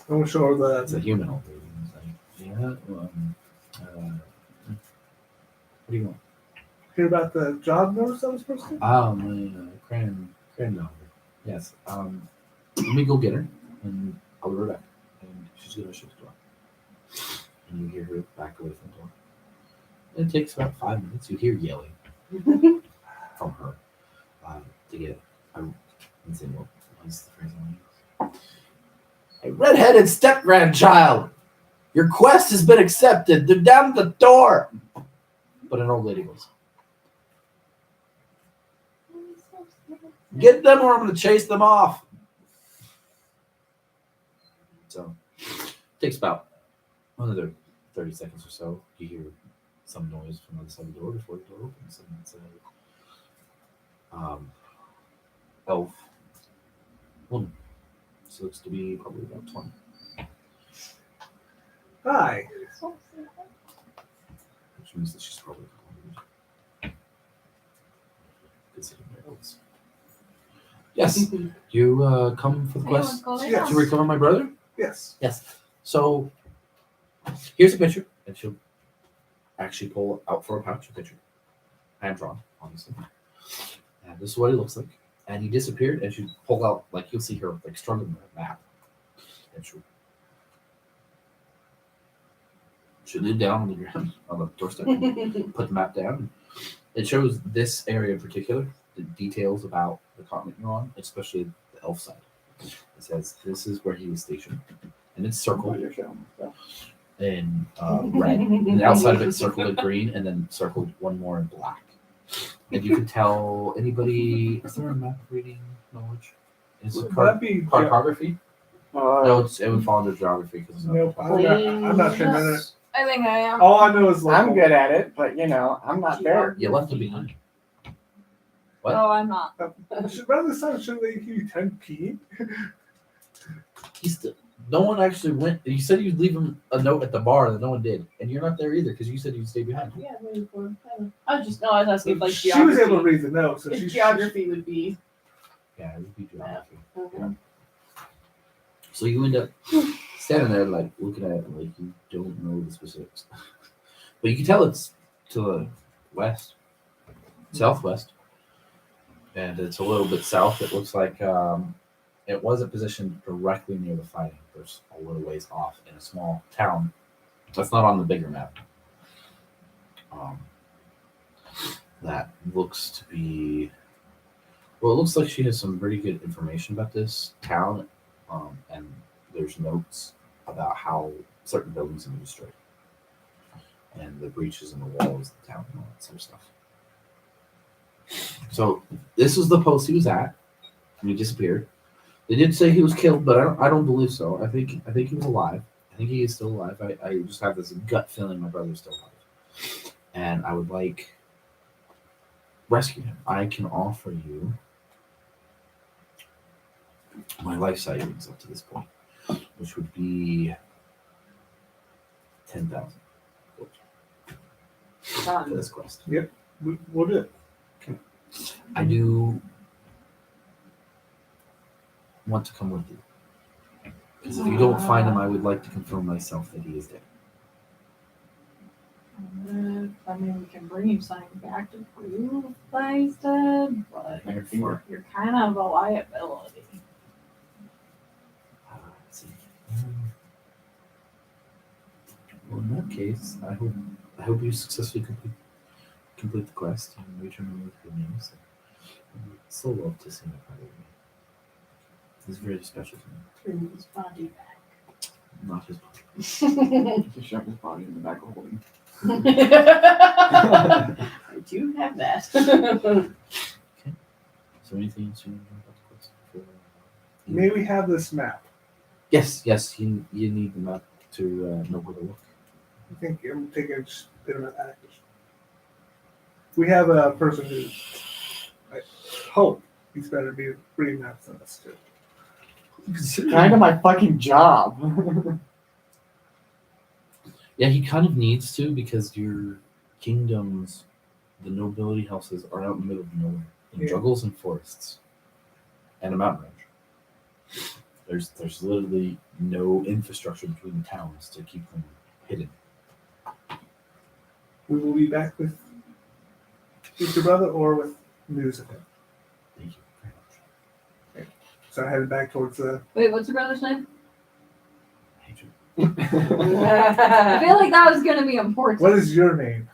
I'm gonna show her It's the. a human old lady. It's like, yeah, what do you want? Hear about the job notice I was supposed to? Oh, my granddaughter. Yes. Let me go get her, and I'll be right back. And she's gonna shut the door. And you hear her back away from the door. It takes about 5 minutes. You hear yelling from her to get. Let's see what was the phrase I want to use. A red-headed step-grandchild! Your quest has been accepted. They're down at the door. But an old lady goes, get them or I'm going to chase them off. So, takes about another 30 seconds or so. You hear some noise from the other side of the door before the door opens. And it's a elf woman. She looks to be probably about 20. Hi. Which means that she's probably considering their elves. Yes. You come for the quest Yes. to recover my brother? Yes. Yes. So here's a picture, and she'll actually pull out for a pouch a picture. Hand drawn, obviously. And this is what he looks like. And he disappeared, and she pulled out, like you'll see her like struggling with a map. And she'll kneel down on the ground on the doorstep and put the map down. It shows this area in particular, the details about the continent you're on, especially the elf side. It says this is where he was stationed. And it's circled You're showing stuff. in red. And the outside of it's circled in green, and then circled one more in black. And you can tell anybody. Is there a map reading knowledge? Is it That'd be cartography? No, it would fall under geography because Nope, I'm not sure. No, no. I think I am. All I know is like I'm good at it, but I'm not there. You left him behind. What? Oh, I'm not. Rather this time, shouldn't they give you 10p? He's still. No one actually went. You said you'd leave him a note at the bar, and no one did. And you're not there either because you said you'd stay behind. Yeah, maybe for I was asking if like She geography. was able to read the note, so if she geography would be. Yeah, it would be geography. Okay. So you end up standing there, like looking at it, like you don't know the specifics, but you can tell it's to the west, southwest, and it's a little bit south. It looks like it wasn't positioned directly near the fighting. There's a little ways off in a small town that's not on the bigger map. That looks to be. Well, it looks like she has some pretty good information about this town. And there's notes about how certain buildings have been destroyed, and the breaches in the walls of the town and all that sort of stuff. So this was the post he was at, and he disappeared. They did say he was killed, but I don't believe so. I think he was alive. I think he is still alive. I just have this gut feeling my brother's still alive, and I would like rescue him. I can offer you my life savings up to this point, which would be 10,000 for this quest. we'll do it. I do want to come with you, because if you don't find him, I would like to confirm myself that he is dead. I mean, we can bring you something back to prove that he's dead, but Like a finger. you're kind of a liability. Let's see. Well, in that case, I hope you successfully complete the quest and return me with good news. I would so love to see my brother again. He's very special to me. Bring his body back. Not his body. Just shove his body in the back of holding. I do have that. Is there anything else you want to know about the quest? May we have this map? Yes, you need the map to know where to look. I think I'm taking a bit of an package. We have a person who I hope he's better be reading maps than us too. Kind of my fucking job. Yeah, he kind of needs to, because your kingdoms, the nobility houses, are out in the middle of nowhere, in Yeah. jungles and forests, and a mountain range. There's literally no infrastructure between the towns to keep them hidden. We will be back with your brother or with news of him. Thank you very much. So I headed back towards the. Wait, what's your brother's name? I hate you. I feel like that was gonna be important. What is your name?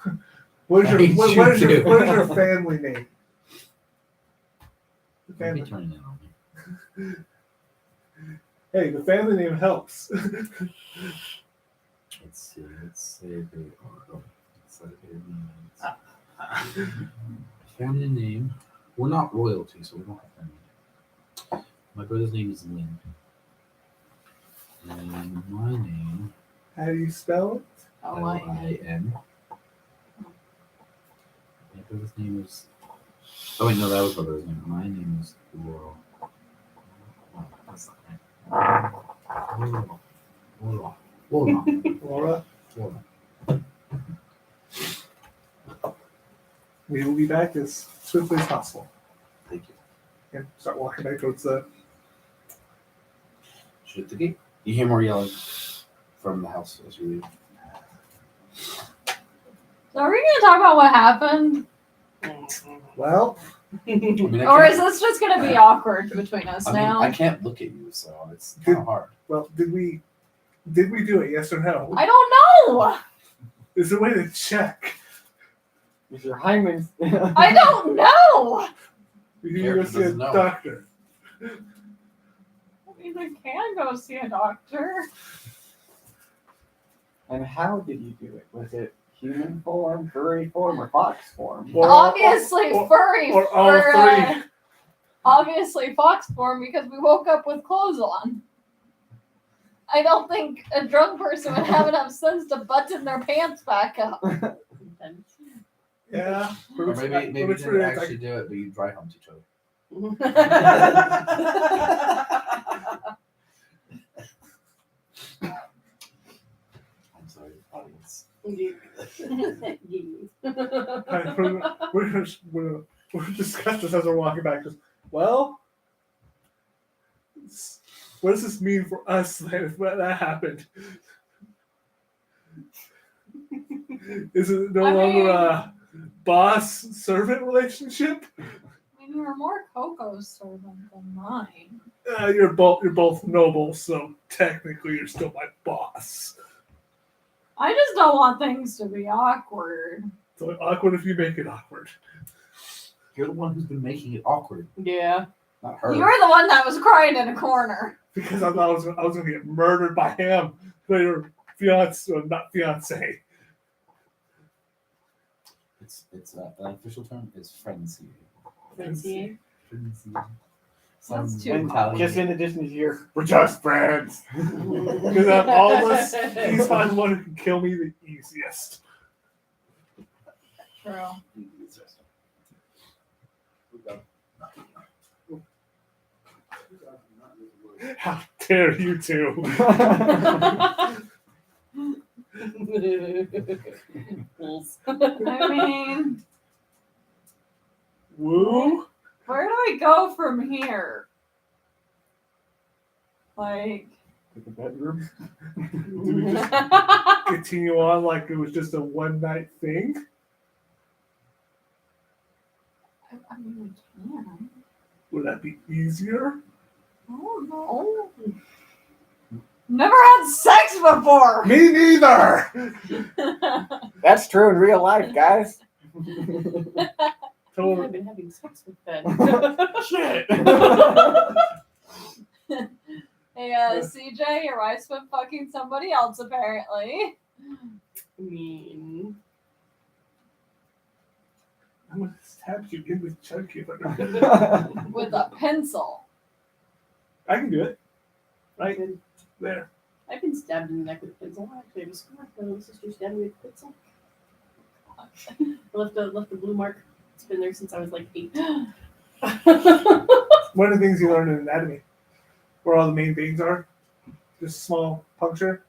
What is I your hate what you is your too. what is your family name? The Don't be family. turning in on me. Hey, the family name helps. Let's see. Let's say they are. Oh, let's say their names. Family name. We're not royalty, so we don't have family name. My brother's name is Lynn. And my name, How do you spell it? Lin. My brother's name is. Oh wait, no, that was my brother's name. My name is Laurel. Oh, that's not right. Laurel. Laura. We will be back as swiftly as possible. Thank you. And start walking back towards the. Shoot the gate. You hear more yelling from the house as you leave. So are we gonna talk about what happened? Well, I mean, I Or can't- is this just gonna be awkward between us I mean, now? I can't look at you, so it's kind of hard. did we do it? Yes or no? I don't know. Is there a way to check? Is your hymen? I don't know. We can Eric go see a doesn't know. doctor. I mean, I can go see a doctor. And how did you do it? Was it human form, furry form, or fox form? Or- Obviously, furry. or all or, three. Obviously, fox form because we woke up with clothes on. I don't think a drunk person would have enough sense to button their pants back up. Yeah. Or maybe you didn't actually do it, but you dry humped each other. I'm sorry, audience. We're discussing this as we're walking back. Just, well, what does this mean for us then if that happened? Is it no I longer mean- a boss-servant relationship? I mean, you were more Coco's servant than mine. You're both noble, so technically you're still my boss. I just don't want things to be awkward. It's only awkward if you make it awkward. You're the one who's been making it awkward, Yeah. not her. You were the one that was crying in a corner. Because I thought I was going to get murdered by him. Later, fiance, or not fiance. It's an official term is frenzy. Fancy. Frenzy. That's too And Italian. just in the distance, you hear, "We're just friends." Because out of all of us, he's probably the one who can kill me the easiest. True. How dare you two? Fools. I mean, Woo? where do I go from here? Like, To the bedroom. Do we just continue on like it was just a one-night thing? I mean, we can. Would that be easier? I don't know. Never had sex before. Me neither! That's true in real life, guys. Totally. I've been having sex with Ben. Shit. Hey, CJ, your wife's been fucking somebody else apparently. I mean, I'm gonna stab you in the chunky. With a pencil. I can do it. Right there. I've been stabbed in the neck with a pencil. Actually, I was my little sister stabbed me with a pencil. I left a blue mark. It's been there since I was like 8. One of the things you learn in anatomy, where all the main veins are, just a small puncture.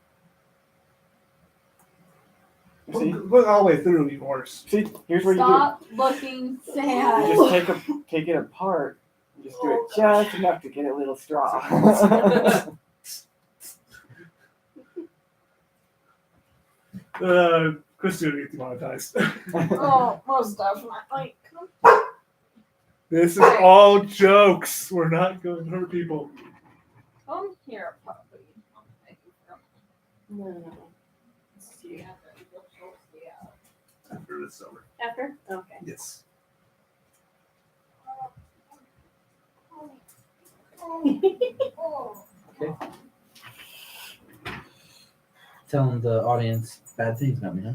See? Look all the way through, even worse. See, here's what Stop looking you sad. do. You just take it apart. You just do it just enough to get a little straw. Christy will get demonetized. Oh, most definitely. This is all jokes. We're not going to hurt people. Come here, puppy. No. Yeah. After it's over. After? Okay. Yes. Telling the audience bad things about me, huh?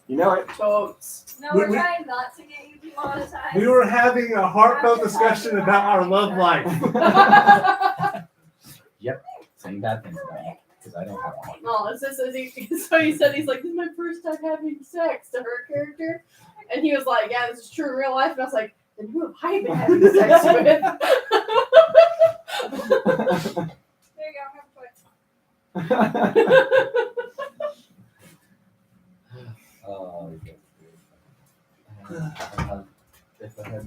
You know it. Totes. No, We- we're we- trying not to get you demonetized. We were having a heartfelt discussion about our love life. Saying bad things about me because I don't have one. No, it's just as he so he said he's like, this is my first time having sex to her character. And he was like, yeah, this is true in real life. And I was like, then who have I been having sex with? There you go. Have a choice. Oh, if I had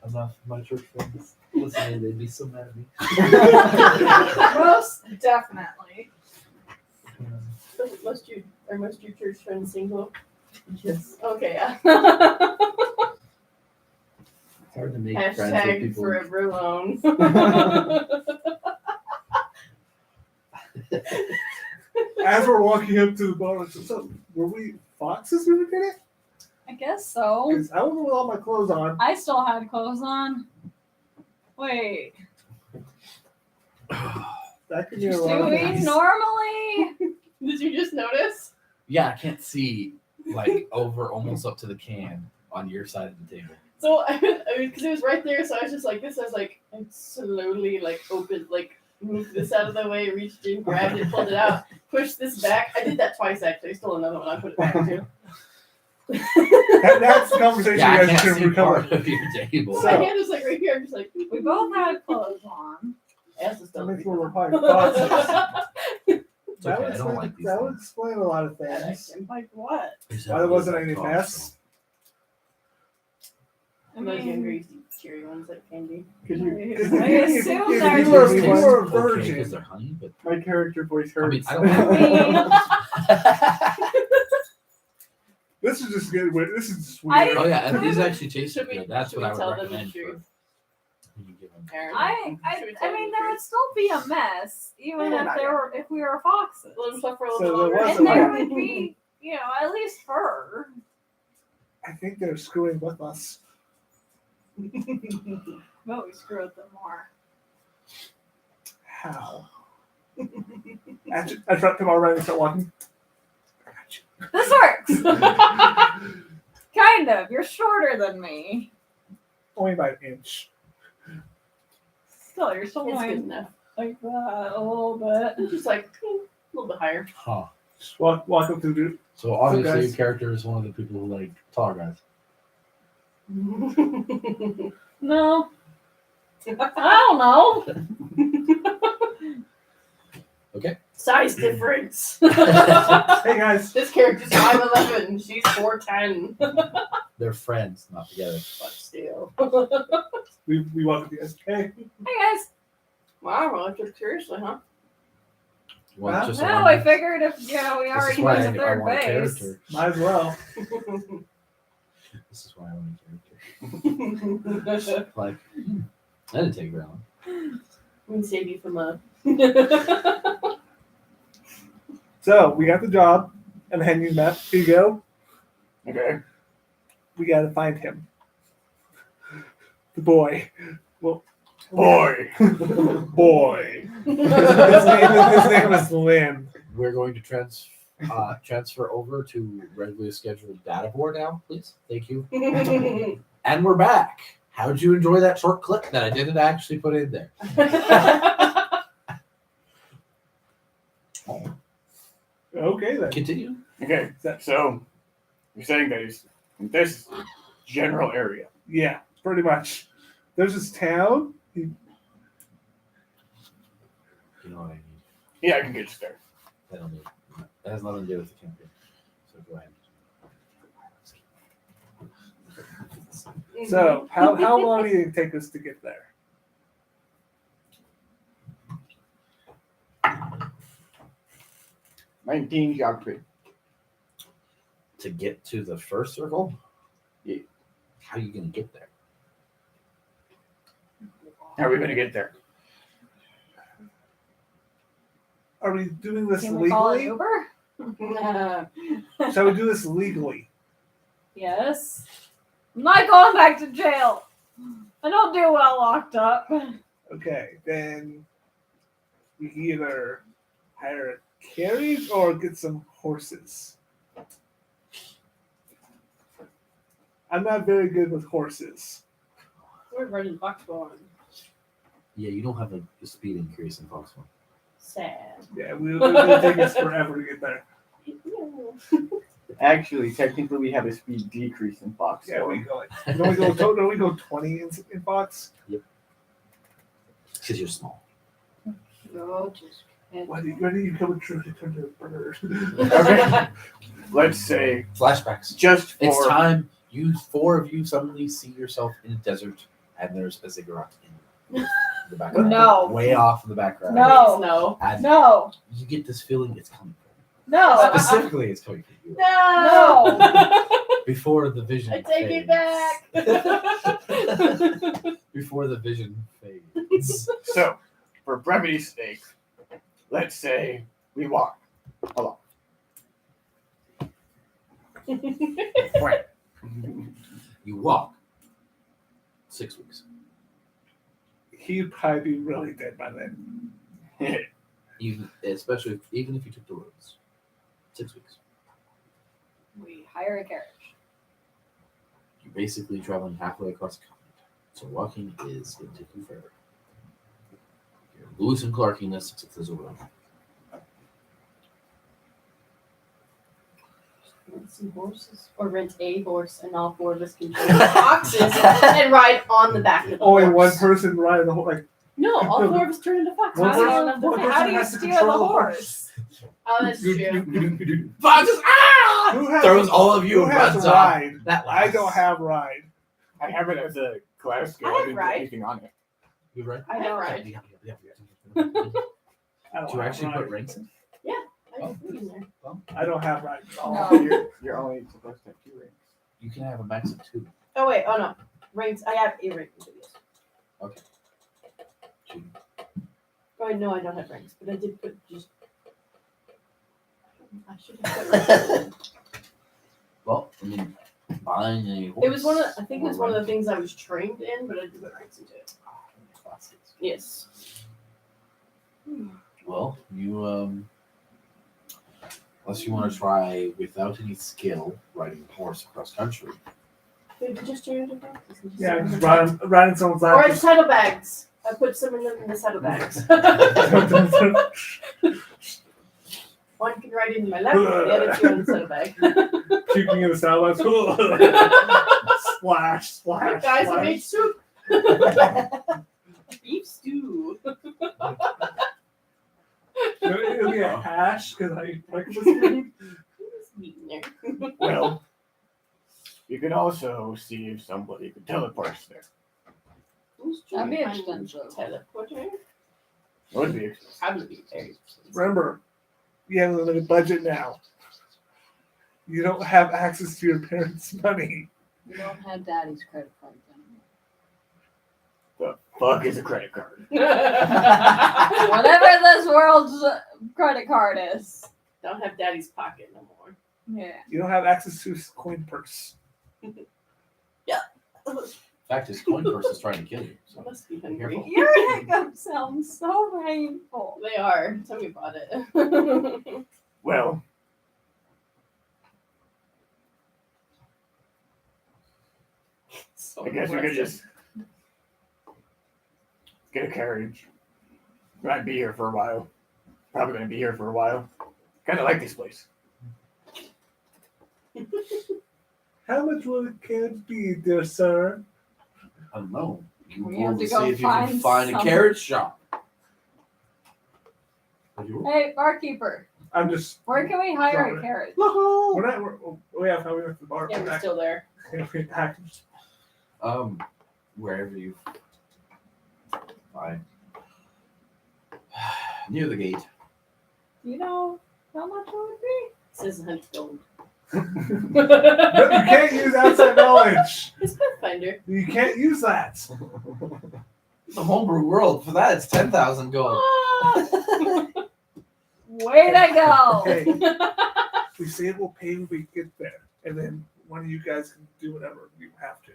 enough of my church friends listening, they'd be so mad at me. Most definitely. Most your church friends single? Yes. Okay, yeah. It's hard to make friends with Hashtag people. forever alone. As we're walking up to the bar, so were we foxes when we did it? I guess so. 'Cause I wasn't with all my clothes on. I still had clothes on. Wait, That could be a do lot of we things. normally? Did you just notice? Yeah, I can't see like over almost up to the can on your side of the table. So I mean, because it was right there, so I was just like this. I was like, I slowly like opened, like moved this out of the way, reached in, grabbed it, pulled it out, pushed this back. I did that twice actually. I stole another one. I put it back too. That's the conversation Yeah, I you guys can't should see recover. part of your table. So, So- my hand is like right here. I'm just like. We both had clothes on. Ass is still That makes pretty me cool. probably foxes. It's That okay, would I don't like explain, these that would things. explain a lot of things. Like what? Just Why have there to wasn't let any talk, mess? I Those younger mean, cherry ones like candy. Could you, I if assume if they're you so. were, These if you taste were a okay virgin, because they're honey, but my character voice I mean, hurts. I don't I mean, This is just good. This is just I- weird. Oh yeah, and these actually taste Should we- good. That's should what I we tell would them the recommend for truth? when you give them. Aaron. I mean, there would still be a mess, even Yeah, if not there were, if we were foxes, Let them suffer a So little there longer. was and a there lot. would be, you know, at least fur. I think they're screwing with us. But we screwed them more. How? I try to come all around and start walking. This works. Kind of. You're shorter than me. Only by an inch. Still, you're still It's good going enough. like that a little bit. Just like a little bit higher. Huh. Just walk up to the So obviously, guys. your character is one of the people who like taller guys. No. I don't know. Size difference. Hey guys, This character's 5'11". She's 4'10". They're friends, not together. But still. we walk up to you guys. Hey, Hey guys. Wow, well, I took seriously, huh? Well, Huh? just No, one- I figured if we this already is why went I to third want a base. character. might as well. This is why I want a character. Like, I didn't take very long. We can save you from a. So we got the job and the Henry map. Here you go. Okay. We gotta find him. The boy. Well, Boy. boy. His name is Lynn. We're going to transfer over to regularly scheduled data board now, please. Thank you. And we're back. How did you enjoy that short clip that I didn't actually put in there? Okay then. Continue. Okay. So you're saying that he's in this general area. Yeah, pretty much. There's this town. You know what I need. Yeah, I can get you there. I don't need. That has nothing to do with the campaign. So go ahead. So how long did it take us to get there? "19 geography." To get to the first circle? Yeah. How are you going to get there? How are we gonna get there? Are we doing this Can we call an legally? Uber? Shall we do this legally? Yes. I'm not going back to jail. I don't do well locked up. Okay, then we can either hire a carriage or get some horses. I'm not very good with horses. We're running Foxborn. Yeah, you don't have a speed increase in Foxconn. Sad. Yeah, it'll take us forever to get there. Actually, technically, we have a speed decrease in Fox. Yeah, we go like don't we go 20 in Fox? Because you're small. No, just. Why do you come and turn to a bird? Okay. Let's say Flashbacks. just for It's time. You 4 of you suddenly see yourself in a desert, and there's a ziggurat in the background. No. Way off in the background. No. No. And No. you get this feeling it's coming from. No. Specifically, it's coming from you. No. Before the vision. I take it fades. back. Before the vision fades. so for brevity's sake, let's say we walk along. Right. You walk 6 weeks. He'd probably be really dead by then. Even if you took the roads. 6 weeks. We hire a carriage. You're basically traveling halfway across the continent. So walking is going to take you forever. You're Lewis and Clarking this except there's a road. Rent some horses, or rent a horse, and all 4 of us can join the foxes and ride on the back of the Only horse. one person riding the whole like No, all 4 of us turn into foxes. One How person- do you- one How do you has to steal control the the horse? Oh, that's true. Foxes! Ah! who has Throws all of you who and has runs off. ride? That I lasts. don't have ride. I have it as a class skill. I I have didn't ride. do anything on it. You right? I know, right? Yeah. I Do don't you have actually ride. put ranks in? I have 3 in there. I don't have ride at all. No. You're only supposed to have 2 rings. You can have a max of 2. Oh wait, oh no, rings. I have a ring. Two. Oh, I know I don't have rings, but I did put just. I should have put rings in. Well, I mean, buying a horse. It was one of. I think it was one of the things I was trained in, but I didn't put rings into it. Yes. Well, you unless you want to try without any skill riding a horse across country. Did you just turn it into foxes? Yeah, just riding someone's Or lap. it's saddlebags. I put some in them in the saddlebags. One can ride into my lap, the other 2 on the saddlebag. Puking in the saddle. Splash, splash, Guys, I splash. made soup. Beef stew. It'll be a hash because I eat breakfast food. Who's meat in there? Well, you could also see if somebody could teleport us there. Who's That'd be trying to expensive. teleporter? Would be expensive. Probably very expensive. Remember, you have a limited budget now. You don't have access to your parents' money. You don't have daddy's credit card anymore. The fuck is a credit card? Whatever this world's credit card is. Don't have daddy's pocket no more. Yeah. You don't have access to his coin purse. Fact is, coin purse is trying to kill you. I So must be be hungry. careful. Your hiccups sound so painful. They are. Tell me about it. Well, So I guess we could aggressive. just get a carriage. I'd be here for a while. Probably gonna be here for a while. Kind of like this place. How much will the carriage be, dear sir? I don't know. You We roll have to to go see if you can find find a some- carriage shop. Have you rolled? Hey, barkeeper, I'm just. where can we hire Sorry. a carriage? We're not. We have how we went to the bar. Yeah, We're we're back. still there. We're back. Wherever you find. Near the gate. You know how much it would be? It says 100 gold. No, you can't use outside knowledge. It's Pathfinder. You can't use that. The homebrew world. For that, it's 10,000 gold. Way to go! Okay. We say we'll pay when we get there, and then one of you guys can do whatever you have to.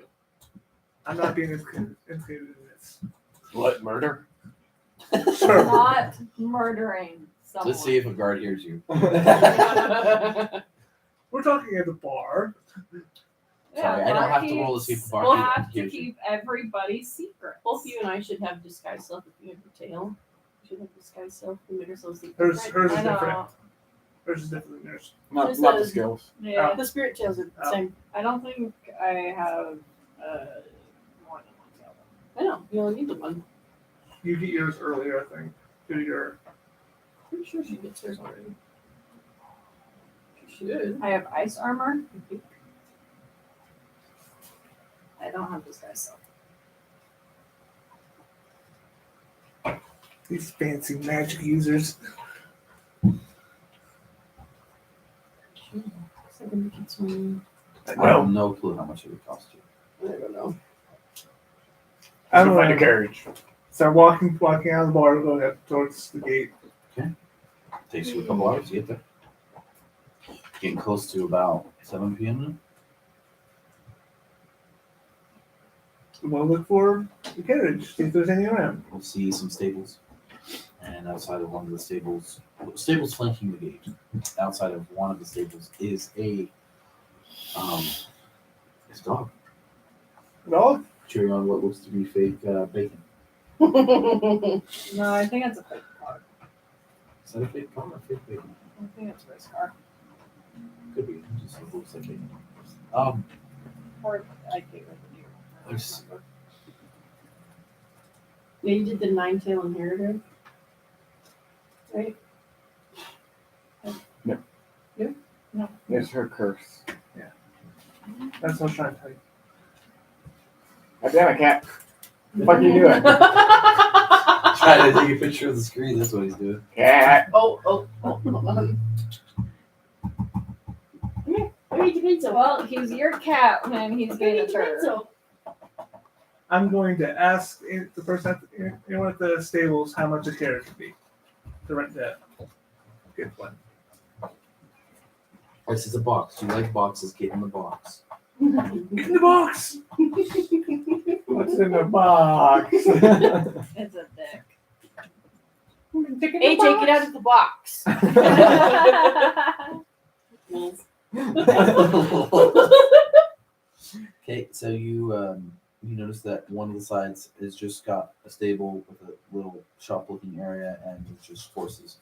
I'm not being instigated in this. What, murder? Sure. Not murdering someone. Let's see if a guard hears you. We're talking at the bar. Sorry, I don't have to roll to see if the We'll barkeep have to hears you. keep everybody's secret. Both you and I should have disguise self if you have your tail. We should have disguise self. We make ourselves the Hers is I different. don't. Hers is different than yours. Not, This not the is- skills. Yeah, The spirit tails are the same. I don't think I have more than one tail. I know. You only need the one. You get yours earlier, I think. Do your Pretty sure she gets hers already. She should. I have ice armor. I don't have this guy's self. these fancy magic users. Second gets one. I Well- have no clue how much it would cost you. I don't know. I Let's don't go find a know. carriage. So I'm walking out of the bar, going towards the gate. Takes you a couple hours to get there. Getting close to about 7 p.m. now. I'm gonna look for the carriage, see if there's any around. We'll see some stables. And outside of one of the stables flanking the gate, outside of one of the stables is a dog Dog? chewing on what looks to be fake bacon. No, I think it's a fake car. Is that a fake dog or fake bacon? I think it's a race car. Could be. It just looks like bacon. Or I can't remember. There's- Yeah, you did the 9-tail inheritor. Right? It's her curse. That's what I was trying to tell you. God damn it, cat. What are you doing? Trying to take a picture of the screen. That's what he's doing. Cat. Oh. Come here, eat the pizza. Well, he's your cat when he's being a Eat the turd. pizza. I'm going to ask the person at anyone at the stables how much a carriage would be to rent that. Good one. This is a box. You like boxes? Get in the box. Get in the box! What's in the box? It's a dick. Hey, take it out of the box. Yes. Okay, so you notice that one of the sides has just got a stable with a little shop-looking area, and it's just horses.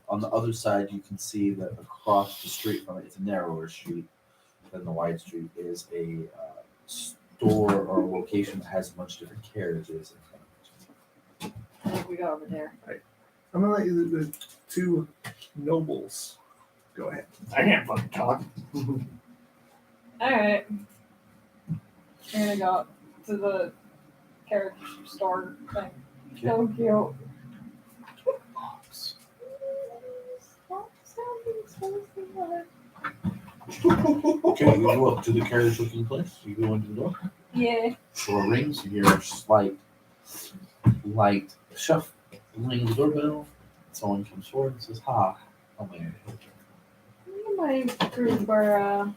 On the other side, you can see that across the street from it, it's a narrower street than the wide street, is a store or location that has a bunch of different carriages in front of it. I think we go over there. I'm gonna let you the two nobles go ahead. I can't fucking talk. Alright. We're gonna go to the carriage store thing. So cute. Okay, you go up to the carriage-looking place. You go into the door. Yeah. Door rings. You hear a slight shuffle, ring of the doorbell. Someone comes forward and says, "Ha, oh my." My group were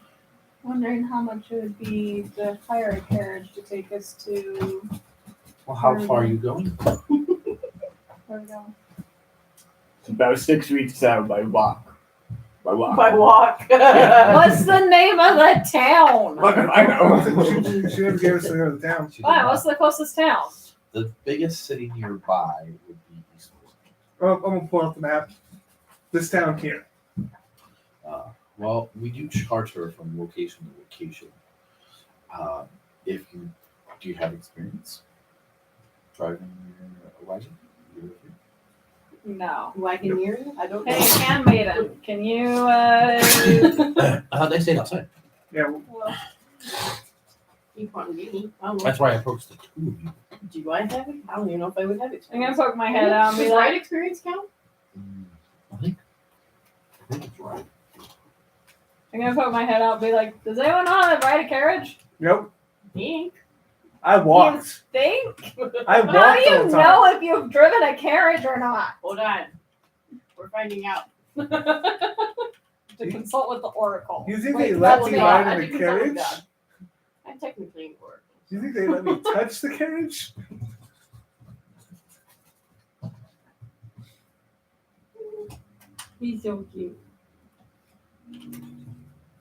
wondering how much it would be to hire a carriage to take us to Well, how far are you going? where we going? It's about 6 weeks out by walk. By walk. By walk. What's the name of the town? Fuck if I know. She never gave us the name of the town. She did Why? not. What's the closest town? The biggest city nearby would be Eastwood. Oh, I'm gonna pull out the map. This town here. Well, we do charter from location to location. Do you have experience driving a wagon? No. Wagoneer? I don't know. Hey, handmaiden, can you They stayed outside. Yeah, well, You want me? I don't know. That's why I approached the two of you. Do I have it? I don't even know if I would have I'm experience. gonna poke my head out and be Does ride like, experience count? I think it's right. I'm gonna poke my head out and be like, does anyone know how to ride a carriage? nope. Me? I walked. Think? I How walked do all you the time. know if you've driven a carriage or not? Hold on. We're finding out. To consult with the oracle. You think Wait, they let that's me God. ride I in think the it's all carriage? God. I'm technically in court. Do you think they let me touch the carriage? He's so cute.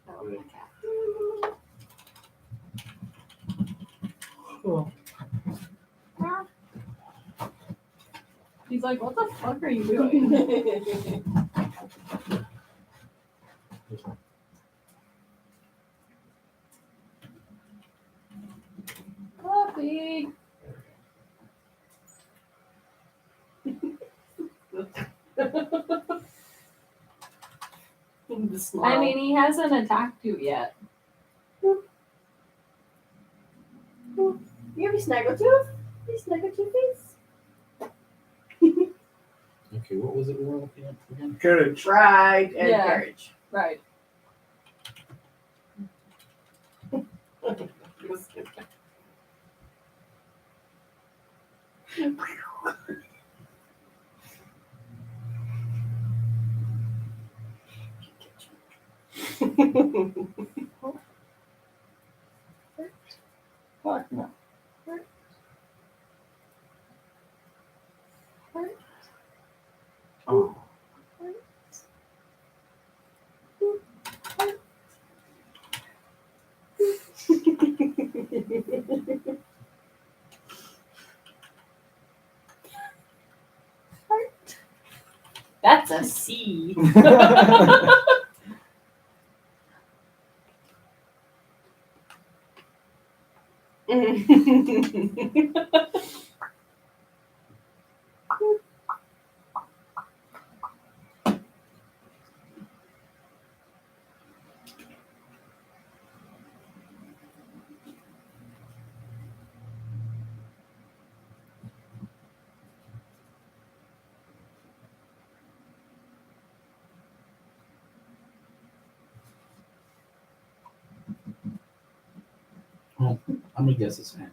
Oh, my cat. Cool. He's like, what the fuck are you doing? Puppy. The snarl. I mean, he hasn't attacked you yet. You have a Snaggletooth? You Snaggletooth face? Okay, what was it we were looking at again? Carriage. Ride and Yeah. carriage. Right. Fuck no. Oh. That's a C. I'm gonna guess it's an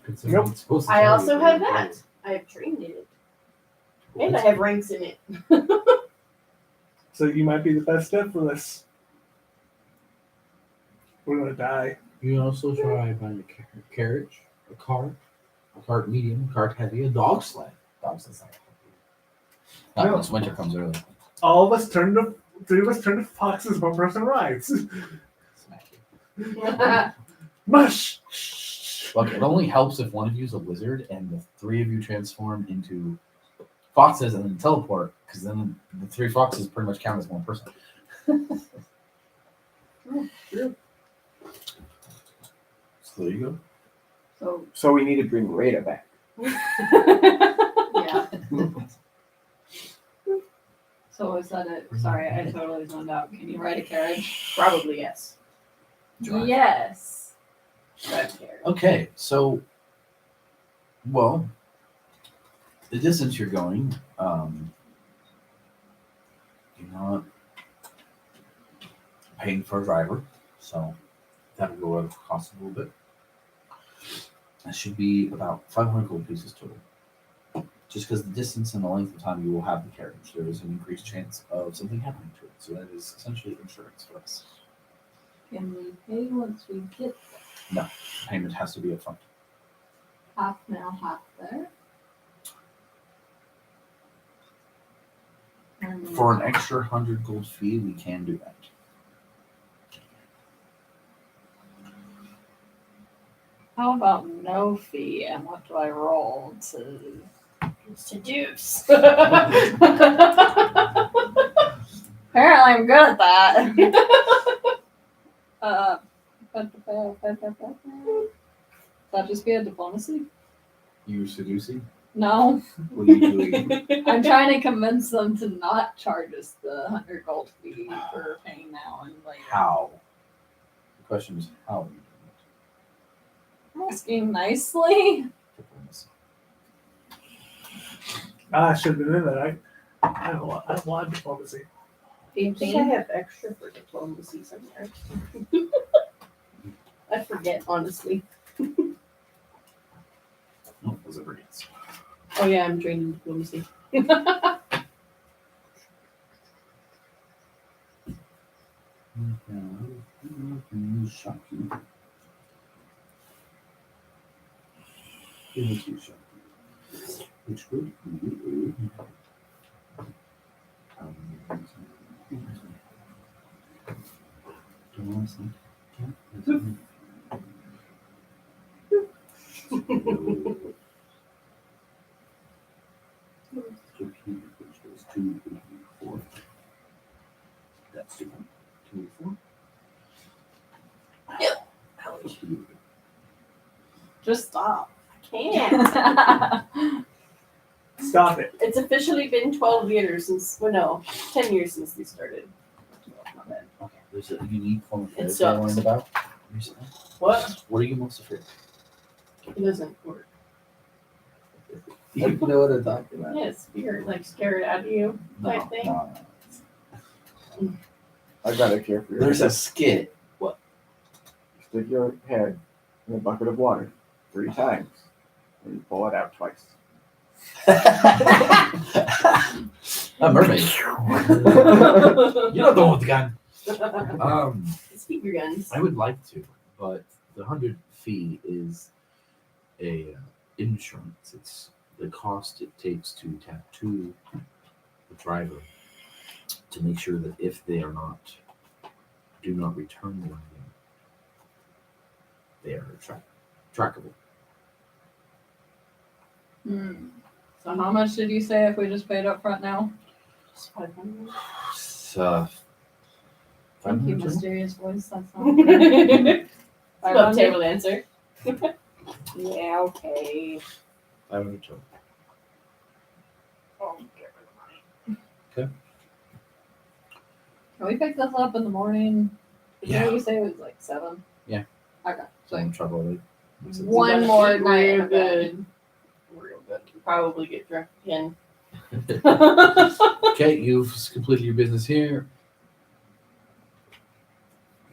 Considering Nope. it's supposed to I tell also you have what it that. is. I have trained in it. What? And I have ranks in it. So you might be the best step for this. We're gonna die. You can also try buying a carriage, a cart medium, a cart heavy, a dog sled. Dog sled's not No. once winter comes early. All of us turn to three of us turn to foxes. One person rides. Smack you. Mush. Look, it only helps if one of you is a wizard and the three of you transform into foxes and then teleport, because then the three foxes pretty much count as one person. So there you So, So we need to bring Rada back. Yeah. go. so is that it? Sorry, I totally zoned out. Can you ride a carriage? Probably yes. Drive. Yes. Drive carriage. Okay, so, well, the distance you're going, you're not paying for a driver, so that'll go up cost a little bit. That should be about 500 gold pieces total. Just because the distance and the length of time you will have the carriage, there is an increased chance of something happening to it. So that is essentially insurance for us. Can we pay once we get Payment has to be upfront. half now, half there? For an extra 100 gold fee, we can do that. How about no fee and what do I roll to Seduce. Apparently I'm good at that. That just be a diplomacy? You seducing? No. What are you doing? I'm trying to convince them to not charge us the 100 gold fee for paying now and later. How? The question is, how are you doing I'm asking nicely. it? Diplomacy. I should have been in that. I don't want diplomacy. I think I have extra for diplomacy somewhere. I forget, honestly. Oh, those are brilliant. Oh yeah, I'm trained in diplomacy. Shock you. Give me two shock. Which group? That's 204. Just stop. Can't. Stop it. It's officially been 12 years since, well, no, 10 years since they started. Not bad. Okay, there's a unique form of It therapy I learned sucks. about recently. What? What are you most afraid of? It doesn't work. Do you know what I'm talking about? Yes, you're like scared out of you type thing. No. I got a cure for you. There's a skit. Stick your head in a bucket of water 3 times, and you pull it out twice. A mermaid. You're not the one with the gun. Let's keep your guns. I would like to, but the 100 fee is a insurance. It's the cost it takes to tattoo the driver to make sure that if they are not, do not return the landing, they are trackable. So how much did you say if we just paid up front now? Just 500. So, Thank you, 500 total? mysterious voice. That's not fair. Love 500? table answer. Yeah, okay. 500 total. Can we pick this up in the morning? Yeah. Did you say it was like 7? Yeah. Okay. So I'm trouble already. One You gotta more eat night real in bed. good. Real good. You probably get drunk again. Okay, you've completed your business here.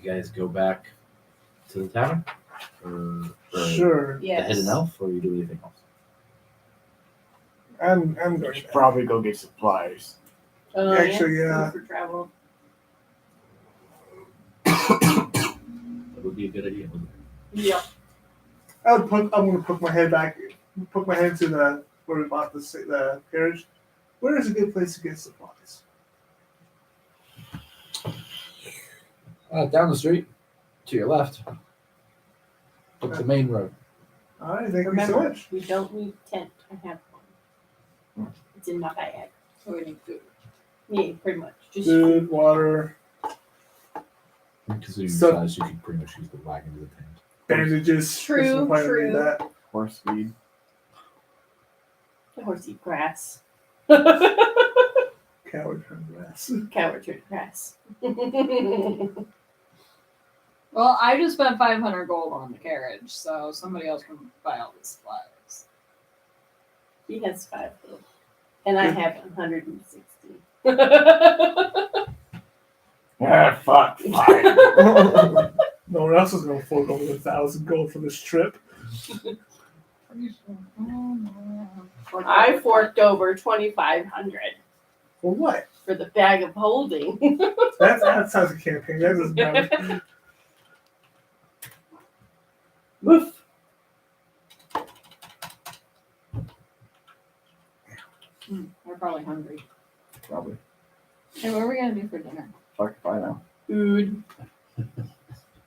You guys go back to the tavern? Or Sure. the head and Yes. elf, or you do anything else? I'm We going should back. probably go get supplies. Actually, yeah. For travel. That would be a good idea. Wouldn't it? Yep. I'm gonna poke my head back, poke my head to the where we bought the carriage. Where is a good place to get supplies? Down the street, to your left. Up the main road. All right, thank you so Remember, much. we don't need tent. I have one. It's in my bag. So we need food. Yeah, pretty much. Just Food, water, Considering So- your size, you could pretty much use the wagon to the tent. bandages. True, There's no point in true. that. Horse feed. the horse eat grass. Coward turn grass. Coward turn grass. Well, I just spent 500 gold on the carriage, so somebody else can buy all the supplies. He has 5 though. And I have 160. Ah, fuck. Fine. No one else is gonna fork over 1,000 gold for this trip. Pretty sure. I forked over 2,500 For what? for the bag of holding. That sounds a campaign. That doesn't matter. Woof. We're probably hungry. Probably. Hey, what are we gonna do for dinner? Fuck if I know. Food.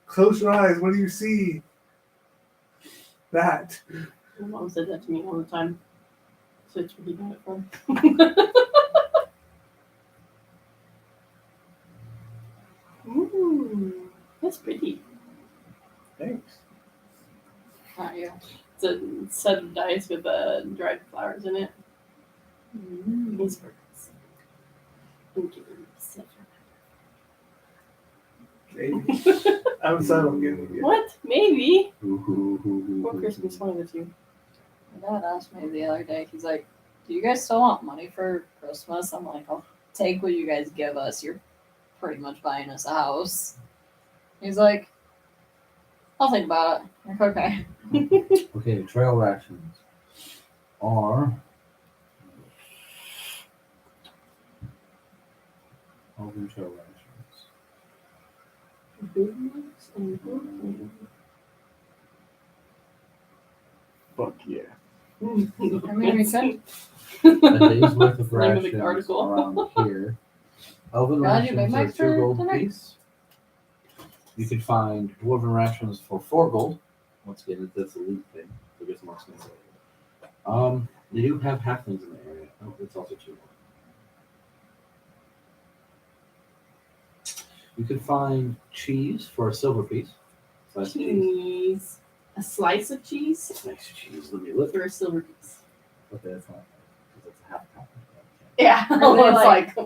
Close your eyes. What do you see? That. My mom said that to me all the time. So it's where he got it from. That's pretty. Thanks. Not you. It's a set of dice with dried flowers in it. These birds. Thank you. Maybe. I'm sad I'm getting it. What? Maybe. For For Christmas, one of the two. My dad asked me the other day, he's like, do you guys still want money for Christmas? I'm like, I'll take what you guys give us. You're pretty much buying us a house. He's like, I'll think about it. I'm like, okay. Okay, trail rations are all the trail rations. Fuck yeah. I mean, we could. A day's worth of Name of the rations article. around here. Elven God, you rations made are my 2 for gold dinner. apiece. You could find dwarven rations for 4 gold. Once again, that's a loot thing. I guess more expensive. They do have halflings in the area. Oh, it's also 2 gold. You could find cheese for a silver piece. Slice of cheese. Cheese. A slice of cheese Nice cheese. Let me look. for a silver piece. Okay, that's not because it's a half pound. Yeah. Are Oh, they it's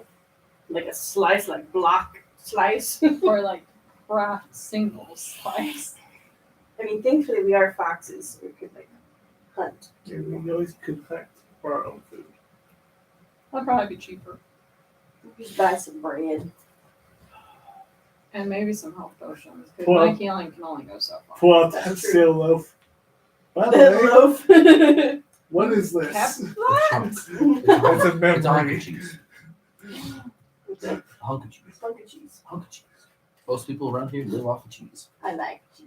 like a slice, like block slice. Or like brass single slice. I mean, thankfully we are foxes, so we could like hunt. Yeah, we always could hunt for our own food. That'd probably be cheaper. Just buy some bread. And maybe some health potions. Because Well- my healing can only go so far. Pull out That's that true. stale loaf. By the The way, loaf. what is this? Cap- A chunk. It's a It's a hunk memory. of cheese. A hunk of cheese. Hunk of cheese. Hunk of cheese. Most people around here live off of cheese. I like cheese.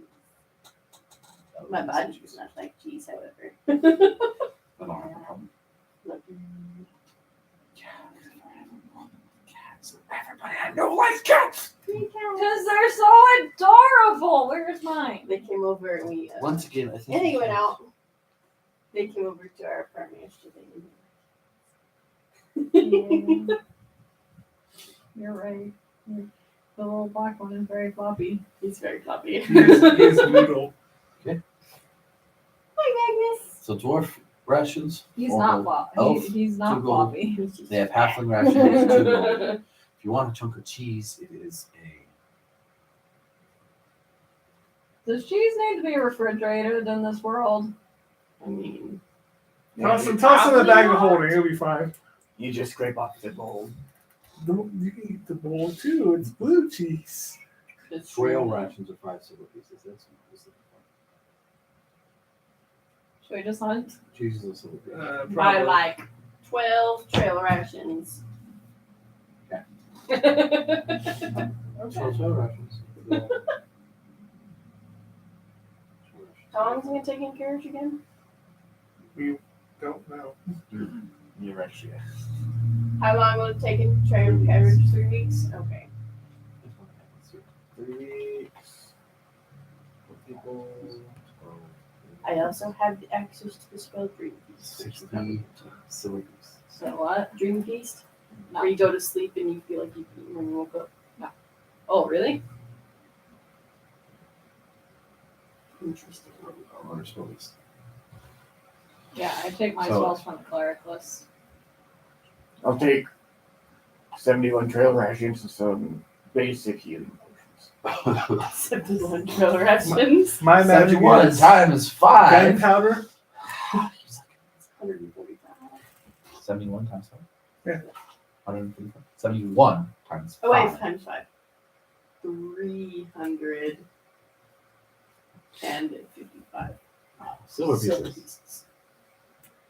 My body does not like cheese, however. I don't have a problem. Look. Cats. Everybody I know likes cats. Because they're so adorable. Where's mine? They came over and we. Once again, I think. And he went out. They came over to our apartment yesterday. Yeah. You're right. The little black one is very floppy. He's very floppy. He is noodle. Hi, Magnus. So dwarf rations. He's 4 not gold. floppy. Elf, He's not 2 gold. floppy. They have halfling rations. 2 gold. If you want a chunk of cheese, it is Does cheese need to be refrigerated in this world? I mean, Toss maybe in the bag of not. holding. It'll be fine. You just scrape off the mold. You can eat the bowl too. It's blue cheese. It's trail true. rations are 5 silver pieces. That's what I was looking for. Should we just hunt? Cheese is a silver piece. Buy Probably. like 12 trail rations. So trail rations. How long is it gonna take in carriage again? We don't know. You're right, yeah. How long will it take in trail carriage? 3 weeks? Okay. 3 weeks. People. I also have the access to the spell Dream Feast. 60 silver pieces. So what? Dream Feast? No. Where you go to sleep and you feel like you've eaten when you woke up? No. Oh, really? Interesting. Or spells. Yeah, I take my So- spells from the cleric list. I'll take 71 trail rations and some basic healing potions. 71 trail rations. My magic 71 is times 5. gunpowder. 145. 71 times 5? Yeah. 145. 71 times 5. Oh, wait, times 5. 355. Silver Silver pieces. pieces.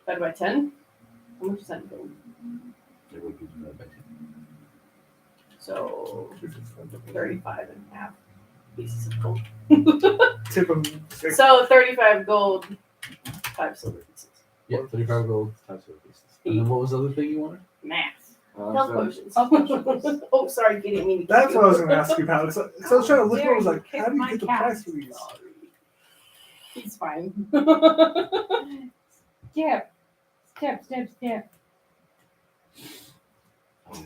Divided by 10? How much is that in gold? It would be divided by 2. So 35 and a half pieces of gold. Tip of So 35 gold, 5 silver pieces. Yeah, 35 gold times silver pieces. And then what was the other thing you wanted? Math. Uh, Health so- potions. Health potions. Oh, sorry, didn't mean to keep That's you. what I was going to ask you about. So I was trying to look at it. I was like, Dare how do you you get the kick my price for these? Sorry. He's fine. Step. Step, step, step.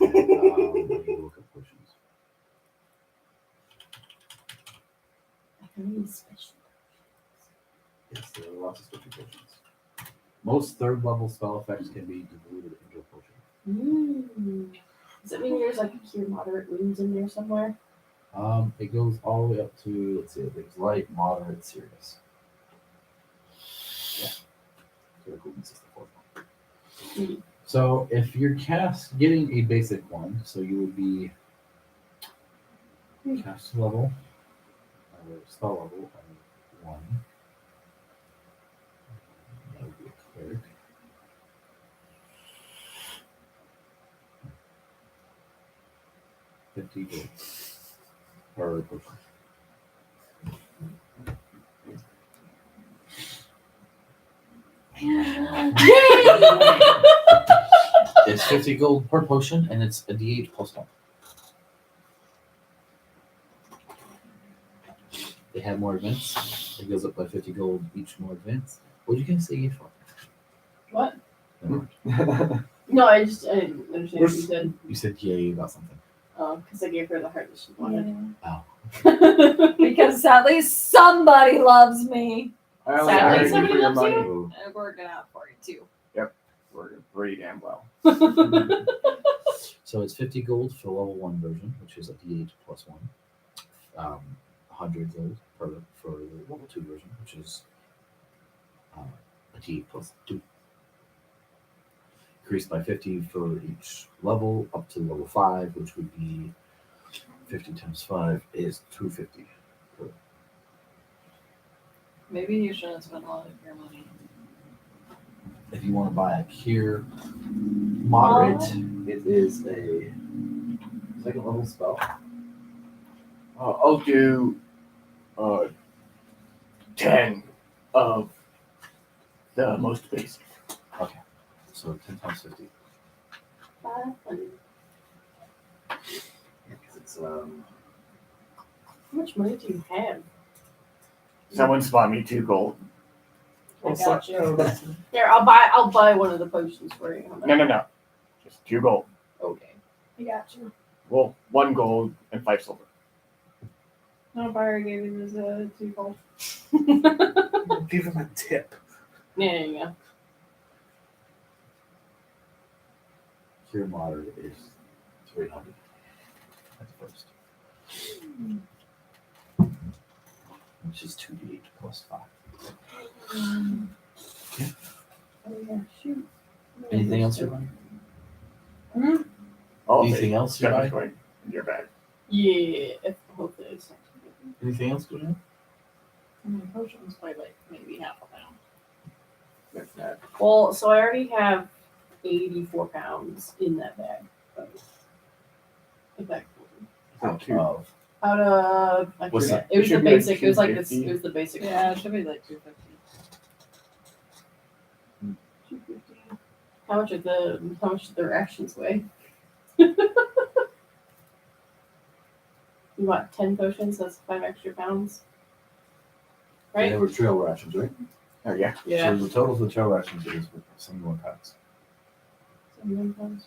Let me look up potions. Yes, there are lots of special potions. Most 3rd level spell effects can be diluted into a potion. Does that mean there's like a cure moderate wounds in there somewhere? It goes all the way up to, let's see, there's light, moderate, serious. Yeah. Critical weakness is the 4th one. So if you're getting a basic one, so you would be cast level, or spell level of 1. That would be a cleric. $50 gold. Or a potion. It's 50 gold per potion, and it's a D8 plus 1. They have more events. It goes up by 50 gold each more events. What did you guys say you for? What? Never mind. No, I didn't understand what you said. You said yay about something. Oh, because I gave her the heart that she wanted. Because at least somebody loves me. I only Sadly, hired you somebody for your loves money. you. And we're gonna out for it too. Working pretty damn well. So it's 50 gold for level 1 version, which is a D8 plus 1. 100 gold for the level 2 version, which is a D8 plus 2. Increased by 50 for each level up to level 5, which would be 50 times 5 is 250. Maybe you shouldn't spend a lot of your money. If you want to buy a Cure Moderate, it is a second level spell. I'll do 10 of the most basic. So 10 times 50. 500. Yeah, because it's How much money do you have? Someone spot me 2 gold. I got you. Here, I'll buy one of the potions for you. How much? No. Just 2 gold. Okay. I got you. Well, 1 gold and 5 silver. No, Byra gave you this 2 gold. Give him a tip. Yeah, there you go. Cure Moderate is 300 at the first. Which is 2d8 plus 5. Oh, yeah, shoot. Anything else you're buying? I'll Anything take else you're 7 buying? going in your bag. Yeah, hopefully it's not too bad. Anything else going on? My potions by like maybe half a pound. That's not. Well, so I already have 84 pounds in that bag. If that Out Two. of out of I What's forget. that? It was It the should be like basic. It was like this. 250. It was the basic. Yeah, it should be like 250. 250. How much did the rations weigh? You bought 10 potions, that's 5 extra pounds. And Right? they were trail rations, right? Oh, yeah. Yeah. So the total for the trail rations is 71 pounds. 71 pounds.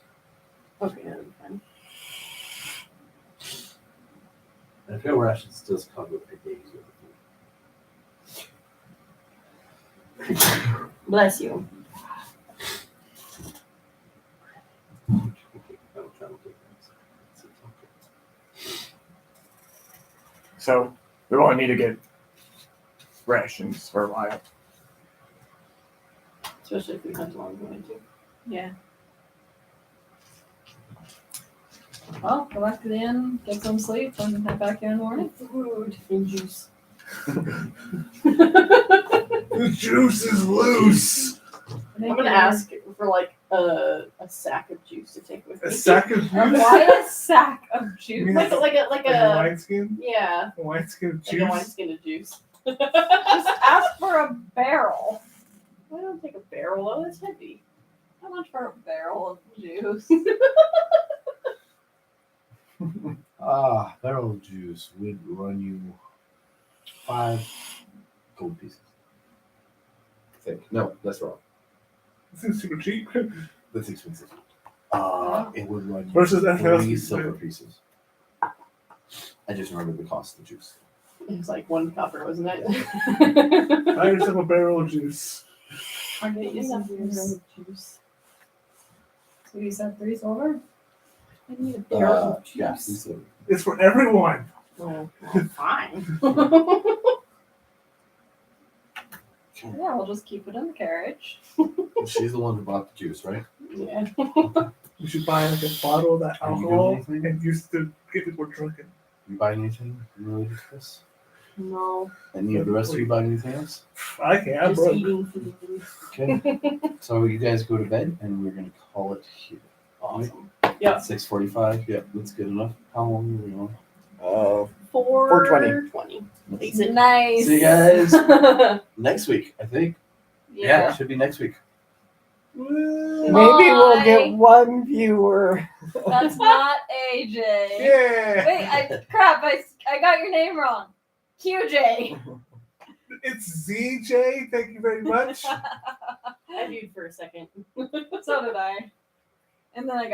Okay, that'll be fine. And trail rations does cover a day's worth of food. Bless you. So we won't need to get rations for a while. Especially if we hunt along the way too. Yeah. Well, go back to the inn, get some sleep, and head back here in the morning. Food and juice. The juice is loose. I'm gonna ask for like a sack of juice to take with A me. sack of juice. Why a sack of You juice? mean like a Like a wineskin? yeah, A wineskin of like juice? a wineskin of juice. Just ask for a barrel. I don't take a barrel though, it's heavy. How much for a barrel of juice? Barrel of juice would run you 5 gold pieces. I think. No, that's wrong. This seems super cheap. That's expensive. It would run you Versus everything else 3 you silver said. pieces. I just remember the cost of the juice. It was like 1 copper, wasn't it? I just have a barrel of juice. I'll get you some juice. So you said 3 silver? I need a barrel of juice. Yeah, 3 silver. It's for everyone. Well, fine. Yeah, we'll just keep it in the carriage. She's the one who bought the juice, right? Yeah. You should buy like a bottle of that Are you doing alcohol anything? and use it to get people drunken. You buy anything related to this? No, Any of the rest of you buy anything else? I can't. I'm just broke. eating food. Okay. So you guys go to bed, and we're gonna call it here. Awesome. Yeah. 6:45. Yep, that's good enough. How long are we on? 420. Let's Exit. Nice. see you guys next week. I think. Yeah, it should be next week. Woo. Maybe we'll Bye. get one viewer. That's not AJ. Yeah. Wait, crap! I got your name wrong. QJ. It's ZJ. Thank you very much. I viewed for a second. So did I. And then I got